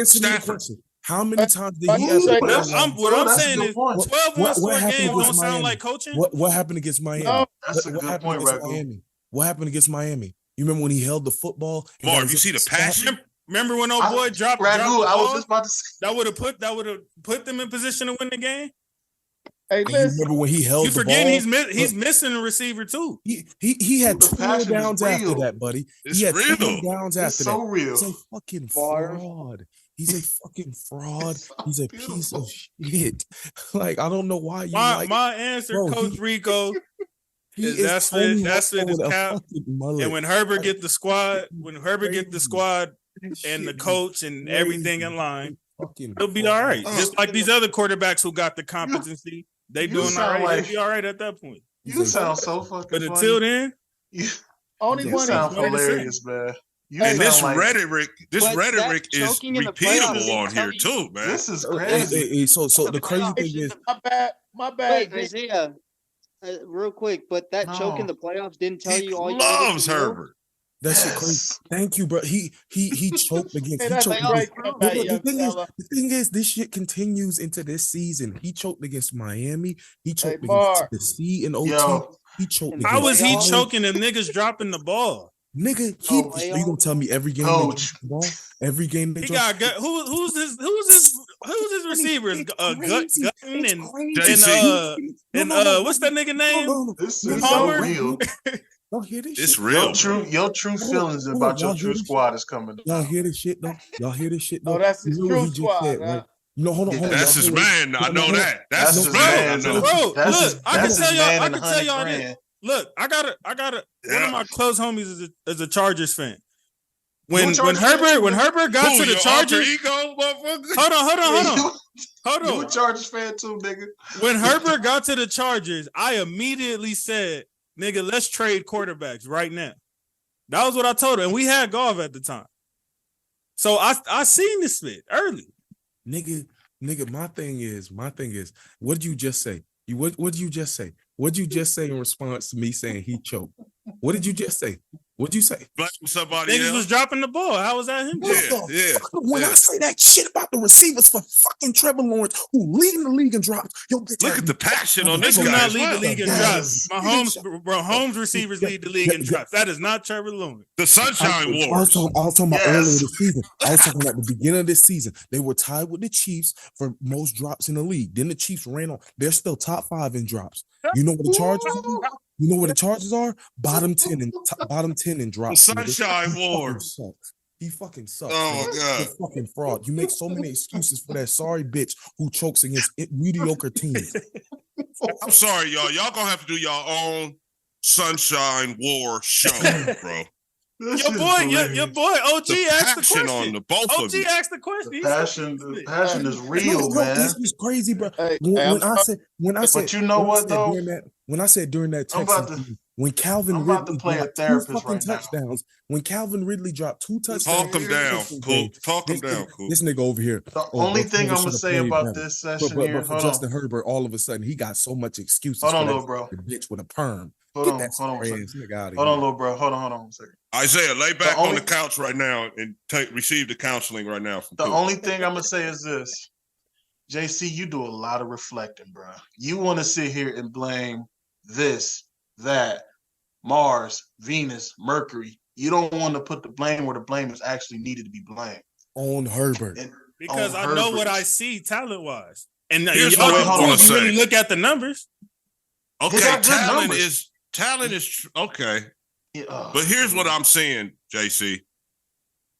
Stafford. How many times did he have the ball? What I'm saying is 12 one-score games don't sound like coaching. What happened against Miami? That's a good point, Miami. What happened against Miami? You remember when he held the football? Marv, you see the passion? Remember when old boy dropped the ball? I was just about to say that would have put them in position to win the game. Hey, listen. Remember when he held the ball? He's missing a receiver too. He had 2 downs after that, buddy. It's he had real. 2 downs after so that. real. He's a fucking fraud. He's a fucking fraud. He's a piece of shit. Like, I don't know why you my answer, bro, Coach Rico. That's it. Is cap. And when Herbert get the squad, and the coach and everything in line, he'll be all right. Just like these other quarterbacks who got the competency, they doing all right. They'll be all right at that point. You sound so fucking. But until then, you sound hilarious, man. And this rhetoric is repeatable on here too, man. This is crazy. So the crazy thing is, my bad. Wait, Isaiah, real quick, but that choke in the playoffs didn't tell you all you loves Herbert. That shit crazy. Thank you, bro. He choked against. The thing is, this shit continues into this season. He choked against Miami. He choked against Tennessee in OT. He choked. How is he choking and niggas dropping the ball? Nigga, you gonna tell me every game Coach. they drop the ball? Every game they drop. Who's his receivers? Gutton and what's that nigga name? This is Palmer? so real. Y'all hear this It's shit? real. Your true feelings about your true squad is coming. Y'all hear this shit though? Oh, that's his true squad. Said, right? No, hold on. That's his man. I know that. That's his man. Bro, look, I can tell y'all this. Look, I got one of my close homies is a Chargers fan. When Herbert got to the Chargers, hold on. You a Chargers fan too, nigga. When Herbert got to the Chargers, I immediately said, "Nigga, let's trade quarterbacks right now." That was what I told him, and we had Goff at the time. So I seen this shit early. Nigga, my thing is, what did you just say? What did you just say? What did you just say in response to me saying he choked? What did you just say? What'd you say? Blame somebody Niggas was dropping the ball. How was that him? When I say that shit about the receivers for fucking Trevor Lawrence, who leading the league in drops, yo, bitch. Look at the passion on this guy. Not lead the league in drops. Mahomes receivers lead the league in drops. That is not Trevor Lawrence. The Sunshine Wars. I was talking about earlier this season. I was talking about the beginning of this season. They were tied with the Chiefs for most drops in the league. Then the Chiefs ran on. They're still top 5 in drops. You know what the Chargers are? You know what the Chargers are? Bottom 10 in drops. The Sunshine Wars. He fucking sucks. Oh my God. You're a fucking fraud. You make so many excuses for that sorry bitch who chokes against mediocre teams. I'm sorry, y'all. Y'all gonna have to do your own Sunshine War show, bro. Your boy OG asked the question. On the both OG of you. asked the question. The passion is real, man. This is crazy, bro. When I said, but you know what though? When I said during that Texans, when Calvin Ridley dropped 2 fucking touchdowns, when Calvin Ridley dropped 2 touchdowns, talk him down, cool. Talk him down, cool. This nigga over here. The only thing I'm gonna say about this session here, for Justin Herbert, all of a sudden he got so much excuses. Hold on, little bro. The bitch with a perm. Hold on, little bro. Hold on a second. Isaiah, lay back on the couch right now and receive the counseling right now. The only thing I'm gonna say is this, JC, you do a lot of reflecting, bro. You want to sit here and blame this, that, Mars, Venus, Mercury. You don't want to put the blame where the blame is actually needed to be blamed. On Herbert. Because I know what I see talent-wise. And here's what I want to say. Really look at the numbers. Okay, talent is okay. Yeah. But here's what I'm saying, JC.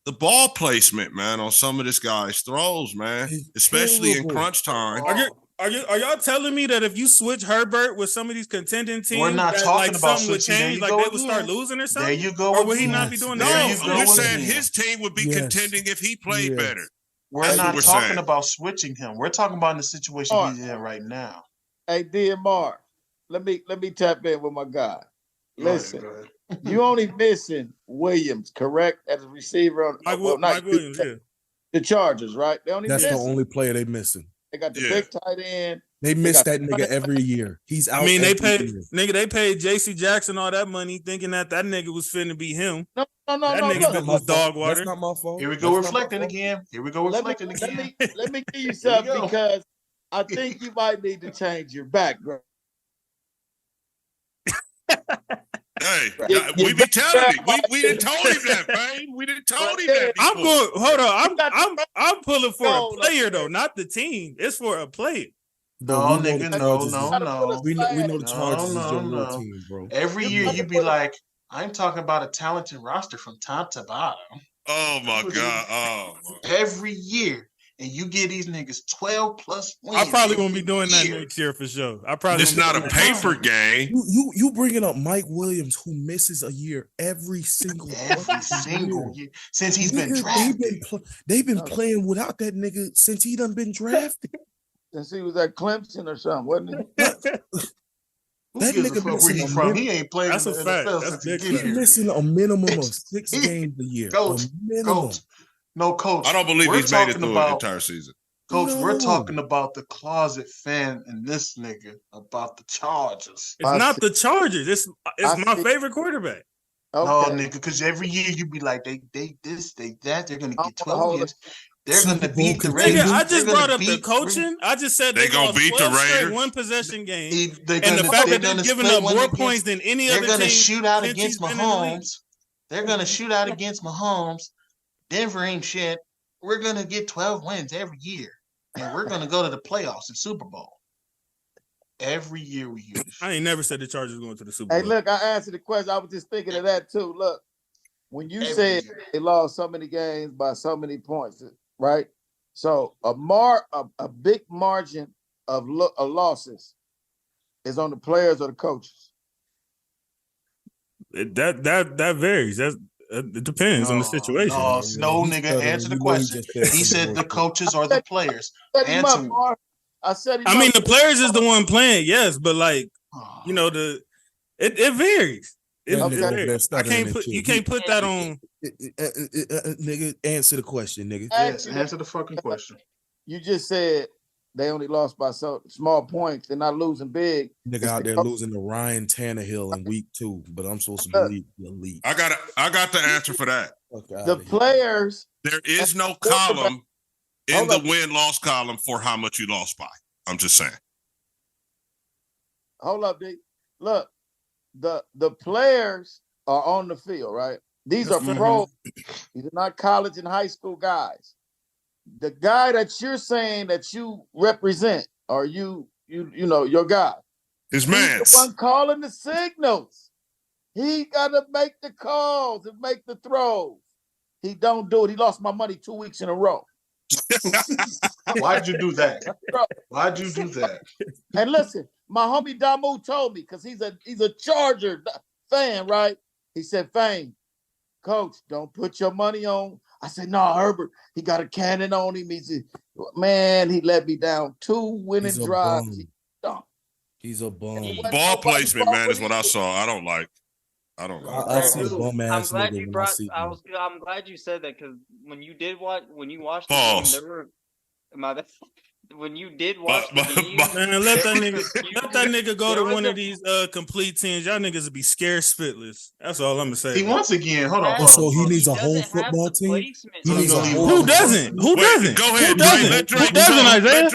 The ball placement, man, on some of this guy's throws, man, especially in crunch time. Are y'all telling me that if you switch Herbert with some of these contending teams, we're not talking about something would change, like they would start losing or something? There you go. Or would he not be doing that? No, we're saying his team would be contending if he played better. We're not talking about switching him. We're talking about in the situation he's in right now. Hey, DMR, let me tap in with my guy. Listen, go ahead. You only missing Williams, correct, as a receiver on Mike Williams, yeah. The Chargers, right? That's the only player they missing. They got the big tight end. They miss that nigga every year. He's out. I mean, they paid J.C. Jackson all that money, thinking that nigga was finna be him. No. That nigga was dog water. That's not my fault. Here we go reflecting again. Let me give you something because I think you might need to change your background. Hey, we be telling him. We didn't told him that, man. We didn't told him that before. I'm going. Hold on. I'm pulling for a player though, not the team. It's for a player. No, nigga, no. We know the Chargers is your real team, bro. Every year you be like, I'm talking about a talented roster from top to bottom. Oh my God. Every year. And you give these niggas 12 plus wins. I probably won't be doing that next year for sure. It's not a paper game. You bringing up Mike Williams, who misses a year every single year since he's been drafted. They've been playing without that nigga since he done been drafted. Since he was at Clemson or something, wasn't he? That nigga where he from? He ain't playing. That's in the NFL since he's missing a minimum of 6 games a year. Coach. No, Coach. I don't believe he's made it through an entire season. Coach, we're talking about the closet fan and this nigga about the Chargers. It's not the Chargers. It's my favorite quarterback. Okay. No, nigga, because every year you be like, they that, they're gonna get 12 wins. They're going to beat the Raiders. Nigga, I just brought up the coaching. I just said they gonna beat the Raiders. One possession game, and the fact that they're giving up more points than any other team. They're going to shoot out against Mahomes. They're going to shoot out against Mahomes. Denver ain't shit. We're going to get 12 wins every year, and we're going to go to the playoffs and Super Bowl. Every year we hear this. I ain't never said the Chargers going to the Super Bowl. Hey, look, I answered the question. I was just thinking of that too. Look, when you said they lost so many games by so many points, right? So a big margin of losses is on the players or the coaches. That varies. It depends on the situation. No, nigga, answer the question. He said the coaches or the players. Answer me. I mean, the players is the one playing, yes, but like, you know, it varies. It varies. You can't put that on. Nigga, answer the question, nigga. Answer the fucking question. You just said they only lost by so small points. They're not losing big. Nigga out there losing to Ryan Tannehill in week 2, but I'm supposed to believe the elite. I got the answer for that. The players. There is no column in the win-loss column for how much you lost by. I'm just saying. Hold up, D. Look, the players are on the field, right? These are pros. These are not college and high school guys. The guy that you're saying that you represent, or you know, your guy. His man. The one calling the signals. He got to make the calls and make the throws. He don't do it. He lost my money 2 weeks in a row. Why'd you do that? Why'd you do that? And listen, my homie Damu told me, because he's a Charger fan, right? He said, Fame, coach, don't put your money on. I said, no, Herbert, he got a cannon on him. He said, man, he let me down 2 winning drives. He's a bum. Ball placement, man, is what I saw. I don't like. I see a bum ass nigga. I'm glad you said that, because when you watched Pause. the game, when you did watch the game, man, let that nigga go to one of these complete teams. Y'all niggas would be scared spitless. That's all I'm gonna say. Once again, hold on. So he needs a whole football team. Who doesn't? Who doesn't? Go ahead. Who doesn't, Isaiah?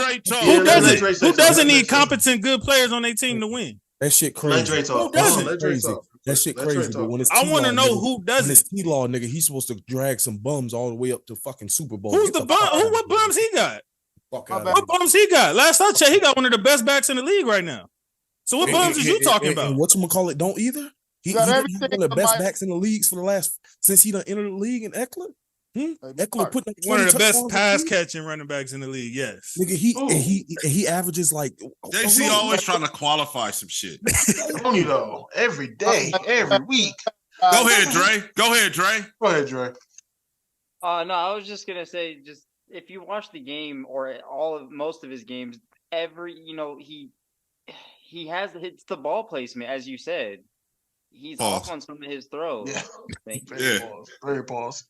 Who doesn't need competent, good players on their team to win? That shit crazy. Who doesn't? That shit crazy. But when it's I want to know who doesn't. When it's T-Law, nigga, he's supposed to drag some bums all the way up to fucking Super Bowl. Who's the bum? What bums he got? What bums he got? Last I checked, he got one of the best backs in the league right now. So what bums is you talking about? Whatchamacallit don't either? He one of the best backs in the leagues for the last since he done entered the league in Eckler. Eckler put one of the best pass catching running backs in the league. Yes, nigga. He averages like. JC always trying to qualify some shit. Only though, every day, every week. Go ahead, Dre. Go ahead, Dre. No, I was just gonna say, just if you watch the game or most of his games, he it's the ball placement, as you said. He's off on some of his throws. Yeah. Very pause.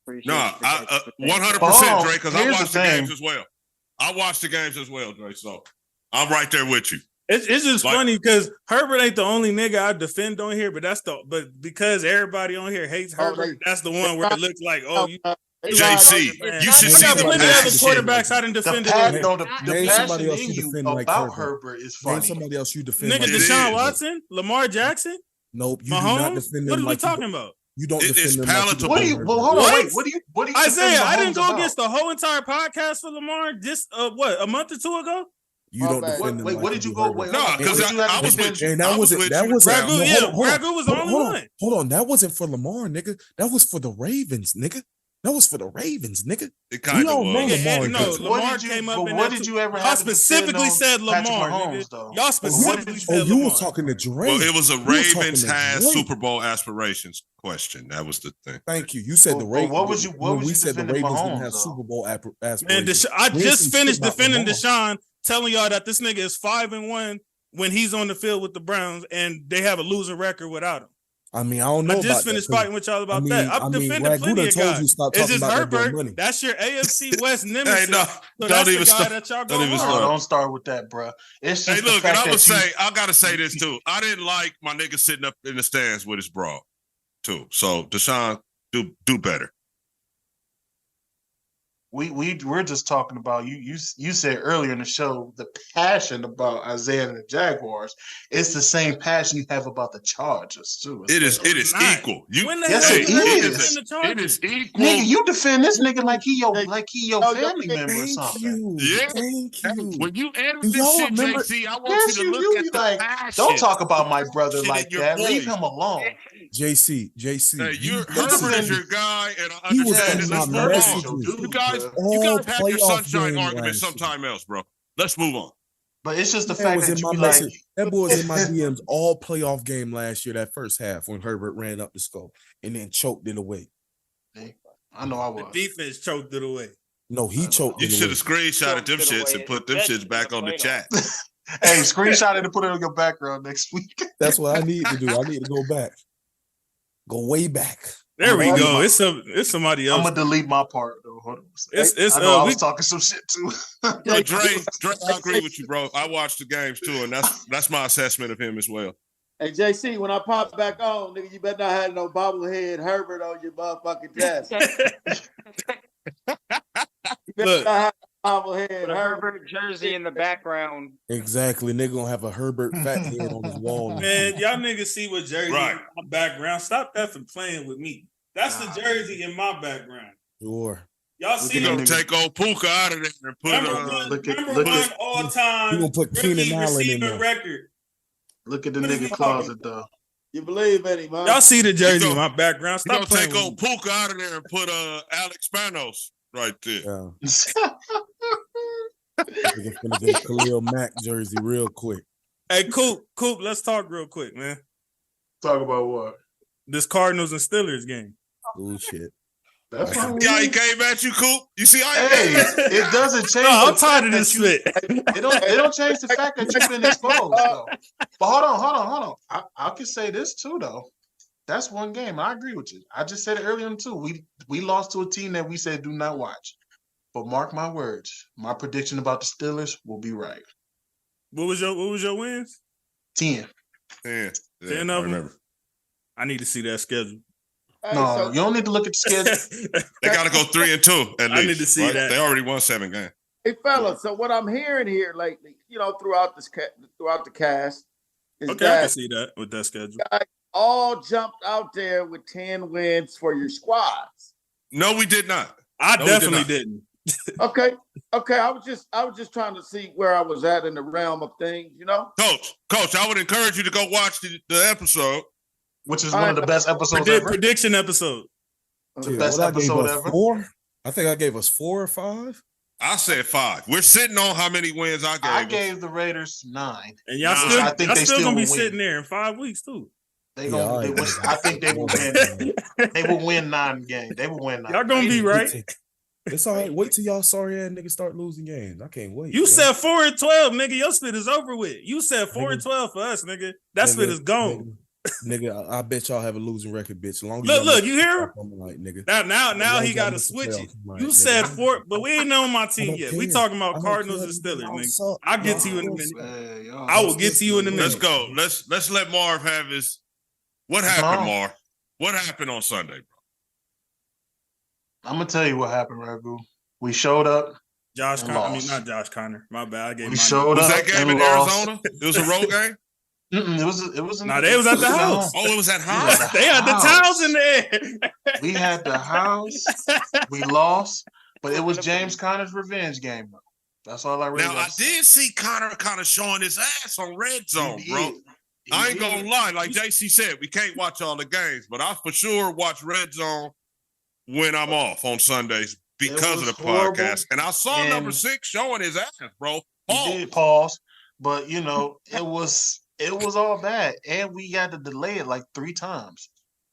No, 100%, Dre, because I watched the games as well. I watched the games as well, Dre. So I'm right there with you. It's just funny because Herbert ain't the only nigga I defend on here, but because everybody on here hates Herbert, that's the one where it looks like, JC, you should see the plenty other quarterbacks I didn't defend. The somebody else you defend about Herbert is funny. Name somebody else you defend. Nigga, Deshaun Watson, Lamar Jackson. Nope, you Mahomes? do not defend them. What are we talking about? You don't defend them. Palatable. Hold on, wait. What do you Isaiah, I didn't go against the whole entire podcast for Lamar just a month or two ago. You don't defend them. Wait, what did you go? Wait, no, because I was with you. And that wasn't. Ragu was the only one. Hold on, that wasn't for Lamar, nigga. That was for the Ravens, nigga. That was for the Ravens, nigga. It kind of was. Lamar came up. What did you ever? Y'all specifically said Lamar, nigga. Y'all specifically said Lamar. You were talking to Dre. Well, it was a Ravens has Super Bowl aspirations question. That was the thing. Thank you. You said the Ravens. What was you? What was we you said the Ravens didn't have Super Bowl aspirations. Man, I just finished defending Deshaun, telling y'all that this nigga is 5-1 when he's on the field with the Browns, and they have a losing record without him. I mean, I don't know. I just finished fighting with y'all about that. I've defended plenty of guys. It's just Herbert. That's your AFC West nemesis. Hey, no, so don't even start. Don't start with that, bro. It's just look, and I gotta say this too. I didn't like my nigga sitting up in the stands with his bra, too. So Deshaun, do better. we're just talking about you said earlier in the show the passion about Isaiah and the Jaguars. It's the same passion you have about the Chargers too. It is equal. Yes, it is. It is equal. Nigga, you defend this nigga like he your family member or something. Thank you. When you edit this shit, JC, I want you to look at the passion. Don't talk about my brother like that. Leave him alone. JC. Hey, Herbert is your guy, and I understand it. Let's move on. You guys have your sunshine argument sometime else, bro. Let's move on. But it's just the fact that you be like that boy's in my DMs all playoff game last year, that first half when Herbert ran up the scope and then choked it away. I know I was. The defense choked it away. No, he choked it away. You should have screenshotted them shits and put them shits back on the chat. Hey, screenshot it and put it on your background next week. That's what I need to do. I need to go back. Go way back. There we go. It's somebody else. I'm gonna delete my part though. Hold on. I was talking some shit too. Dre, I agree with you, bro. I watched the games too, and that's my assessment of him as well. Hey JC, when I pop back on, nigga, you better not have no bobblehead Herbert on your motherfucking desk. You better not have bobblehead Herbert jersey in the background. Exactly, nigga gonna have a Herbert fat head on his wall. Man, y'all niggas see what jersey in my background. Stop that from playing with me. That's the jersey in my background. Sure. Y'all see you gonna take old Puka out of there and put number one all time. You gonna put Keenan Allen in there. Record. Look at the nigga closet though. You believe in him, man? Y'all see the jersey in my background. Stop playing. You gonna take old Puka out of there and put Alex Spanos right there. Yeah. Nigga finna get a Khalil Mack jersey real quick. Hey, Coop, let's talk real quick, man. Talk about what? This Cardinals and Steelers game. Oh shit. That's fine. Yeah, he came at you, Coop. You see, it doesn't change. No, I'm tired of this shit. It don't change the fact that you've been exposed, though. But hold on. I can say this too, though. That's one game. I agree with you. I just said it earlier too. We lost to a team that we said do not watch. But mark my words, my prediction about the Steelers will be right. What was your wins? 10. 10 of them. I need to see that schedule. No, you don't need to look at the schedule. They got to go 3-2 at least. I need to see that. They already won 7 games. Hey, fellas. So what I'm hearing here lately, throughout the cast, is I can see that with that schedule. Guys all jumped out there with 10 wins for your squads. No, we did not. I definitely didn't. Okay. I was just trying to see where I was at in the realm of things, Coach, I would encourage you to go watch the episode, which is one of the best episodes ever. Prediction episode. The best episode ever. 4? I think I gave us 4 or 5. I said 5. We're sitting on how many wins I gave. I gave the Raiders 9. And y'all still gonna be sitting there in 5 weeks too. I think they will win. They will win 9 games. They will win 9. Y'all gonna be right. It's all right. Wait till y'all sorry ass niggas start losing games. I can't wait. You said 4-12, nigga. Your split is over with. You said 4-12 for us, nigga. That split is gone. Nigga, I bet y'all have a losing record, bitch. Look, you hear him? Like, nigga. Now he got to switch it. You said 4, but we ain't on my team yet. We talking about Cardinals and Steelers, nigga. I'll get to you in a minute. I will get to you in a minute. Let's go. Let's let Marv have his. What happened, Marv? What happened on Sunday, bro? I'm gonna tell you what happened, Ragu. We showed up. Not Josh Connor. My bad. We showed up. Was that game in Arizona? It was a road game. It was. They was at the house. Oh, it was at home. They had the towels in there. We had the house. We lost, but it was James Conner's revenge game, bro. That's all I really. Now I did see Connor kind of showing his ass on Red Zone, bro. I ain't gonna lie. Like JC said, we can't watch all the games, but I for sure watch Red Zone when I'm off on Sundays because of the podcast. And I saw number 6 showing his ass, bro. He did pause, but it was all bad, and we had to delay it like 3 times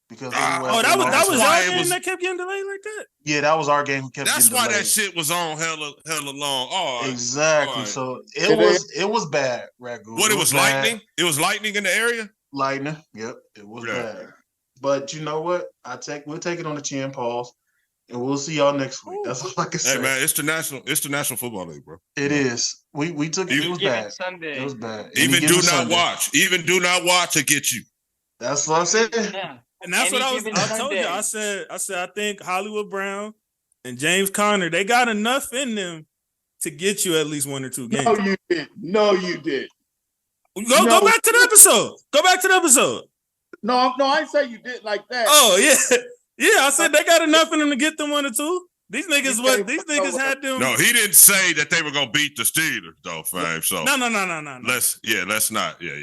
because that was our game that kept getting delayed like that. Yeah, that was our game who kept. That's getting why delayed. that shit was on hella long. Oh, exactly. Right. So it was bad, Ragu. What it was lightning? It was lightning in the area. Lightning. Yep, it was bad. But you know what? We'll take it on the chin, pause, and we'll see y'all next week. That's all I can say. Hey man, it's the National Football League, bro. It is. We took it. It was bad. Sunday. It was bad. Even do not watch. Even do not watch or get you. That's what I said. Yeah. And that's what I told you. I said I think Hollywood Brown and James Conner, they got enough in them to get you at least 1 or 2 games. No, you did. No, you did. Go back to the episode. Go back to the episode. No, I didn't say you did like that. Oh, yeah. Yeah, I said they got enough in them to get them 1 or 2. These niggas had them. No, he didn't say that they were gonna beat the Steelers, though, fam. So No. Let's not. Yeah.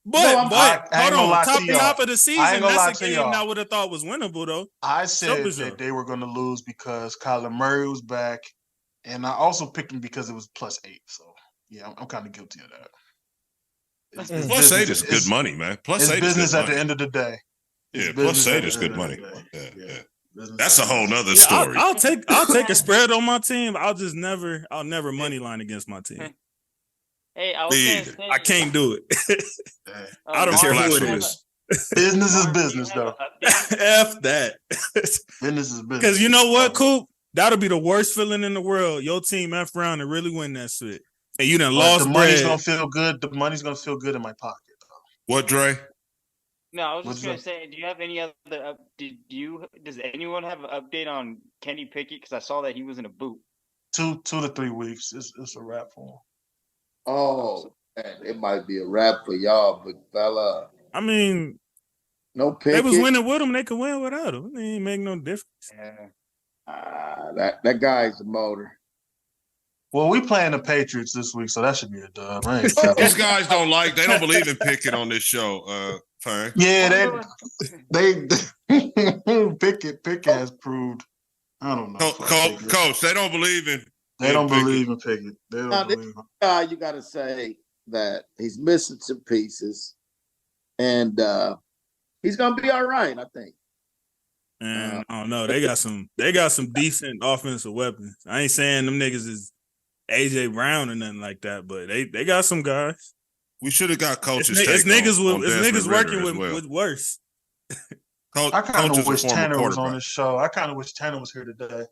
But hold on, top of the season, that's a game y'all. I would have thought was winnable, though. I said that they were going to lose because Kyler Murray was back, and I also picked them because it was +8. So yeah, I'm kind of guilty of that. +8 is good money, man. +8 business is at the end of the day. Yeah, +8 is good money. Yeah. That's a whole nother story. I'll take a spread on my team. I'll never money line against my team. Hey, I was gonna say, I can't do it. I don't care who it is. Business is business, though. F that. Business is business. Because you know what, Coop? That'll be the worst feeling in the world. Your team F around and really win that shit. And you done lost the bread. money's gonna feel good. The money's gonna feel good in my pocket, though. What, Dre? No, I was just gonna say, do you have any other? Does anyone have an update on Kenny Pickett? Because I saw that he was in a boot. 2 to 3 weeks. It's a wrap for him. Oh, man, it might be a wrap for y'all, big fella. I mean, no Pickett. They was winning with him. They could win without him. It ain't make no difference. Yeah. That guy's a motor. Well, we playing the Patriots this week, so that should be a dub. These guys they don't believe in Pickett on this show. Fine. Yeah, they Pickett has proved. I don't know, Coach. They don't believe in. They don't believe in Pickett. They don't believe him. You got to say that he's missing some pieces, and he's gonna be all right, I think. And I don't know. They got some decent offensive weapons. I ain't saying them niggas is AJ Brown or nothing like that, but they got some guys. We should have got coaches. It's niggas working with worse. I kind of wish Tanner was on this show. I kind of wish Tanner was here today.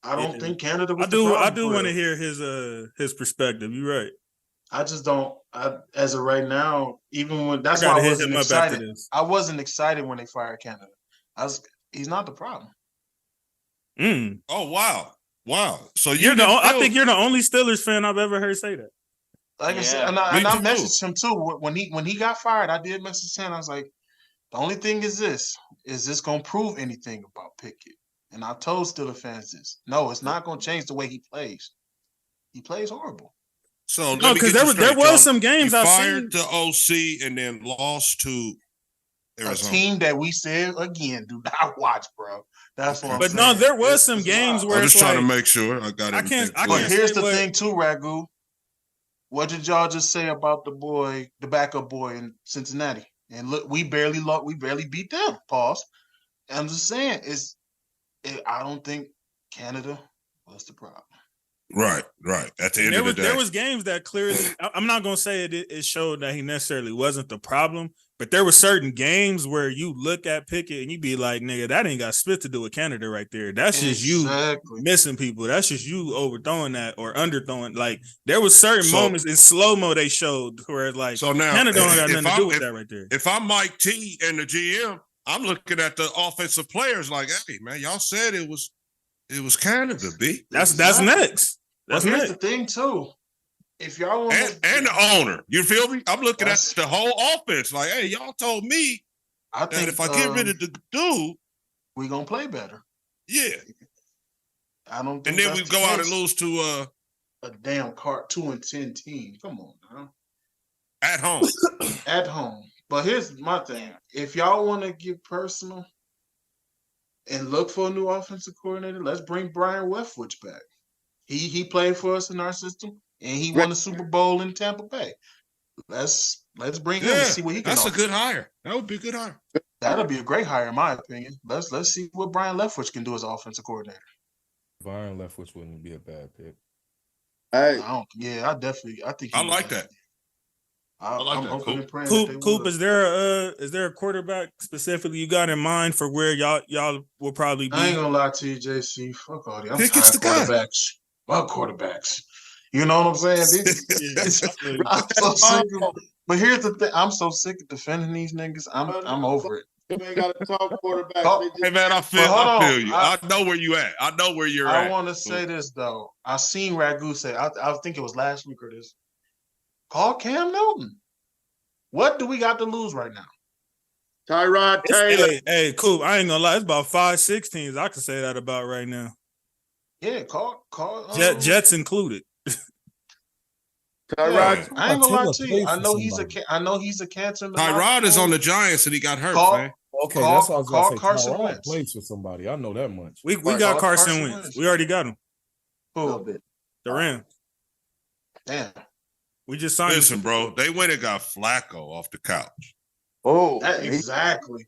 I don't think Canada was. I do want to hear his perspective. You're right. I just don't. As of right now, even when that's why I wasn't excited. I wasn't excited when they fired Canada. He's not the problem. Oh wow. So I think you're the only Steelers fan I've ever heard say that. Like I said, and I messaged him too when he got fired. I did message him. I was like, the only thing is this gonna prove anything about Pickett? And I told Steelers fans this. No, it's not gonna change the way he plays. He plays horrible. So no, because there was some games I fired the OC and then lost to Arizona. A team that we said again, do not watch, bro. That's what I'm saying. But no, there was some games where I'm just trying to make sure I got it. But here's the thing too, Ragu. What did y'all just say about the backup boy in Cincinnati? And look, we barely beat them. Pause. I'm just saying, I don't think Canada was the problem. Right. At the end of the day, there was games that clearly. I'm not gonna say it showed that he necessarily wasn't the problem, but there were certain games where you look at Pickett and you be like, "Nigga, that ain't got spit to do with Canada right there. That's just you missing people. That's just you overthrowing that or underthrowing." Like there was certain moments in slow mo they showed where it's like, now Canada don't got nothing to do with that right there. If I'm Mike T and the GM, I'm looking at the offensive players like, "Hey, man, y'all said it was Canada, B." That's next. Here's the thing too. If y'all want and the owner, you feel me? I'm looking at the whole offense. Like, hey, y'all told me that if I get rid of the dude, we're gonna play better. Yeah. I don't think and then we go out and lose to a damn 2-10 team. Come on, now. At home. At home. But here's my thing. If y'all want to get personal and look for a new offensive coordinator, let's bring Brian Leftwich back. He played for us in our system, and he won the Super Bowl in Tampa Bay. Let's bring him and see what he can offer. That's a good hire. That would be a good hire. That'll be a great hire, in my opinion. Let's see what Brian Leftwich can do as offensive coordinator. Brian Leftwich wouldn't be a bad pick. Hey, I think I like that. I'm hoping and praying. Coop, is there a quarterback specifically you got in mind for where y'all will probably be? I ain't gonna lie to you, JC. Fuck all these. I'm tired of quarterbacks. Fuck quarterbacks. You know what I'm saying? I'm so sick of, but here's the thing. I'm so sick of defending these niggas. I'm over it. They got a top quarterback. Hey man, I feel you. I know where you at. I know where you're at. I want to say this though. I seen Ragu say. I think it was last week or this. Call Cam Newton. What do we got to lose right now? Tyrod Taylor. Hey, cool. I ain't gonna lie. It's about 5-6 teams I can say that about right now. Yeah, call. Jets included. Tyrod. I ain't gonna lie to you. I know he's a cancer. Tyrod is on the Giants and he got hurt, man. Okay, that's what I was gonna say. Carson Tyrod Wentz plays for somebody. I know that much. We got Carson Wentz. We already got him. Who? The Rams. Damn. We just signed. Listen, bro, they went and got Flacco off the couch. Oh, exactly.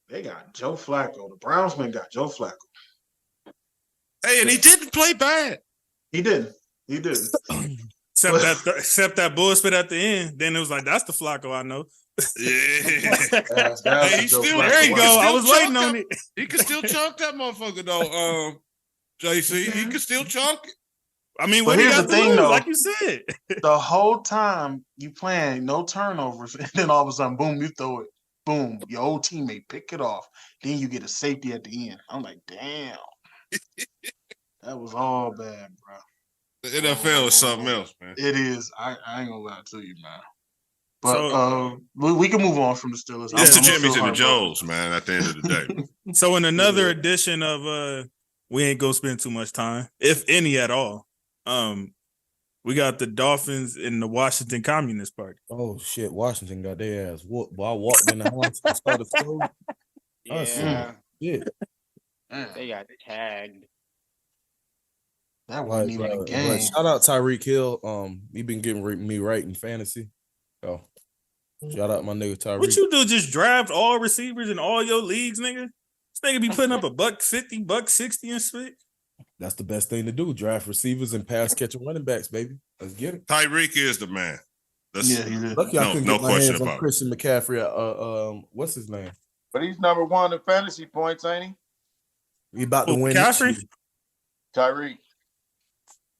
They got Joe Flacco. The Browns men got Joe Flacco. Hey, and he didn't play bad. He didn't. Except that bullshit at the end. Then it was like, that's the Flacco I know. Yeah. Hey, he's still there. You go. I was waiting on it. He can still chunk that motherfucker though. JC, he can still chunk it. I mean, what here's the thing, though. Like you said, the whole time you playing no turnovers, and then all of a sudden, boom, you throw it. Boom, your old teammate pick it off. Then you get a safety at the end. I'm like, damn, that was all bad, bro. The NFL is something else, man. It is. I ain't gonna lie to you, man. But we can move on from the Steelers. It's the Jimmys and the Joes, man. At the end of the day. So in another edition of we ain't gonna spend too much time, if any at all. We got the Dolphins in the Washington Communist Party. Oh shit! Washington got their ass whooped. Boy, I walked in the house and started school. Yeah. They got tagged. That wasn't even a game. Shout out Tyreek Hill. He been getting me right in fantasy. Oh, shout out my nigga Tyreek. What you do? Just draft all receivers in all your leagues, nigga? This nigga be putting up $150, $160 and shit. That's the best thing to do. Draft receivers and pass catching running backs, baby. Let's get it. Tyreek is the man. He is. Lucky I couldn't get my hands on Christian McCaffrey. What's his name? But he's number one in fantasy points, ain't he? He about to win. McCaffrey? Tyreek.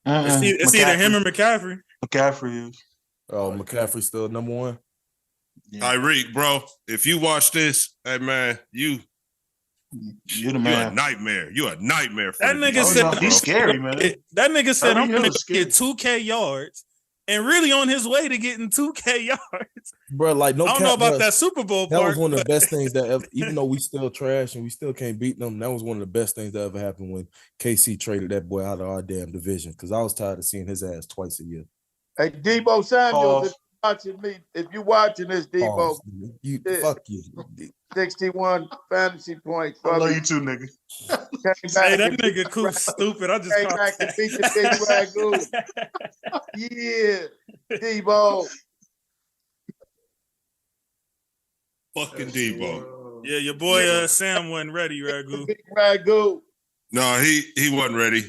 It's either him or McCaffrey. McCaffrey is. Oh, McCaffrey still number one. Yeah. Tyreek, bro. If you watch this, hey man, you're the man. You're a nightmare. You're a nightmare. For that nigga said he's scary, man. That nigga said I'm gonna get 2K yards, and really on his way to getting 2K yards. Bro, like I don't know about that Super Bowl that part. Was one of the best things that ever, even though we still trash and we still can't beat them, that was one of the best things that ever happened when KC traded that boy out of our damn division. Because I was tired of seeing his ass twice a year. Hey, Debo Samuel, if you watching this, Debo, fuck you. 61 fantasy points. I love you too, nigga. Hey, that nigga cool stupid. I just came back and beat the big Ragu. Yeah, Debo. Fucking Debo. Yeah, your boy Sam wasn't ready, Ragu. Big Ragu. No, he wasn't ready.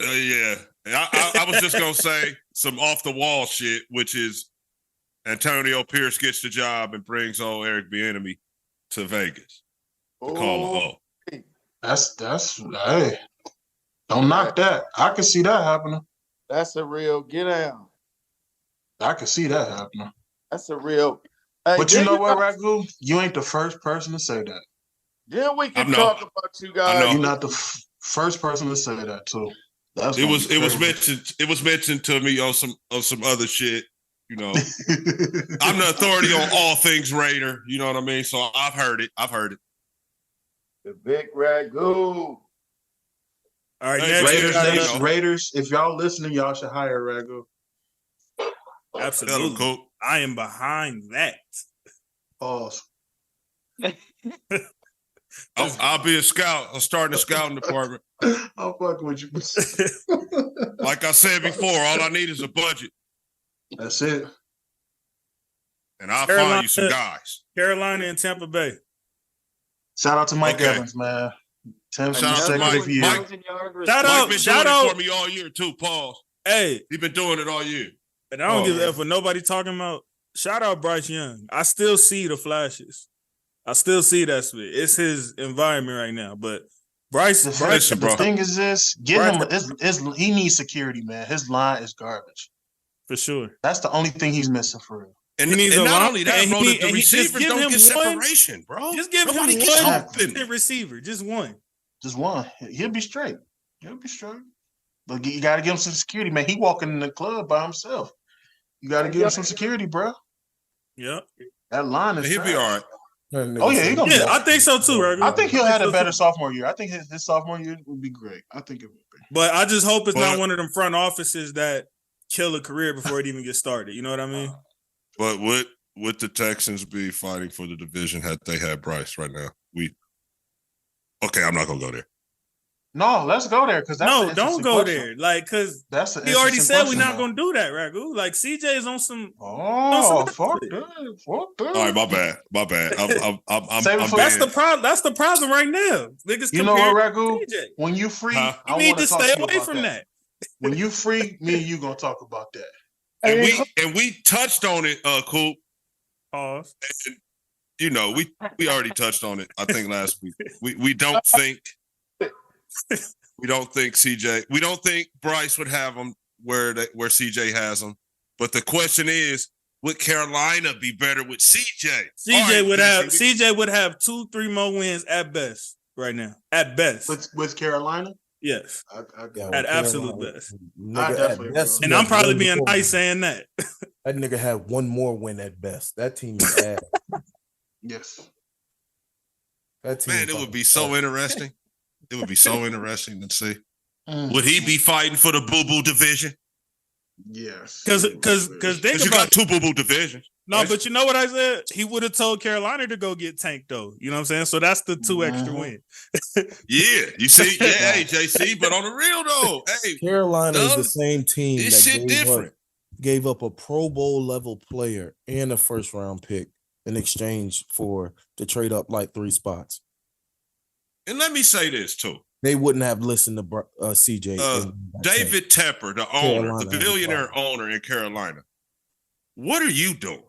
Yeah. I was just gonna say some off the wall shit, which is Antonio Pierce gets the job and brings old Eric Bieniemy to Vegas to call the That's hey. Don't knock that. I can see that happening. That's a real get down. I can see that happening. That's a real. But you know what, Ragu? You ain't the first person to say that. Then we can talk about you guys. You're not the first person to say that too. It was mentioned to me on some other shit. You know, I'm the authority on all things Raider. You know what I mean? So I've heard it. The big Ragu. All right, Raiders. If y'all listening, y'all should hire Ragu. Absolutely. Cool. I am behind that. Pause. I'll be a scout. I'll start in the scouting department. I'll fuck with you. Like I said before, all I need is a budget. That's it. And I'll find you some guys. Carolina and Tampa Bay. Shout out to Mike Evans, man. Shout out to Mike. Mike Shout out for me all year too. Pause. Hey, he's been doing it all year. And I don't give a F what nobody talking about. Shout out Bryce Young. I still see the flashes. I still see that spit. It's his environment right now. But Bryce, the thing is this: he needs security, man. His line is garbage. For sure. That's the only thing he's missing for real. And not only that, bro, the receivers don't get separation, bro. Just give him one receiver. Just one. Just one. He'll be straight. But you got to give him some security, man. He walking in the club by himself. You got to give him some security, bro. Yep. That line is He'll be all right. Oh, yeah. I think so, too, right? I think he'll have a better sophomore year. I think his sophomore year would be great. I think it would be. But I just hope it's not one of them front offices that kill a career before it even gets started. You know what I mean? But would the Texans be fighting for the division had they had Bryce right now? Okay, I'm not gonna go there. No, let's go there because don't go there. Like, because he already said we're not gonna do that, Ragu. Like, CJ is on some. Oh, fuck that! All right, my bad. That's the problem. That's the problem right now. Niggas, you know what, Ragu? When you free, you need to stay away from that. When you free, me and you gonna talk about that. And we touched on it, Coop. Pause. And, you know, we already touched on it. I think last week. We don't think CJ. We don't think Bryce would have him where CJ has him. But the question is, would Carolina be better with CJ? CJ would have 2-3 more wins at best right now. At best. With Carolina? Yes. At absolute best. And I'm probably being nice saying that. That nigga had one more win at best. That team is ass. Yes. That team, man, it would be so interesting. It would be so interesting to see. Would he be fighting for the boo-boo division? Yes. Because you got two boo-boo divisions. No, but you know what I said? He would have told Carolina to go get Tank, though. You know what I'm saying? So that's the 2 extra wins. Yeah, you see? Yeah, hey, JC, but on the real, though, hey. Carolina is the same team this that shit gave up a Pro Bowl level player and a first-round pick in exchange for to trade up like 3 spots. And let me say this, too. They wouldn't have listened to CJ. David Tepper, the owner, the billionaire owner in Carolina. What are you doing?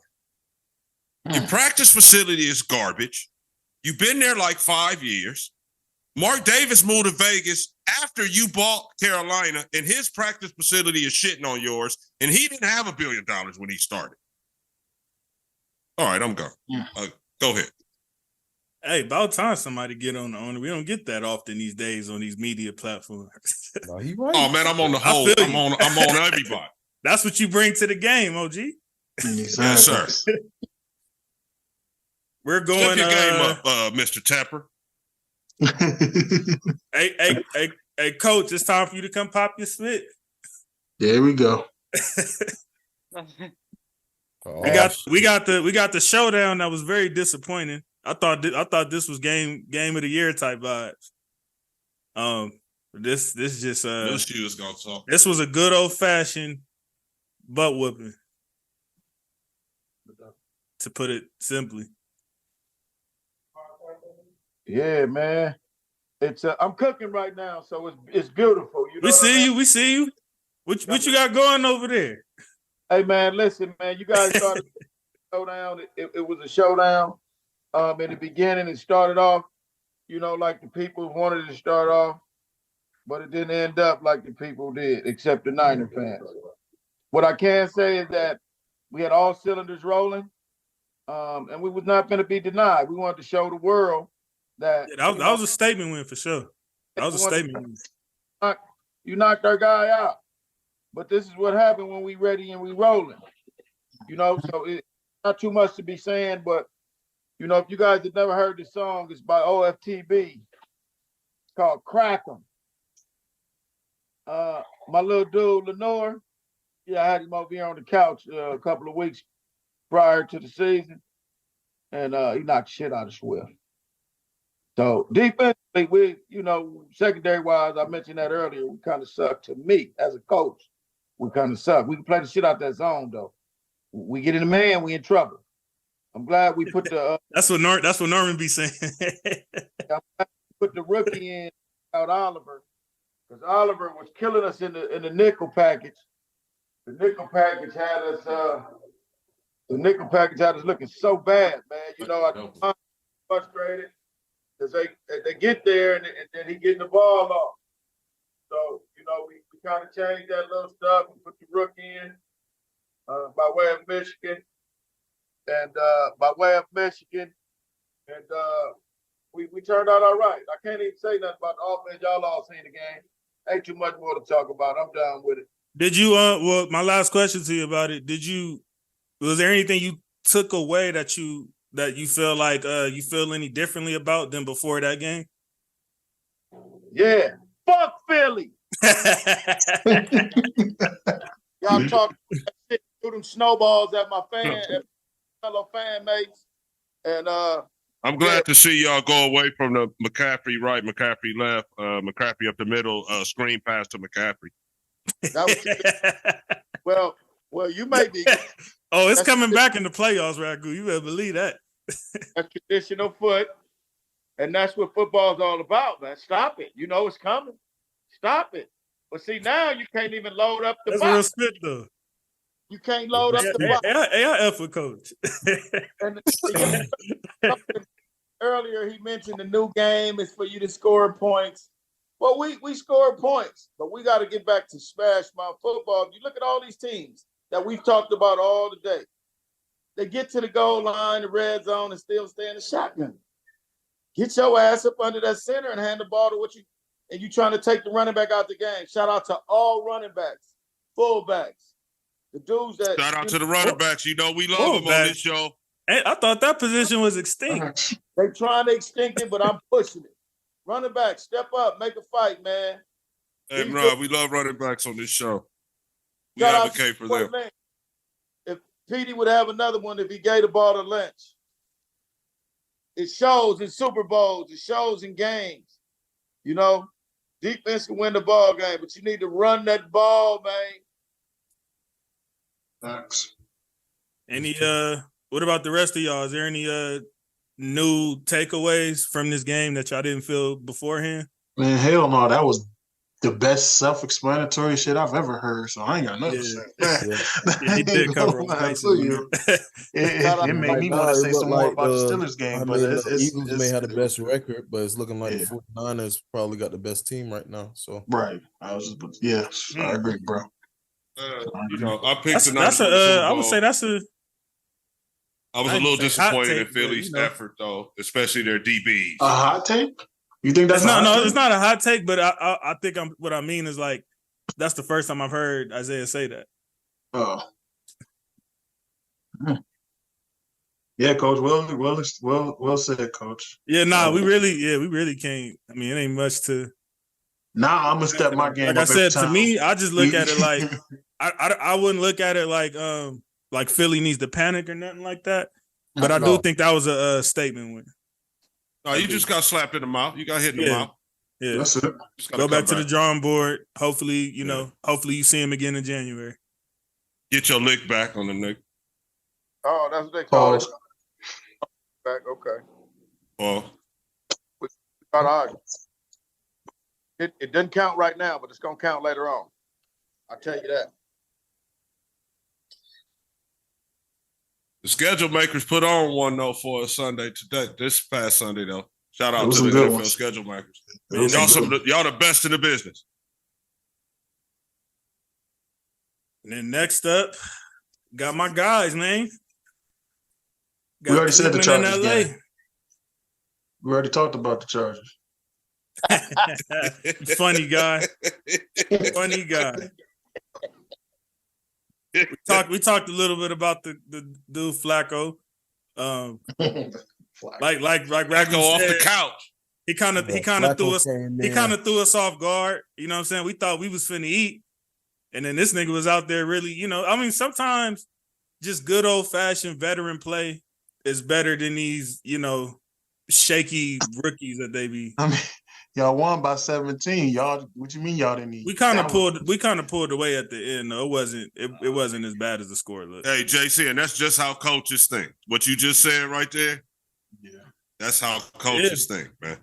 Your practice facility is garbage. You've been there like 5 years. Mark Davis moved to Vegas after you bought Carolina, and his practice facility is shitting on yours, and he didn't have $1 billion when he started. All right, I'm gone. Go ahead. Hey, about time somebody get on the owner. We don't get that often these days on these media platforms. No, he right. Oh man, I'm on the whole. I'm on everybody. That's what you bring to the game, OG. Yes, sir. We're going. Step your game up, Mr. Tepper. Hey, coach, it's time for you to come pop your spit. There we go. We got the showdown that was very disappointing. I thought this was game of the year type vibes. This just this was a good old fashioned butt whooping, to put it simply. Yeah, man. It's I'm cooking right now, so it's beautiful. You know we see you. What you got going over there? Hey man, listen, man. You guys started showdown. It was a showdown. In the beginning, it started off, like the people wanted to start off, but it didn't end up like the people did, except the Niner fans. What I can say is that we had all cylinders rolling, and we was not going to be denied. We wanted to show the world that that was a statement win for sure. That was a statement win. You knocked our guy out, but this is what happened when we ready and we rolling. So it's not too much to be saying, but if you guys have never heard the song, it's by OFTB. It's called Crack 'em. My little dude, Lenore, I had him over here on the couch a couple of weeks prior to the season, and he knocked shit out of Swift. So defensively, we, secondary-wise, I mentioned that earlier, we kind of suck. To me, as a coach, we kind of suck. We can play the shit out that zone, though. We get in the man, we in trouble. I'm glad we put the that's what Norman be saying. Put the rookie in out Oliver, because Oliver was killing us in the nickel package. The nickel package had us looking so bad, man. I'm frustrated because they get there and then he getting the ball off. So we kind of changed that little stuff and put the rookie in. way of Michigan. And we turned out all right. I can't even say nothing about the offense. Y'all all seen the game. Ain't too much more to talk about. I'm done with it. Did you well, my last question to you about it, was there anything you took away that you feel like you feel any differently about than before that game? Yeah. Fuck Philly. Y'all talk shit, threw them snowballs at my fellow fan mates. And I'm glad to see y'all go away from the McCaffrey right, McCaffrey left, McCaffrey up the middle, screen pass to McCaffrey. That was well, you may be. Oh, it's coming back in the playoffs, Ragu. You better believe that. That's traditional foot, and that's what football's all about, man. Stop it. You know it's coming. Stop it. But see, now you can't even load up the box. That's real spit, though. You can't load up the box. AIF with coach. And earlier he mentioned the new game is for you to score points. Well, we score points, but we got to get back to smash mouth football. If you look at all these teams that we've talked about all the day, they get to the goal line, the red zone, and still stay in the shotgun. Get your ass up under that center and hand the ball to and you trying to take the running back out the game. Shout out to all running backs, fullbacks, the dudes that. Shout out to the running backs. You know we love them on this show. Hey, I thought that position was extinct. They trying to extinct it, but I'm pushing it. Running back, step up, make a fight, man. Hey, Rob, we love running backs on this show. We advocate for them. Man. If Petey would have another one, if he gave the ball to Lynch, it shows in Super Bowls, it shows in games. You know, defense can win the ball game, but you need to run that ball, man. Thanks. Any what about the rest of y'all? Is there any new takeaways from this game that y'all didn't feel beforehand? Man, hell no. That was the best self-explanatory shit I've ever heard, so I ain't got nothing to say. Yeah, he did cover it made me want to say some more about the Steelers game, but the Eagles may have the best record, but it's looking like the 49ers probably got the best team right now. So right. I agree, bro. You know, I picked I would say that's a I was a little disappointed in Philly's effort, though, especially their DBs. A hot take? You think that's no? It's not a hot take, but I think what I mean is like that's the first time I've heard Isaiah say that. Oh, yeah, Coach. Well said, Coach. Yeah, we really can't. I mean, it ain't much to. Nah, I'm gonna step my game. Like I said, to me, I just look at it like I wouldn't look at it like Philly needs to panic or nothing like that. But I do think that was a statement win. No, you just got slapped in the mouth. You got hit in the mouth. Yeah, that's it. Go back to the drawing board. Hopefully, hopefully you see him again in January. Get your lick back on the neck. Oh, that's what they call it. Back, okay. Well, it doesn't count right now, but it's gonna count later on. I'll tell you that. The schedule makers put on one though for a Sunday today. This past Sunday though. Shout out to the NFL schedule makers. Y'all the best in the business. And then next up, got my guys, man. We already said the Chargers game. We already talked about the Chargers. Funny guy. Funny guy. We talked a little bit about the dude Flacco. Like Flacco off the couch. He kind of threw us off guard. You know what I'm saying? We thought we was finna eat. And then this nigga was out there really, I mean, sometimes just good old-fashioned veteran play is better than these, shaky rookies that they be. I mean, y'all won by 17. Y'all, what you mean y'all didn't eat? We kind of pulled away at the end. Though. It wasn't as bad as the score looked. Hey, JC, and that's just how coaches think. What you just said right there. Yeah. That's how coaches think, man.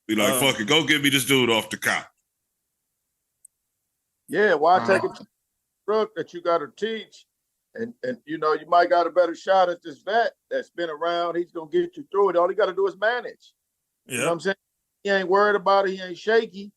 Be like, fuck it, go get me this dude off the couch. Yeah, why take a truck that you got to teach? And you might got a better shot at this vet that's been around. He's going to get you through it. All he got to do is manage. Yeah. You know what I'm saying? He ain't worried about it. He ain't shaky.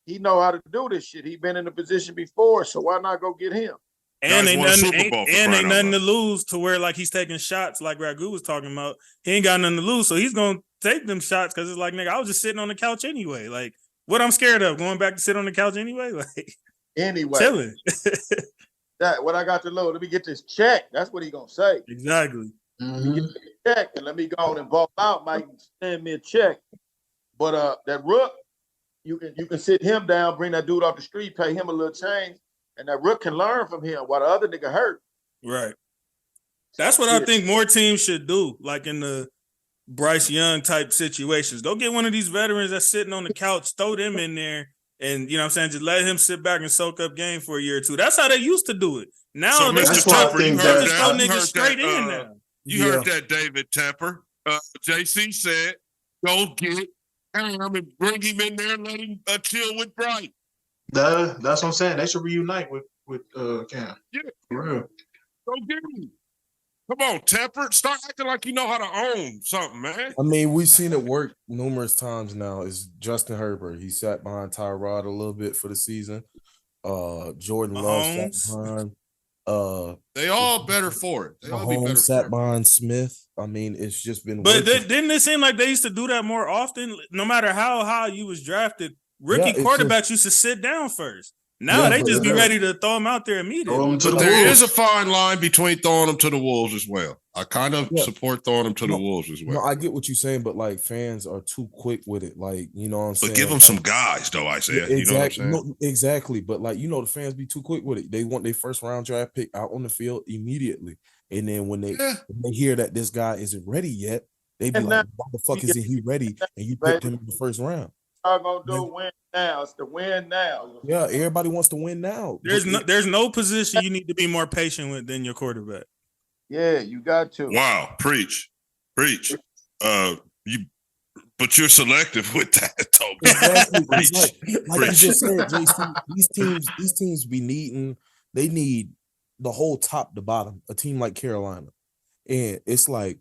He know how to do this shit. He been in a position before, so why not go get him? And Guys won a Super Bowl ain't nothing to lose to where like he's taking shots like Ragu was talking about. He ain't got nothing to lose, so he's gonna take them shots because it's like, nigga, I was just sitting on the couch anyway. Like, what I'm scared of, going back to sit on the couch anyway. Like, anyway, chilling. That what I got to load. Let me get this check. That's what he gonna say. Exactly. Let me get this check and let me go on and ball out. Mike, send me a check. But that Rook, you can sit him down, bring that dude off the street, pay him a little change, and that Rook can learn from him while the other nigga hurt. Right. That's what I think more teams should do, like in the Bryce Young type situations. Go get one of these veterans that's sitting on the couch, throw them in there, and you know what I'm saying, just let him sit back and soak up game for a year or two. That's how they used to do it. Now so they Mr. just Tepper, throw niggas straight in now. You heard that, David Tepper. JC said, go get him and bring him in there and let him chill with Bright. That's what I'm saying. They should reunite with Cam. Yeah. For real. Go get him. Come on, Tepper. Start acting like you know how to own something, man. I mean, we've seen it work numerous times now. It's Justin Herbert. He sat behind Tyrod a little bit for the season. Jordan Love sat behind. They all better for it. They all be better sat behind Smith. I mean, it's just been. But didn't it seem like they used to do that more often? No matter how high you was drafted, rookie quarterbacks used to sit down first. Now they just be ready to throw them out there immediately. But there is a fine line between throwing them to the wolves as well. I kind of support throwing them to the wolves as well. No, I get what you're saying, but like fans are too quick with it. Like, you know what I'm saying? But give them some guys, though, Isaiah. Exactly. You know what I'm saying? No, exactly. But like, you know, the fans be too quick with it. They want their first round draft pick out on the field immediately. And then when they hear that this guy isn't ready yet, they be like, why the fuck isn't he ready? And you picked him in the first round. I'm gonna do win now. It's the win now. Yeah, everybody wants to win now. There's no position you need to be more patient with than your quarterback. Yeah, you got to. Wow, preach. But you're selective with that, Toby. Exactly. Like you just said, JC, these teams be they need the whole top to bottom, a team like Carolina. And it's like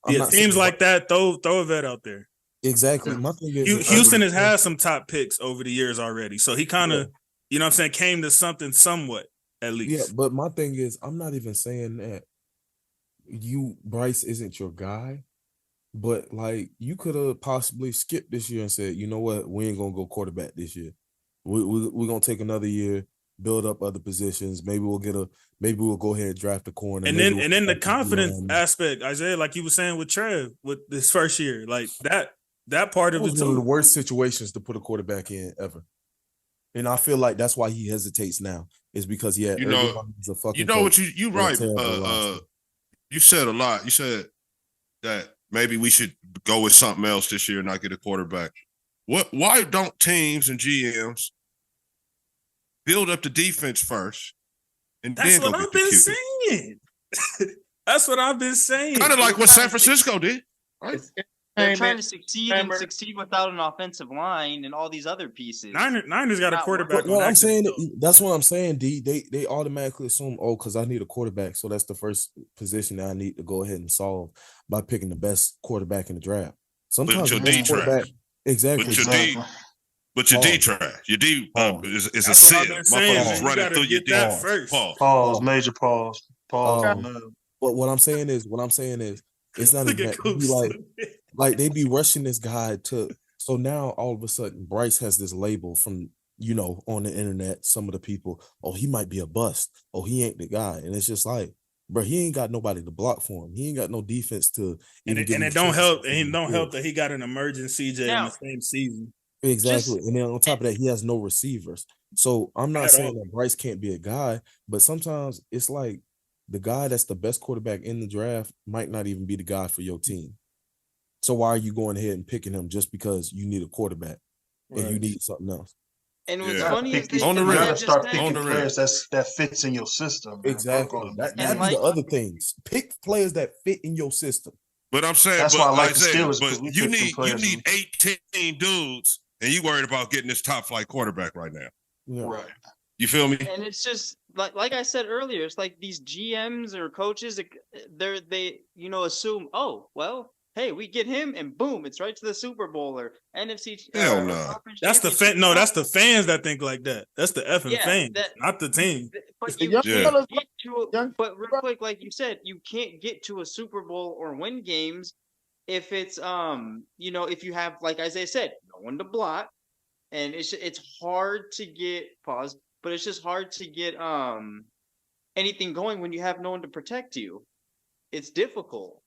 teams like that, throw a vet out there. Exactly. My thing is Houston has had some top picks over the years already. So he kind of, you know what I'm saying, came to something somewhat, at least. Yeah, but my thing is, I'm not even saying that Bryce isn't your guy, but like you could have possibly skipped this year and said, you know what, we ain't gonna go quarterback this year. We're gonna take another year, build up other positions. Maybe we'll go ahead and draft a corner. And then the confidence aspect, Isaiah, like you were saying with Trev with this first year, like that part of it was one of the worst situations to put a quarterback in ever. And I feel like that's why he hesitates now, is because you know what you right. You said a lot. You said that maybe we should go with something else this year and not get a quarterback. Why don't teams and GMs build up the defense first and then go get the QB? That's what I've been saying. Kind of like what San Francisco did, right? They're trying to succeed without an offensive line and all these other pieces. Niners got a quarterback. Well, I'm saying that's what I'm saying, D. They automatically assume, because I need a quarterback, so that's the first position that I need to go ahead and solve by picking the best quarterback in the draft. Sometimes your D trash. Exactly. But your D trash. Your D is a sieve. Motherfuckers running through your D. Pause. Major pause. Pause. But what I'm saying is, it's not even like they be rushing this guy to. So now all of a sudden, Bryce has this label from, on the internet. Some of the people, he might be a bust. He ain't the guy, and it's just like, bro, he ain't got nobody to block for him. He ain't got no defense to. And it don't help. And it don't help that he got an emerging CJ in the same season. Exactly, and then on top of that, he has no receivers. So I'm not saying that Bryce can't be a guy, but sometimes it's like the guy that's the best quarterback in the draft might not even be the guy for your team. So why are you going ahead and picking him just because you need a quarterback and you need something else? And what's funny is you gotta start picking players that fits in your system. Exactly. That'd be the other things. Pick players that fit in your system. But I'm saying, that's why I like the Steelers. But you need 18 dudes, and you worried about getting this top flight quarterback right now. Yeah. Right. You feel me? And it's just like I said earlier, it's like these GMs or coaches, they assume, hey, we get him and boom, it's right to the Super Bowl or NFC. Hell no. That's the that's the fans that think like that. That's the effing fans, not the team. But y'all fellas but real quick, like you said, you can't get to a Super Bowl or win games if it's if you have, like Isaiah said, no one to block, and it's hard to get but it's just hard to get anything going when you have no one to protect you. It's difficult.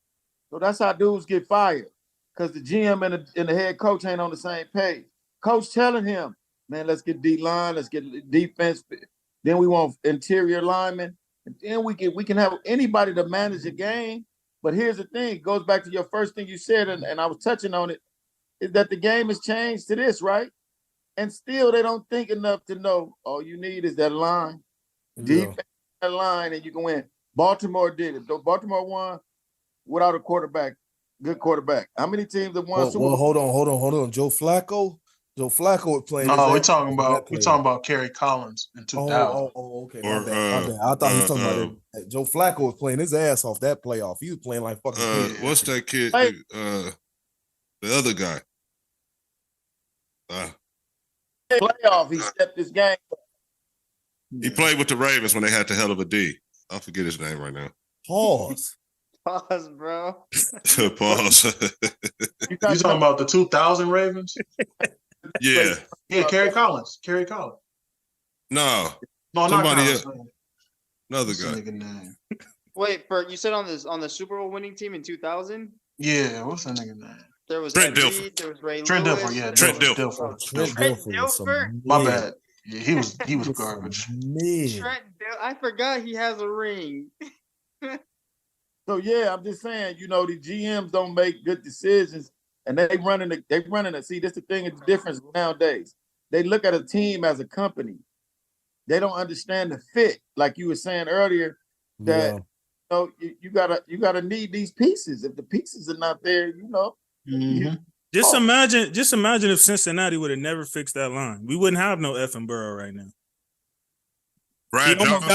So that's how dudes get fired, because the GM and the head coach ain't on the same page. Coach telling him, man, let's get D-line, let's get defense. Then we want interior linemen. And then we can have anybody to manage a game. But here's the thing, it goes back to your first thing you said, and I was touching on it, is that the game has changed to this, right? And still they don't think enough to know all you need is that line. Defense, that line, and you can win. Baltimore did it. Baltimore won without a quarterback, good quarterback. How many teams have won Super Bowl? Hold on. Joe Flacco was playing. No, we're talking about Kerry Collins in 2000. Okay. My bad. I thought he was talking about it. Joe Flacco was playing his ass off that playoff. He was playing like fucking. What's that kid? The other guy. Playoff, he stepped his game. He played with the Ravens when they had the hell of a D. I forget his name right now. Pause, bro. Pause. You talking about the 2000 Ravens? Yeah, Kerry Collins. No, somebody else. Another guy. Wait, you said on the Super Bowl winning team in 2000? Yeah, what's that nigga name? There was Trent Dilfer. There was Ray Trent Lewis. Dilfer, yeah. Trent Dilfer. My bad. Yeah, he was garbage. I forgot he has a ring. So yeah, I'm just saying, the GMs don't make good decisions, and they running it. See, this is the thing, it's the difference nowadays. They look at a team as a company. They don't understand the fit, like you were saying earlier, that you gotta need these pieces. If the pieces are not there, Just imagine if Cincinnati would have never fixed that line. We wouldn't have no effing Burrow right now.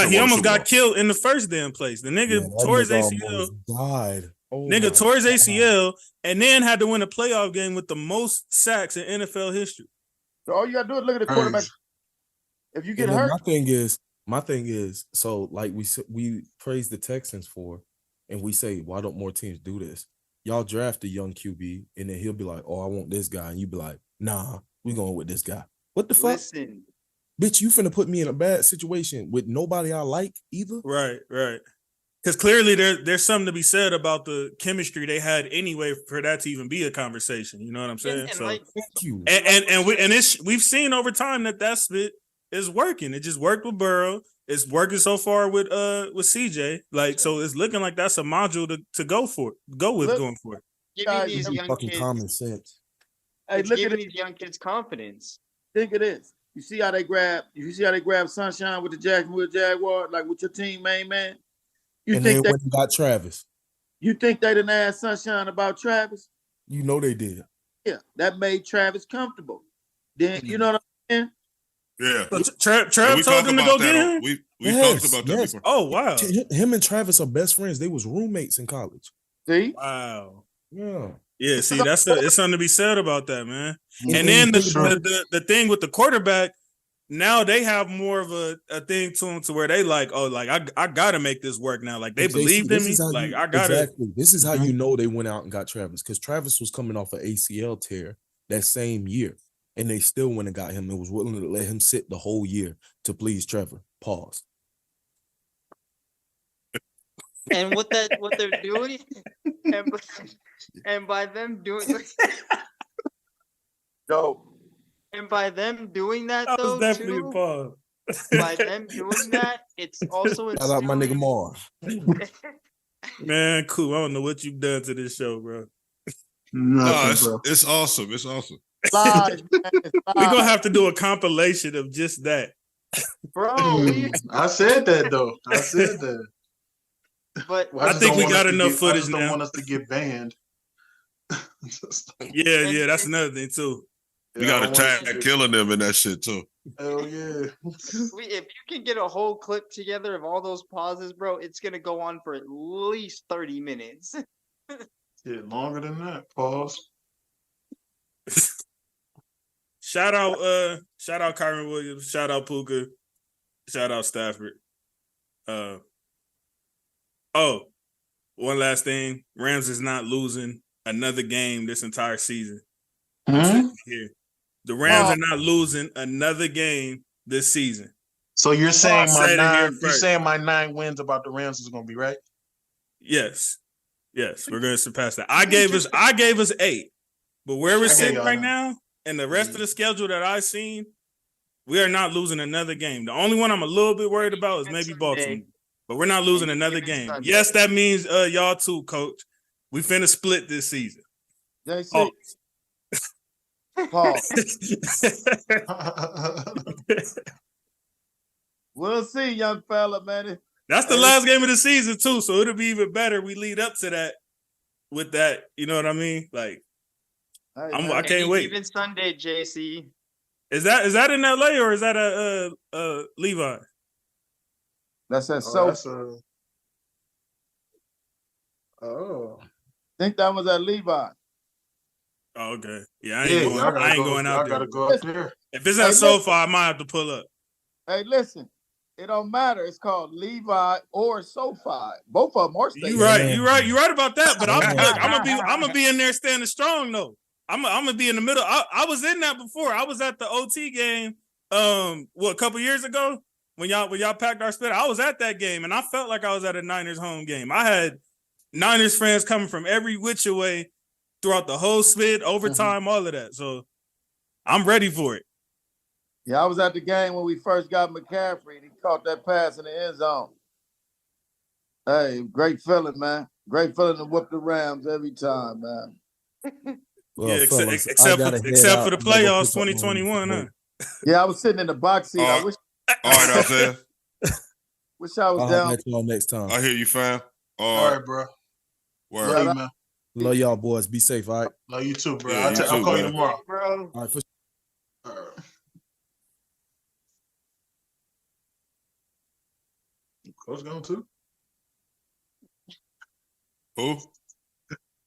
He almost got killed in the first damn place. The nigga tore his ACL. Died. Tore his ACL and then had to win a playoff game with the most sacks in NFL history. So all you gotta do is look at the quarterback. If you get hurt, my thing is, so like we praise the Texans for, and we say, why don't more teams do this? Y'all draft a young QB, and then he'll be like, oh, I want this guy. And you be like, nah, we going with this guy. What the fuck? Listen. Bitch, you finna put me in a bad situation with nobody I like either? Right. Because clearly there's something to be said about the chemistry they had anyway for that to even be a conversation. You know what I'm saying? Thank you. We've seen over time that spit is working. It just worked with Burrow. It's working so far with CJ. Like, so it's looking like that's a module to go with. Give me these young fucking kids common sense. Hey, look at these young kids' confidence. Think of this. You see how they grab Sunshine with the Jacksonville Jaguars, like with your team, main man? They went and got Travis. You think they didn't ask Sunshine about Travis? You know they did. Yeah, that made Travis comfortable. Then you know what I'm saying? Yeah. Trav told him to go get him? We talked about that before. Oh, wow. Him and Travis are best friends. They was roommates in college. See? Wow. Yeah. Yeah, see, it's something to be said about that, man. And then the thing with the quarterback, now they have more of a thing to them to where they like, oh, like I gotta make this work now. Like they believed in me. Like I gotta. Exactly. This is how you know they went out and got Travis, because Travis was coming off an ACL tear that same year, and they still went and got him and was willing to let him sit the whole year to please Trevor. Pause. And what they're doing, and by them doing, and by them doing that though, definitely too, a pause. By them doing that, it's also shout out my nigga Mar. Man, cool. I don't know what you've done to this show, bro. It's awesome. It's awesome. We're gonna have to do a compilation of just that, bro. I said that though. I said that. But I think we got enough footage now. I don't want us to get banned. Yeah, that's another thing too. You got to tag killing them in that shit too. Hell yeah. If you can get a whole clip together of all those pauses, bro, it's gonna go on for at least 30 minutes. Yeah, longer than that. Pause. Shout out Kyron Williams. Shout out Puka. Shout out Stafford. Oh, one last thing. Rams is not losing another game this entire season. I'm sitting here. The Rams are not losing another game this season. So you're saying my 9 wins about the Rams is going to be right? Yes. Yes, we're going to surpass that. I gave us 8. But where we're sitting right now and the rest of the schedule that I've seen, we are not losing another game. The only one I'm a little bit worried about is maybe Baltimore. But we're not losing another game. Yes, that means y'all too, Coach. We finna split this season. JC. Paul. We'll see, young fella, man. That's the last game of the season too, so it'll be even better. We lead up to that with that. You know what I mean? Like, I can't wait. Even Sunday, JC. Is that in LA or is that a Levi? That's at I think that was at Levi. Oh, okay. Yeah, I ain't going out there. I gotta go up there. If it's at SoFi, I might have to pull up. Hey, listen. It don't matter. It's called Levi or SoFi. Both of them are stadiums. You're right about that. But I'm gonna be in there standing strong though. I'm gonna be in the middle. I was in that before. I was at the OT game. A couple years ago when y'all packed our split. I was at that game and I felt like I was at a Niners home game. I had Niners fans coming from every which way throughout the whole split, overtime, all of that. So I'm ready for it. Yeah, I was at the game when we first got McCaffrey and he caught that pass in the end zone. Hey, great feeling, man. Great feeling to whoop the Rams every time, man. Well, yeah, except for the playoffs 2021, huh? Yeah, I was sitting in the box seat. All right, Isaiah. Wish I was down. Y'all next time. I hear you, fam. All right, bro. Word. Love, man. Love y'all, boys. Be safe, all right? Love you too, bro. Yeah, I'll call you tomorrow. Bro. All right, for Coach gone too? Who?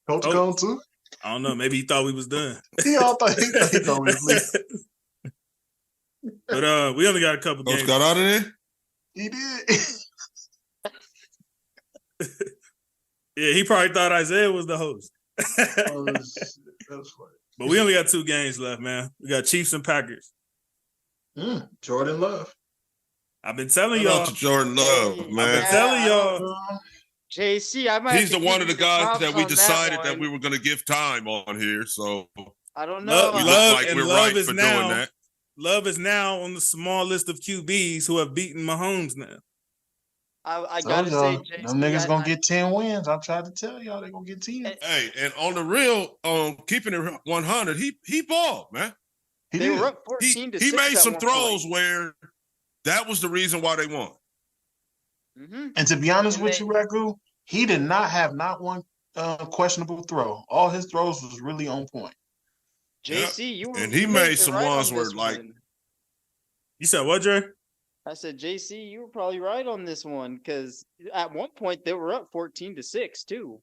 Coach gone too? I don't know. Maybe he thought we was done. He thought we was leaving. But we only got a couple games. Coach got out of there? He did. Yeah, he probably thought Isaiah was the host. That was funny. But we only got 2 games left, man. We got Chiefs and Packers. Jordan Love. I've been telling y'all. To Jordan Love, man. I've been telling y'all. JC, I might. He's the one of the guys that we decided that we were going to give time on here. So I don't know. Love is now on the small list of QBs who have beaten Mahomes now. I gotta say, JC, them niggas gonna get 10 wins. I'm trying to tell y'all they gonna get 10. Hey, and on the real, keeping it 100, he balled, man. They were up 14-6. He made some throws where that was the reason why they won. Mm-hmm. And to be honest with you, Ragu, he did not have not one questionable throw. All his throws was really on point. JC, he made some ones where like. You said what, Dre? I said, JC, you were probably right on this one because at one point they were up 14-6 too.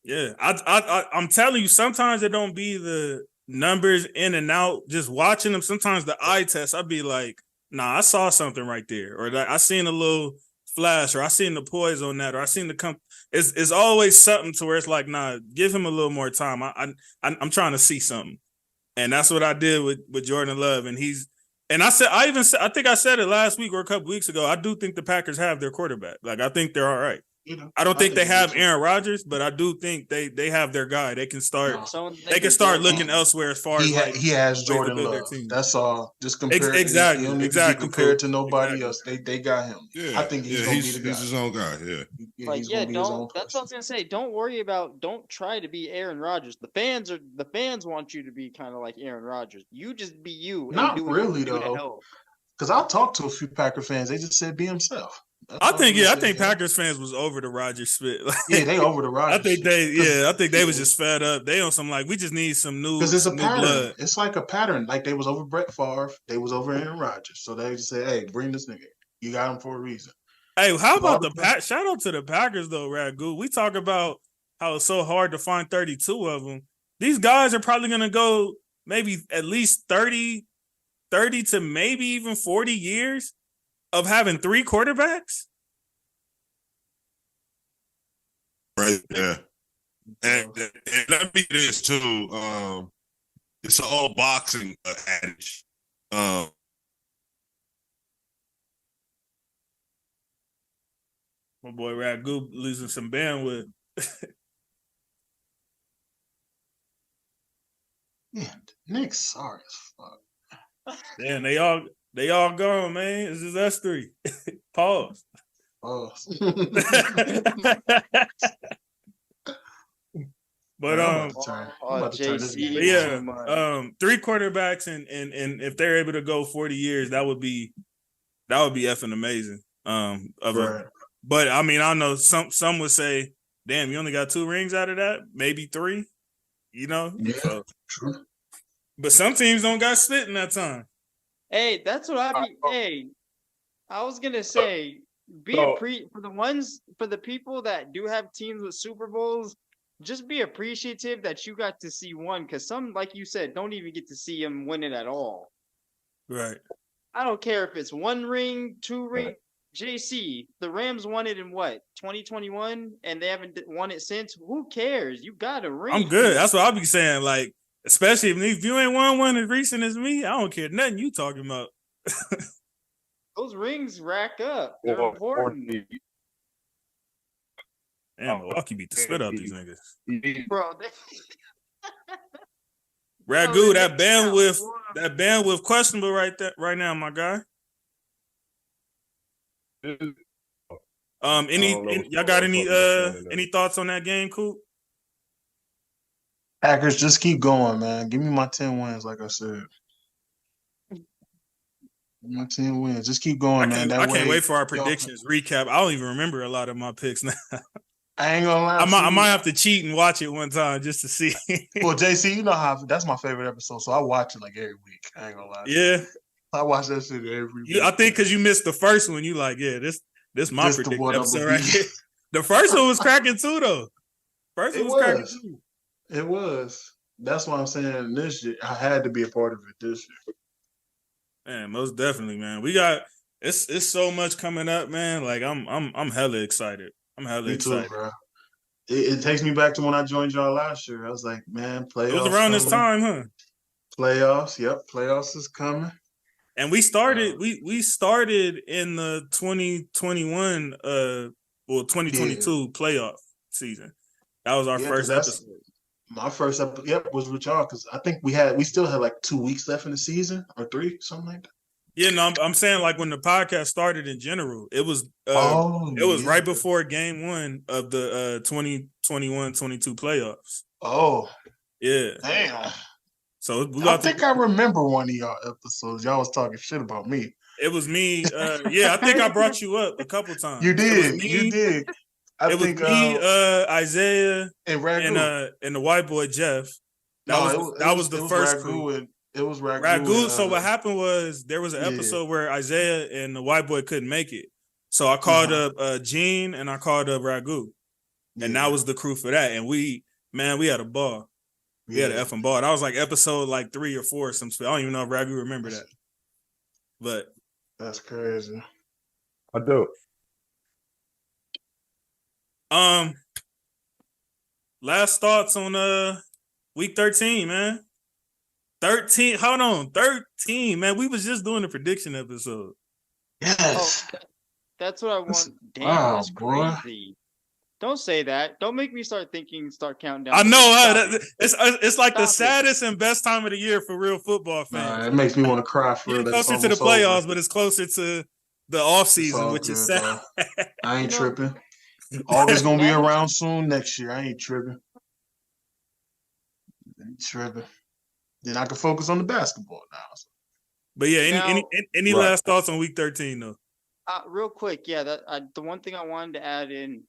Yeah, I'm telling you, sometimes it don't be the numbers in and out. Just watching them, sometimes the eye test, I'd be like, nah, I saw something right there, or I seen a little flash, or I seen the poise on that, or I seen the It's always something to where it's like, nah, give him a little more time. I'm trying to see something, and that's what I did with Jordan Love, and I think I said it last week or a couple weeks ago. I do think the Packers have their quarterback. Like, I think they're all right. I don't think they have Aaron Rodgers, but I do think they have their guy. They can start. They can start looking elsewhere as far as he has Jordan Love. That's all. Just compare exactly. Compared to nobody else, they got him. Yeah, I think he's his own guy. Yeah. Like that's what I was gonna say. Don't try to be Aaron Rodgers. The fans want you to be kind of like Aaron Rodgers. You just be you. Not really though. Because I talked to a few Packer fans. They just said be himself. I think Packers fans was over the Rodgers spit. Like, yeah, they over the Rodgers. I think they was just fed up. They on some like we just need some new because it's a pattern. Blood. It's like a pattern. Like they was over Brett Favre, they was over Aaron Rodgers. So they just said, "Hey, bring this nigga. You got him for a reason." Hey, how about shout out to the Packers though, Ragu. We talk about how it's so hard to find 32 of them. These guys are probably gonna go maybe at least 30 to maybe even 40 years of having 3 quarterbacks. Right. Yeah. And let me this too. It's an old boxing adage. My boy Ragu losing some bandwidth. Yeah, Nick's sorry as fuck. Damn, they all gone, man. It's just us three. Pause. But JC, three quarterbacks and if they're able to go 40 years, that would be effing amazing. But I mean, I know some would say, damn, you only got 2 rings out of that, maybe 3, you know? Yeah, so, true. But some teams don't got spit in that time. Hey, that's what I was gonna say. For the people that do have teams with Super Bowls, just be appreciative that you got to see one, because some, like you said, don't even get to see them win it at all. Right. I don't care if it's 1 ring, 2 ring. Right. JC, the Rams won it in what, 2021, and they haven't won it since. Who cares? You got a ring. I'm good. That's what I'll be saying. Like, especially if you ain't won one as recent as me, I don't care nothing you talking about. Those rings rack up. They're important. Damn, Milwaukee beat the spit out these niggas. Bro, Ragu, that bandwidth questionable right now, my guy. Y'all got any thoughts on that game, Coop? Packers, just keep going, man. Give me my 10 wins, like I said. My 10 wins. Just keep going, man. I can't wait for our predictions recap. I don't even remember a lot of my picks now. I ain't gonna lie. I might have to cheat and watch it one time just to see. Well, JC, you know how that's my favorite episode, so I watch it like every week. I ain't gonna lie. Yeah, I watch that shit every week. I think because you missed the first one, you like, yeah, this my prediction episode right here. The first one was cracking too, though. Cracking too. It was. That's why I'm saying this year I had to be a part of it this year. Man, most definitely, man. We got it's so much coming up, man. Like I'm hella excited. I'm hella excited, bro. It takes me back to when I joined y'all last year. I was like, man, playoffs. It was around this time, huh? Playoffs, yep. Playoffs is coming. And we started we started in the 2021 2022 playoff season. That was our first episode. My first episode, was with y'all, because I think we still had like 2 weeks left in the season, or 3, something like that. Yeah, no, I'm saying like when the podcast started in general, it was right before game 1 of the 2021-22 playoffs. Oh. Yeah. Damn. So I think I remember one of y'all episodes. Y'all was talking shit about me. It was me. I think I brought you up a couple times. You did. You did. It was me, Isaiah, and the white boy Jeff. That was the first crew. It was Ragu. So what happened was there was an episode where Isaiah and the white boy couldn't make it. So I called up Gene and I called up Ragu. And that was the crew for that. And we had a ball. We had an effing ball. That was like episode like 3 or 4 or something. I don't even know if Ragu remember that. But that's crazy. I do. Last thoughts on week 13, man. 13. Hold on, 13, man. We was just doing a prediction episode. Yes. Oh, that's what I want. Damn, that's crazy. Don't say that. Don't make me start counting down. I know. It's like the saddest and best time of the year for real football fans. It makes me want to cry for it. Closer to the playoffs, but it's closer to the off season, which is sad. I ain't tripping. August gonna be around soon next year. I ain't tripping. Then I can focus on the basketball now. But yeah, any last thoughts on week 13 though? Real quick, the one thing I wanted to add in,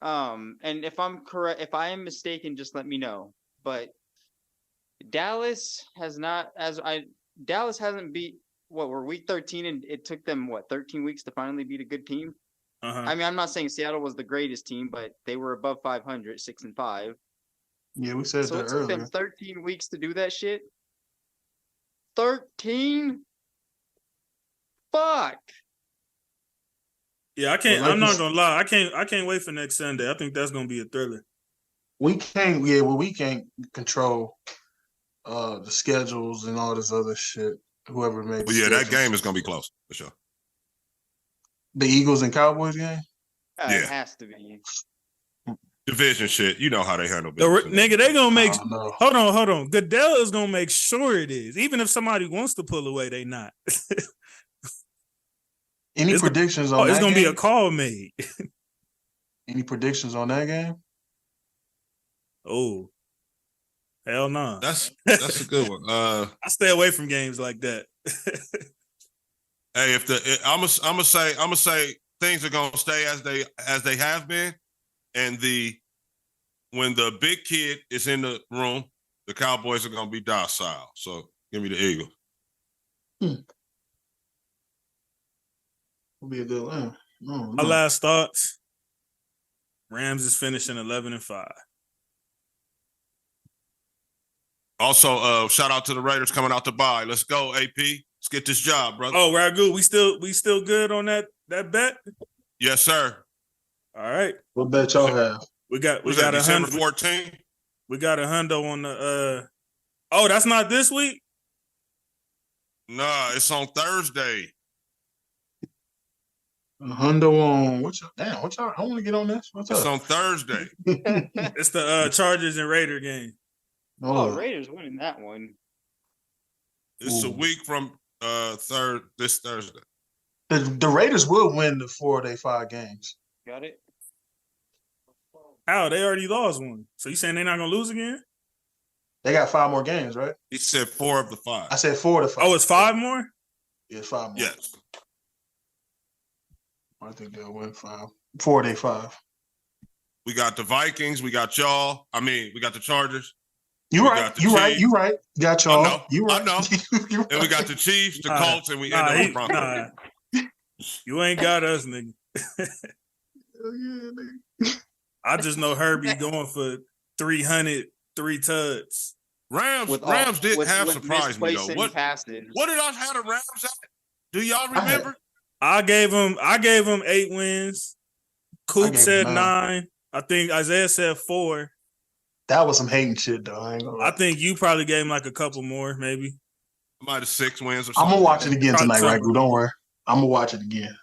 and if I'm correct, if I am mistaken, just let me know. But Dallas hasn't beat we're week 13, and it took them 13 weeks to finally beat a good team. I mean, I'm not saying Seattle was the greatest team, but they were above 500, 6-5. Yeah, we said that earlier. So it took them 13 weeks to do that shit. 13? Fuck. Yeah, I can't. I'm not gonna lie. I can't wait for next Sunday. I think that's gonna be a thriller. We can't. Yeah, well, we can't control the schedules and all this other shit. Whoever made. But yeah, that game is gonna be close for sure. The Eagles and Cowboys game. Yeah, it has to be. Division shit. You know how they handle business. Nigga, they gonna make. Hold on. Goodell is gonna make sure it is. Even if somebody wants to pull away, they not. Any predictions on that? It's gonna game? be a call made. Any predictions on that game? Oh, hell no. That's a good one. I stay away from games like that. Hey, I'm gonna say things are gonna stay as they have been, and when the big kid is in the room, the Cowboys are gonna be docile. So give me the Eagles. Will be a good one. My last thoughts. Rams is finishing 11-5. Also, shout out to the Raiders coming out to bye. Let's go, AP. Let's get this job, brother. Oh, Ragu, we still good on that bet? Yes, sir. All right. What bet y'all have? We got December 14. We got a hundo on the Oh, that's not this week? Nah, it's on Thursday. A hundo on what y'all? I want to get on this. What's It's up? on Thursday. It's the Chargers and Raider game. Oh, Raiders winning that one. It's a week from this Thursday. The Raiders will win the 4 of their 5 games. Got it. How? They already lost one. So you saying they're not gonna lose again? They got 5 more games, right? He said 4 of the 5. I said 4 of the 5. Oh, it's 5 more? Yeah, it's 5 more. Yes. I think they'll win 5. 4 of their 5. We got the Vikings. We got y'all. I mean, we got the Chargers. You right. You right. Got y'all. I know. You right. I know. You And we got the Chiefs, the Colts, and we end up with the Broncos. You ain't got us, nigga. I just know Herbie going for 300, 3 tuds. Rams did have surprised me though. What did I have the Rams at? Do y'all remember? I gave him 8 wins. Coop said 9. I think Isaiah said 4. That was some hating shit though. I think you probably gave him like a couple more, maybe. Might have 6 wins or something. I'm gonna watch it again tonight, Ragu. Don't worry. I'm gonna watch it again.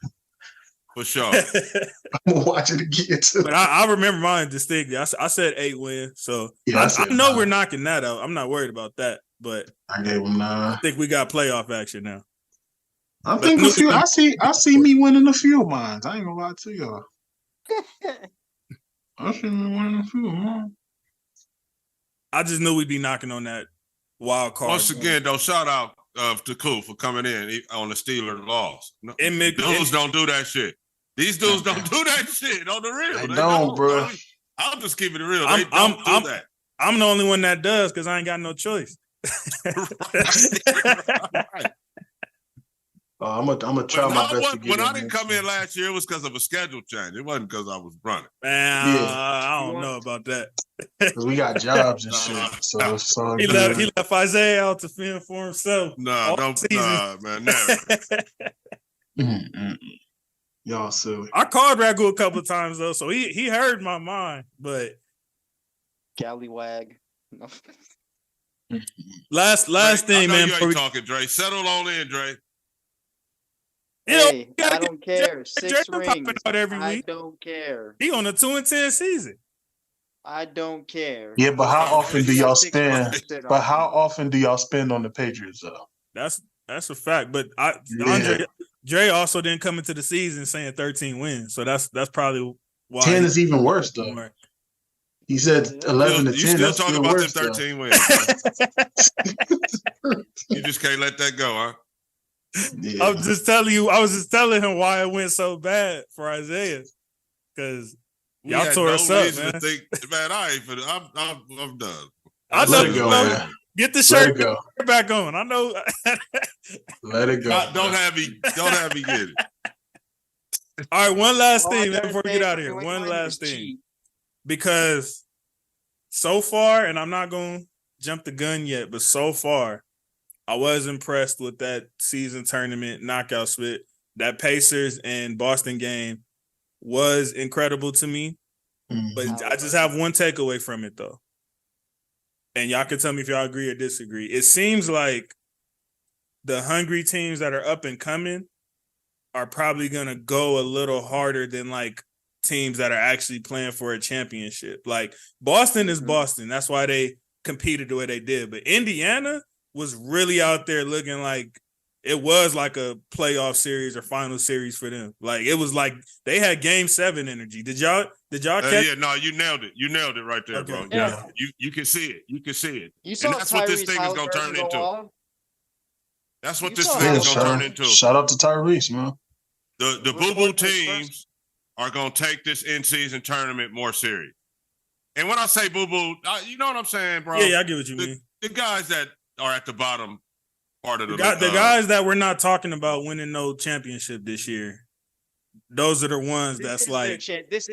For sure. I'm gonna watch it again too. But I remember mine distinctly. I said 8 wins. So yeah, I know we're knocking that out. I'm not worried about that. But I gave him 9. I think we got playoff action now. I think a few. I see me winning a few of mine. I ain't gonna lie to y'all. I see me winning a few of mine. I just knew we'd be knocking on that wild card. Once again, though, shout out to Cool for coming in on the Steelers loss. Dudes don't do that shit. These dudes don't do that shit on the real. They don't, bro. I'll just keep it real. They don't do that. I'm the only one that does because I ain't got no choice. Right. I'm gonna try my best to get when I didn't come in last year, it was because of a schedule change. It wasn't because I was running. Man, I don't know about that. Because we got jobs and shit. So he left Isaiah out to fend for himself. Nah, man, never. Y'all silly. I called Ragu a couple of times though, so he heard my mind, but Gallywag. No. Last thing, man. You ain't talking, Dre. Settle on in, Dre. Hey, I don't care. 6 rings. Out every week. I don't care. He on a 2-10 season. I don't care. Yeah, but how often do y'all spend? But how often do y'all spend on the Patriots though? That's a fact. But Dre also didn't come into the season saying 13 wins, so that's probably why 10 is even worse though. He said 11 to 10. You still talking about worse, them 13 wins. You just can't let that go, huh? Yeah. I was just telling him why it went so bad for Isaiah. Because y'all tore us up, man. Man, I'm done. Let it go, man. Get the shirt back on. I know. Let it go. Don't have me get it. All right, one last thing before we get out of here. One last thing. Because so far, and I'm not going to jump the gun yet, but so far, I was impressed with that season tournament knockout split. That Pacers and Boston game was incredible to me. Mhm. But I just have one takeaway from it, though. And y'all can tell me if y'all agree or disagree. It seems like the hungry teams that are up and coming are probably going to go a little harder than like teams that are actually playing for a championship. Like Boston is Boston. That's why they competed the way they did. But Indiana was really out there looking like it was like a playoff series or final series for them. Like it was like they had Game 7 energy. Did y'all catch? Yeah, no, you nailed it. You nailed it right there, Okay. bro. Yeah. You can see it. You can see it. You saw And that's what this Tyrese thing is going to turn Halliburton go into. off. That's what You this saw thing Yeah, is going to turn into. shout out to Tyrese, man. The boo-boo teams are going to take this in-season tournament more serious. And when I say boo-boo, you know what I'm saying, bro? Yeah, I get what you mean. The guys that are at the bottom part of The guys that we're not talking about winning no championship this year, those are the ones that's like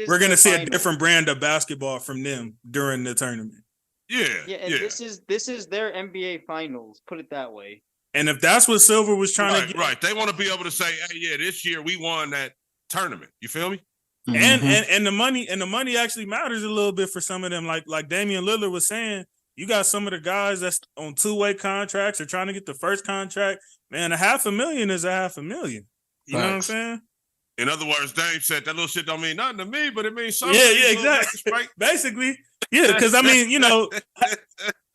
we're gonna see a different brand of basketball from them during the tournament. Yeah, this is their NBA finals. Put it that way. And if that's what Silver was trying to get, right, they want to be able to say, "Hey, yeah, this year we won that tournament." You feel me? And the money actually matters a little bit for some of them. Like Damian Lillard was saying, you got some of the guys that's on 2-way contracts or trying to get the first contract. Man, $500,000 is $500,000. You know what I'm saying? In other words, Dame said that little shit don't mean nothing to me, but it means something. Yeah, exactly. Right? Basically, yeah, because I mean, you know,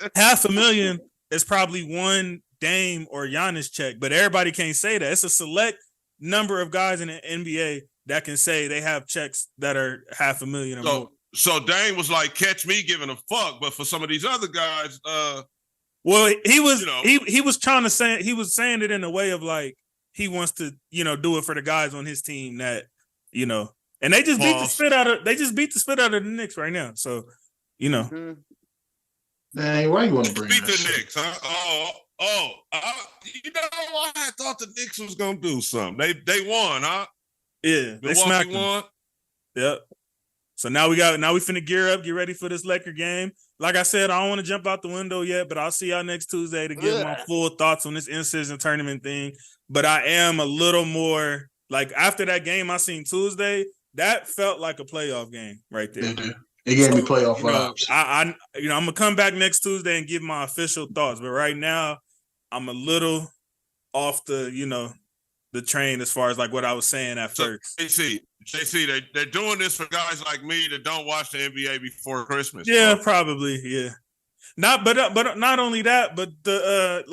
$500,000 is probably one Dame or Giannis check, but everybody can't say that. It's a select number of guys in the NBA that can say they have checks that are $500,000 or more. So Dame was like, catch me giving a fuck, but for some of these other guys, well, he was he was trying to say, he was saying it in a way of like he wants to, you know, do it for the guys on his team that, you know, and they just beat the spit out of the Knicks right now. So, you know. Dang, why you want to bring beat that the shit? Knicks, huh? You know, I thought the Knicks was gonna do something. They won, huh? Yeah, they smacked them. Won. Yep. So now we finna gear up, get ready for this Laker game. Like I said, I don't want to jump out the window yet, but I'll see y'all next Tuesday to give my full thoughts on this in-season tournament thing. But I am a little more like after that game I seen Tuesday, that felt like a playoff game right there. It gave me playoff vibes. I'm gonna come back next Tuesday and give my official thoughts, but right now I'm a little off the train as far as like what I was saying at first. JC, they're doing this for guys like me that don't watch the NBA before Christmas. Yeah, bro. probably. Yeah. But not only that, but the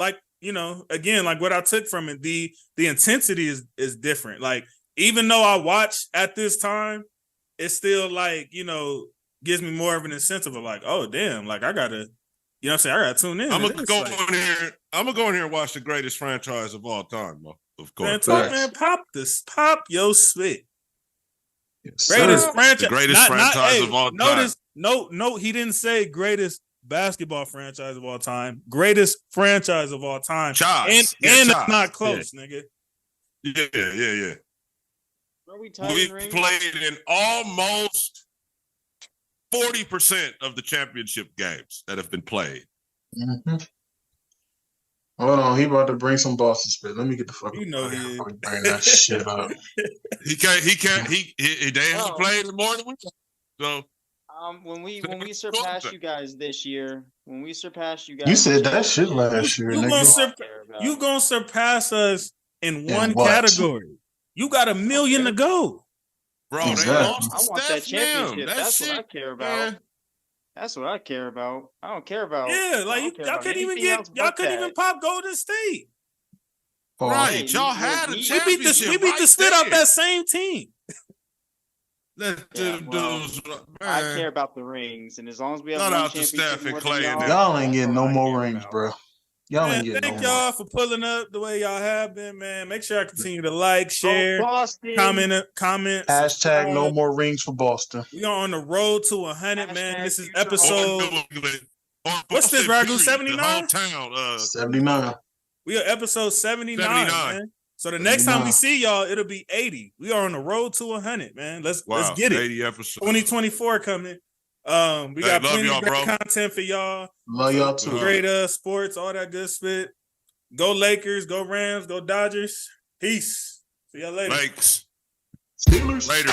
again, like what I took from it, the intensity is different. Like even though I watch at this time, it's still like, gives me more of an incentive of like, oh damn, like I gotta, you know what I'm saying? I gotta tune in. I'm gonna go in here and watch the greatest franchise of all time, bro. Of course. Man, pop your spit. Yes, greatest franchise. The greatest franchise of all time. No, he didn't say greatest basketball franchise of all time. Greatest franchise of all time. And it's not close, nigga. Yeah. We've played in almost 40% of the championship games that have been played. Mm-hmm. Hold on, he about to bring some Boston spit. Let me get the fuck. He is. Bring that shit up. He can't. They haven't played in more than we. So. When we surpass you guys this year, you said that shit last year. You gonna surpass us in one category. You got $1 million to go, bro. Exactly. I want that championship. That's what I care about. Man. That's what I care about. I don't care about. Yeah, like y'all couldn't even pop Golden State. Right, y'all had a championship. We beat the spit out that same team. I care about the rings, and as long as we have one championship, y'all ain't getting no more rings, bro. Y'all ain't getting thank y'all for pulling up the way y'all have been, man. Make sure I continue to like, share, comment. Hashtag no more rings for Boston. We are on the road to 100, man. This is episode. What's this, Ragu? 79? 79. We are episode 79, man. So the next time we see y'all, it'll be 80. We are on the road to 100, man. Let's get it. 80 episodes. 2024 coming. We got plenty of great content for y'all. Love y'all too. Great sports, all that good spit. Go Lakers, go Rams, go Dodgers. Peace. See y'all later. Lakes. Steelers. Later.